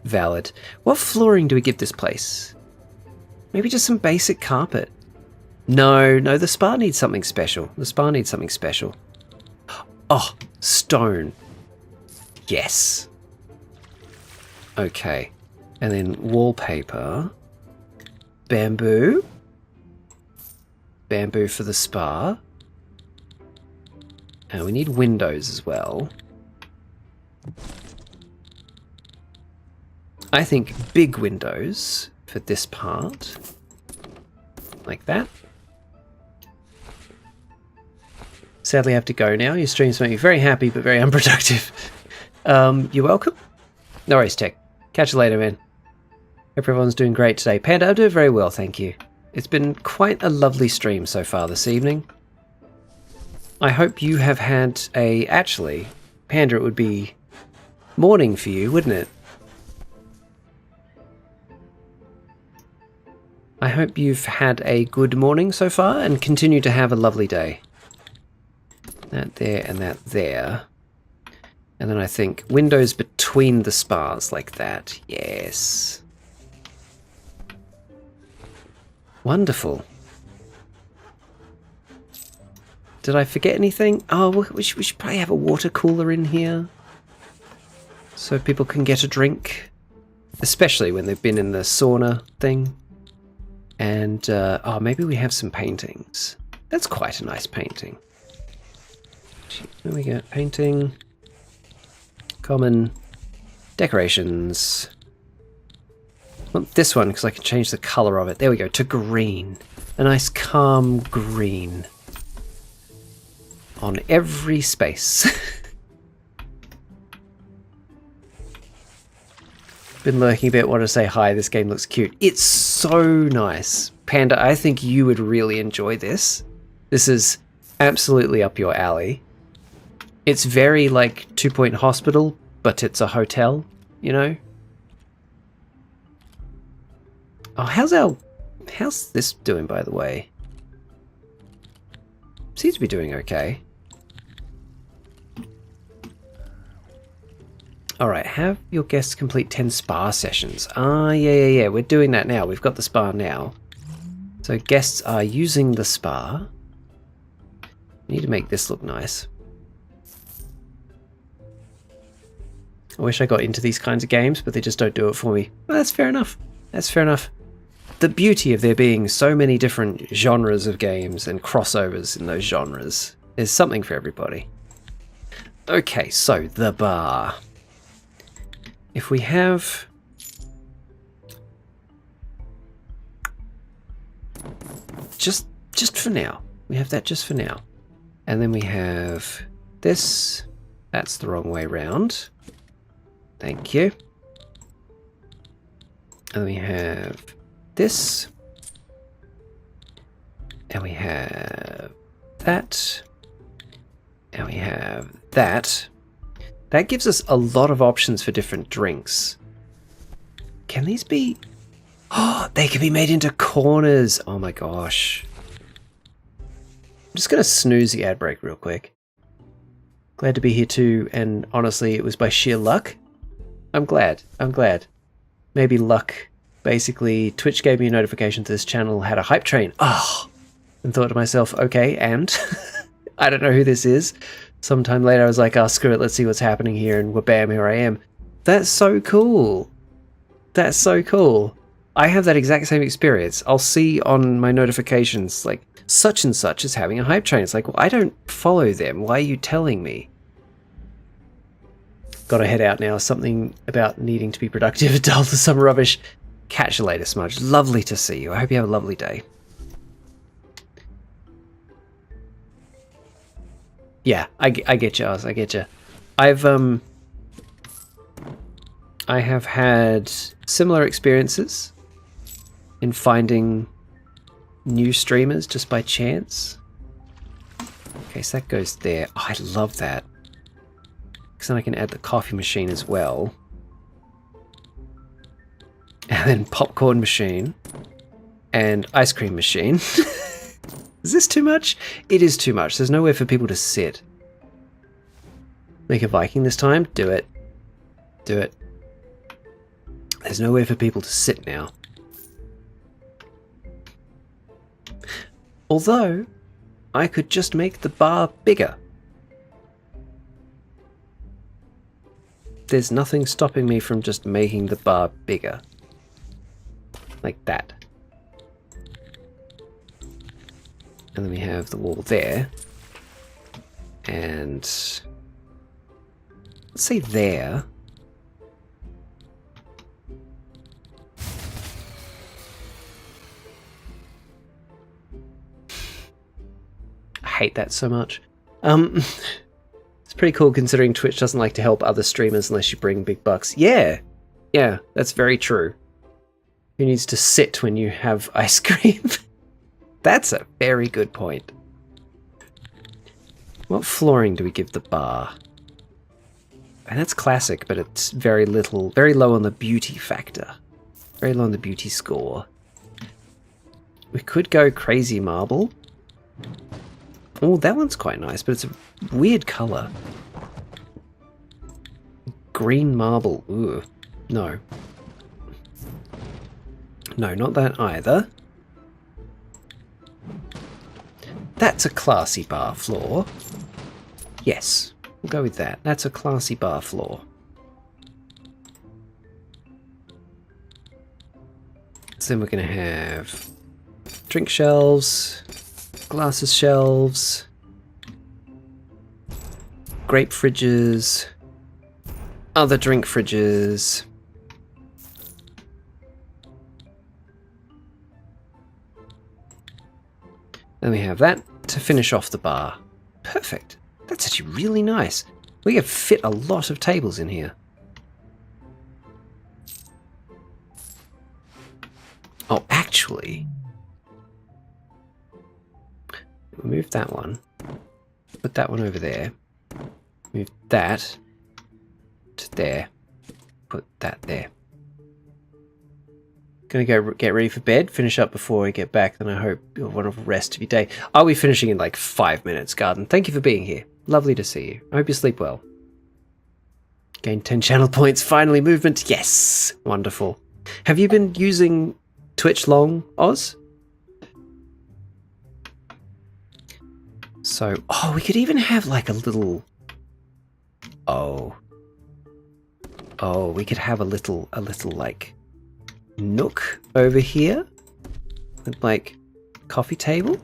Speaker 1: Valid. What flooring do we give this place? Maybe just some basic carpet. No, the spa needs something special. The spa needs something special. Oh, stone. Yes. Okay. And then wallpaper. Bamboo. Bamboo for the spa. And we need windows as well. I think big windows for this part. Like that. Sadly, I have to go now. Your streams make me very happy, but very unproductive. You're welcome. No worries, Tech. Catch you later, man. Hope everyone's doing great today. Panda, I'm doing very well, thank you. It's been quite a lovely stream so far this evening. I hope you have had a... Actually, Panda, it would be morning for you, wouldn't it? I hope you've had a good morning so far and continue to have a lovely day. That there and that there. And then I think windows between the spas like that. Yes. Wonderful. Did I forget anything? Oh, we should probably have a water cooler in here. So people can get a drink. Especially when they've been in the sauna thing. And, oh, maybe we have some paintings. That's quite a nice painting. There we go. Painting. Common. Decorations. I want this one because I can change the colour of it. There we go. To green. A nice calm green. On every space. Been lurking a bit, want to say hi, this game looks cute. It's so nice. Panda, I think you would really enjoy this. This is absolutely up your alley. It's very like 2 Point Hospital, but it's a hotel, you know? Oh, how's this doing, by the way? Seems to be doing okay. Alright, have your guests complete 10 spa sessions. Ah, yeah, we're doing that now. We've got the spa now. So guests are using the spa. We need to make this look nice. I wish I got into these kinds of games, but they just don't do it for me. Well, that's fair enough. That's fair enough. The beauty of there being so many different genres of games and crossovers in those genres is something for everybody. Okay, so the bar. If we have... Just for now. We have that just for now. And then we have this. That's the wrong way round. Thank you. And we have this. And we have that. And we have that. That gives us a lot of options for different drinks. Can these be... Oh, they can be made into corners. Oh my gosh. I'm just going to snooze the ad break real quick. Glad to be here too, and honestly, it was by sheer luck. I'm glad. Maybe luck. Basically, Twitch gave me a notification that this channel had a hype train. Oh! And thought to myself, okay, and? I don't know who this is. Sometime later I was like, oh, screw it, let's see what's happening here, and bam, here I am. That's so cool. That's so cool. I have that exact same experience. I'll see on my notifications, like, such and such is having a hype train. It's like, well, I don't follow them. Why are you telling me? Gotta head out now. Something about needing to be productive, dull to some rubbish. Catch you later, Smudge. Lovely to see you. I hope you have a lovely day. Yeah, I get you, Oz. I get you. I have had similar experiences in finding new streamers just by chance. Okay, so that goes there. Oh, I love that. Because then I can add the coffee machine as well. And then popcorn machine. And ice cream machine. Is this too much? It is too much. There's nowhere for people to sit. Make a Viking this time? Do it. Do it. There's nowhere for people to sit now. Although, I could just make the bar bigger. There's nothing stopping me from just making the bar bigger. Like that. And then we have the wall there. And let's say there. I hate that so much. It's pretty cool considering Twitch doesn't like to help other streamers unless you bring big bucks. Yeah, that's very true. Who needs to sit when you have ice cream? That's a very good point. What flooring do we give the bar? And that's classic, but it's very low on the beauty factor. Very low on the beauty score. We could go crazy marble. Oh, that one's quite nice, but it's a weird color. Green marble. Ooh. No. No, not that either. That's a classy bar floor. Yes, we'll go with that. That's a classy bar floor. So then we're going to have drink shelves, glasses shelves, grape fridges, other drink fridges. Then we have that to finish off the bar. Perfect. That's actually really nice. We can fit a lot of tables in here. Oh, actually, move that one. Put that one over there. Move that to there. Put that there. Gonna go get ready for bed, finish up before I get back, then I hope you'll want to rest of your day. I'll be finishing in like 5 minutes, Garden. Thank you for being here. Lovely to see you. I hope you sleep well. Gain 10 channel points, finally movement. Yes! Wonderful. Have you been using Twitch long, Oz? So, oh, we could even have like a little... Oh, we could have a little like... nook over here with like coffee table.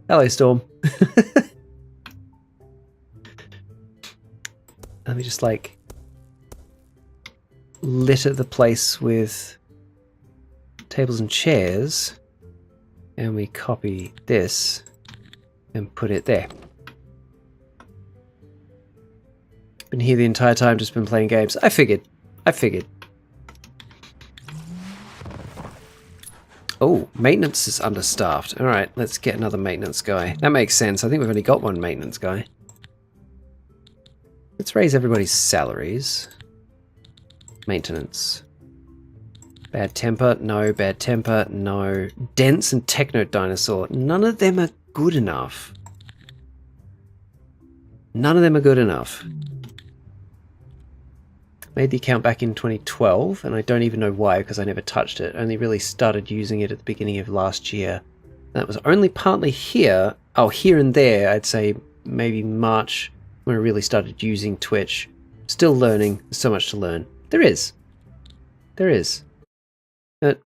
Speaker 1: Hello, Storm. Let me just like litter the place with tables and chairs, and we copy this and put it there. Been here the entire time, just been playing games. I figured. Oh, maintenance is understaffed. Alright, let's get another maintenance guy. That makes sense. I think we've only got one maintenance guy. Let's raise everybody's salaries. Maintenance. Bad temper, no. Bad temper, no. Dense and techno dinosaur. None of them are good enough. None of them are good enough. Made the account back in 2012, and I don't even know why, because I never touched it. Only really started using it at the beginning of last year. And that was only partly here. Oh, here and there, I'd say maybe March, when I really started using Twitch. Still learning. There's so much to learn. There is. But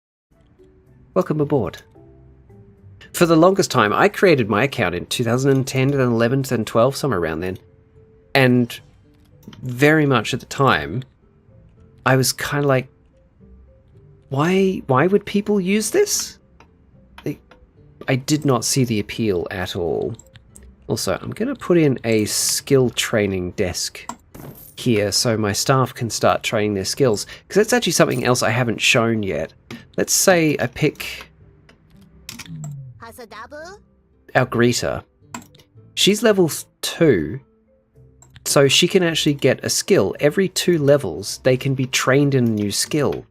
Speaker 1: welcome aboard. For the longest time, I created my account in 2010, 2011, 2012, somewhere around then. And very much at the time, I was kind of like, why would people use this? I did not see the appeal at all. Also, I'm going to put in a skill training desk here so my staff can start training their skills, because that's actually something else I haven't shown yet. Let's say I pick our greeter, she's level 2, so she can actually get a skill. Every 2 levels, they can be trained in a new skill.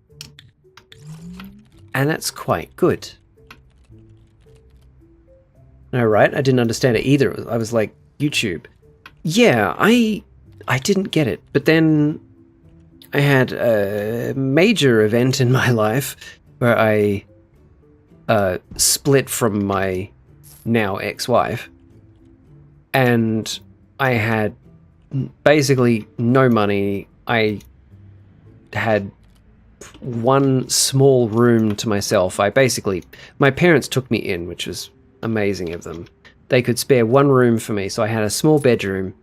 Speaker 1: And that's quite good. No, right? I didn't understand it either. I was like, YouTube. Yeah, I didn't get it. But then I had a major event in my life where I split from my now ex-wife. And I had basically no money. I had one small room to myself. My parents took me in, which was amazing of them. They could spare one room for me, so I had a small bedroom,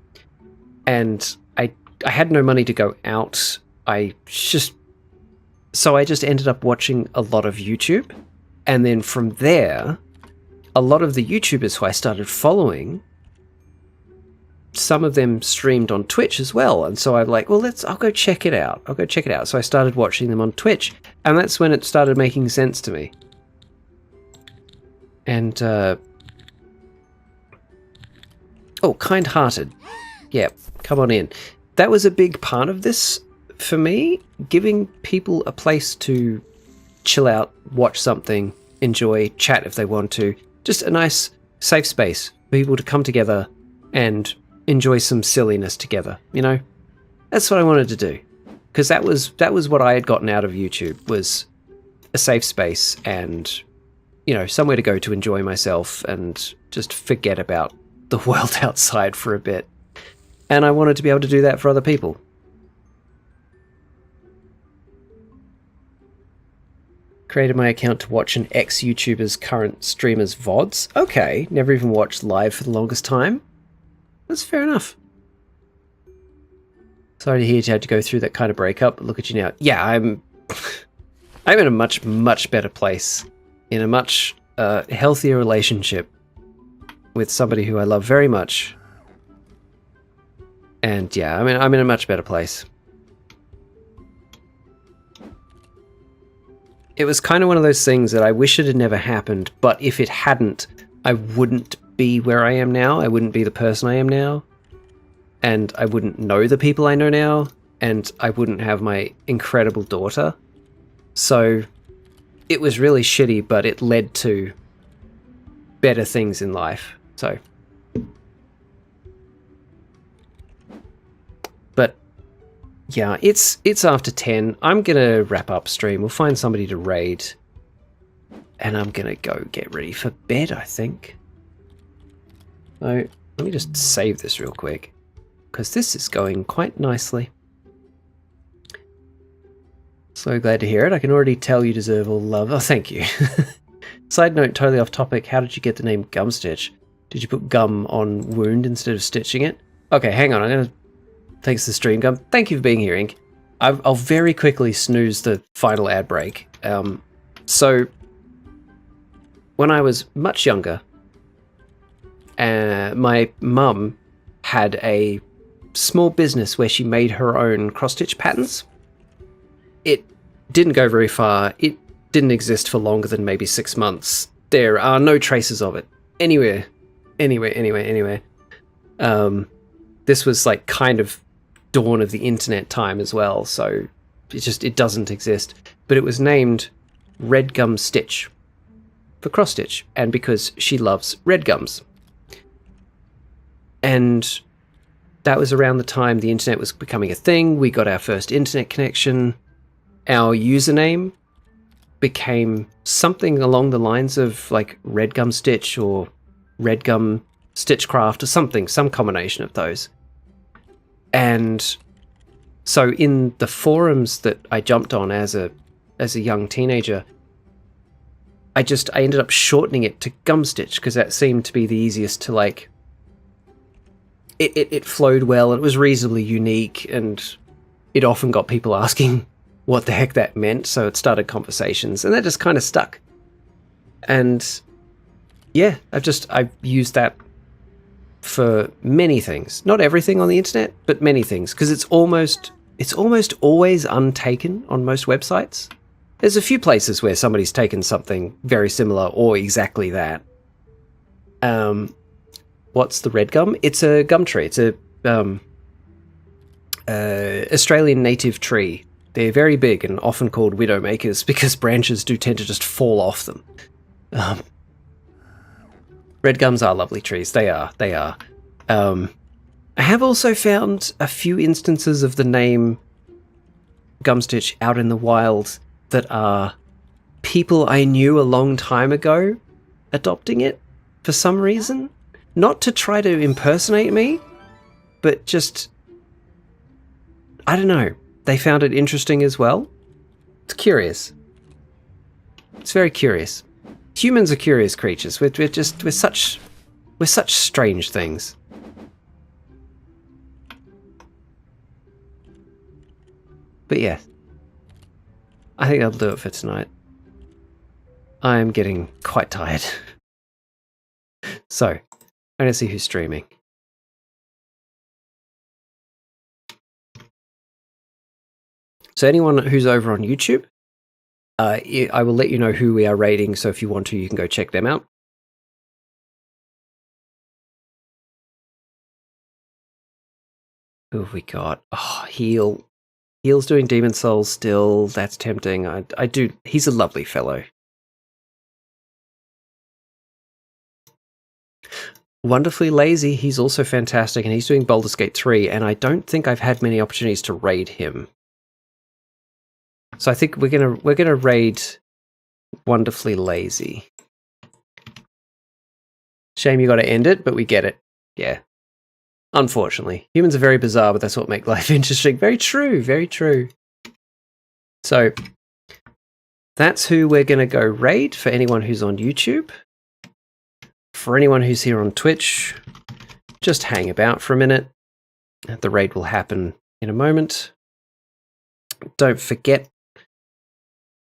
Speaker 1: and I had no money to go out. So I just ended up watching a lot of YouTube, and then from there, a lot of the YouTubers who I started following, some of them streamed on Twitch as well, and so I'm like, well, I'll go check it out. So I started watching them on Twitch, and that's when it started making sense to me. And oh, kind-hearted. Yeah, come on in. That was a big part of this for me, giving people a place to chill out, watch something, enjoy, chat if they want to. Just a nice, safe space for people to come together and enjoy some silliness together, you know? That's what I wanted to do. Because that was what I had gotten out of YouTube, was a safe space and, you know, somewhere to go to enjoy myself and just forget about the world outside for a bit. And I wanted to be able to do that for other people. Created my account to watch an ex-YouTuber's current streamer's VODs. Okay, never even watched live for the longest time. That's fair enough. Sorry to hear you had to go through that kind of breakup. Look at you now. Yeah, I'm in a much, much better place. In a much healthier relationship with somebody who I love very much. And yeah, I'm in a much better place. It was kind of one of those things that I wish it had never happened, but if it hadn't, I wouldn't be where I am now. I wouldn't be the person I am now. And I wouldn't know the people I know now. And I wouldn't have my incredible daughter. So it was really shitty, but it led to better things in life. So, but yeah, it's after 10. I'm gonna wrap up stream. We'll find somebody to raid, and I'm gonna go get ready for bed, I think. So let me just save this real quick, because this is going quite nicely. So glad to hear it. I can already tell you deserve all love. Oh, thank you. Side note, totally off topic. How did you get the name Gumstitch? Did you put gum on wound instead of stitching it? Okay, hang on. I'm going to... Thanks to Stream Gum. Thank you for being here, Ink. I'll very quickly snooze the final ad break. So, when I was much younger, my mum had a small business where she made her own cross-stitch patterns. It didn't go very far. It didn't exist for longer than maybe 6 months. There are no traces of it anywhere. This was like kind of dawn of the internet time as well, so it doesn't exist. But it was named Red Gumstitch for cross stitch, and because she loves red gums. And that was around the time the internet was becoming a thing. We got our first internet connection. Our username became something along the lines of like Red Gum Stitch or Red Gum Stitchcraft or something, some combination of those. And so in the forums that I jumped on as a young teenager, I ended up shortening it to Gumstitch because that seemed to be the easiest to like. It flowed well, and it was reasonably unique, and it often got people asking what the heck that meant, so it started conversations, and that just kind of stuck. And yeah, I've used that for many things. Not everything on the internet, but many things, because it's almost always untaken on most websites. There's a few places where somebody's taken something very similar or exactly that, What's the red gum? It's a gum tree. It's a Australian native tree. They're very big and often called widowmakers because branches do tend to just fall off them. Red gums are lovely trees. They are. I have also found a few instances of the name Gumstitch out in the wild that are people I knew a long time ago adopting it for some reason. Not to try to impersonate me, but just, I don't know. They found it interesting as well. It's curious. It's very curious. Humans are curious creatures. We're such strange things. But yeah, I think that'll do it for tonight. I am getting quite tired. So, I'm going to see who's streaming. So anyone who's over on YouTube, I will let you know who we are raiding, so if you want to, you can go check them out. Who have we got? Oh, Heal. Heal's doing Demon Souls still. That's tempting. I do. He's a lovely fellow. Wonderfully Lazy, he's also fantastic, and he's doing Baldur's Gate 3, and I don't think I've had many opportunities to raid him. So I think we're gonna raid Wonderfully Lazy. Shame you got to end it, but we get it. Yeah. Unfortunately, humans are very bizarre, but that's what makes life interesting. Very true. Very true. So that's who we're gonna go raid for anyone who's on YouTube. For anyone who's here on Twitch, just hang about for a minute. The raid will happen in a moment. Don't forget,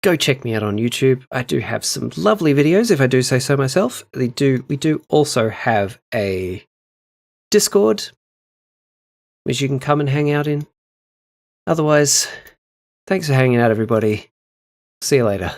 Speaker 1: go check me out on YouTube. I do have some lovely videos, if I do say so myself. We do also have a Discord, which you can come and hang out in. Otherwise, thanks for hanging out, everybody. See you later.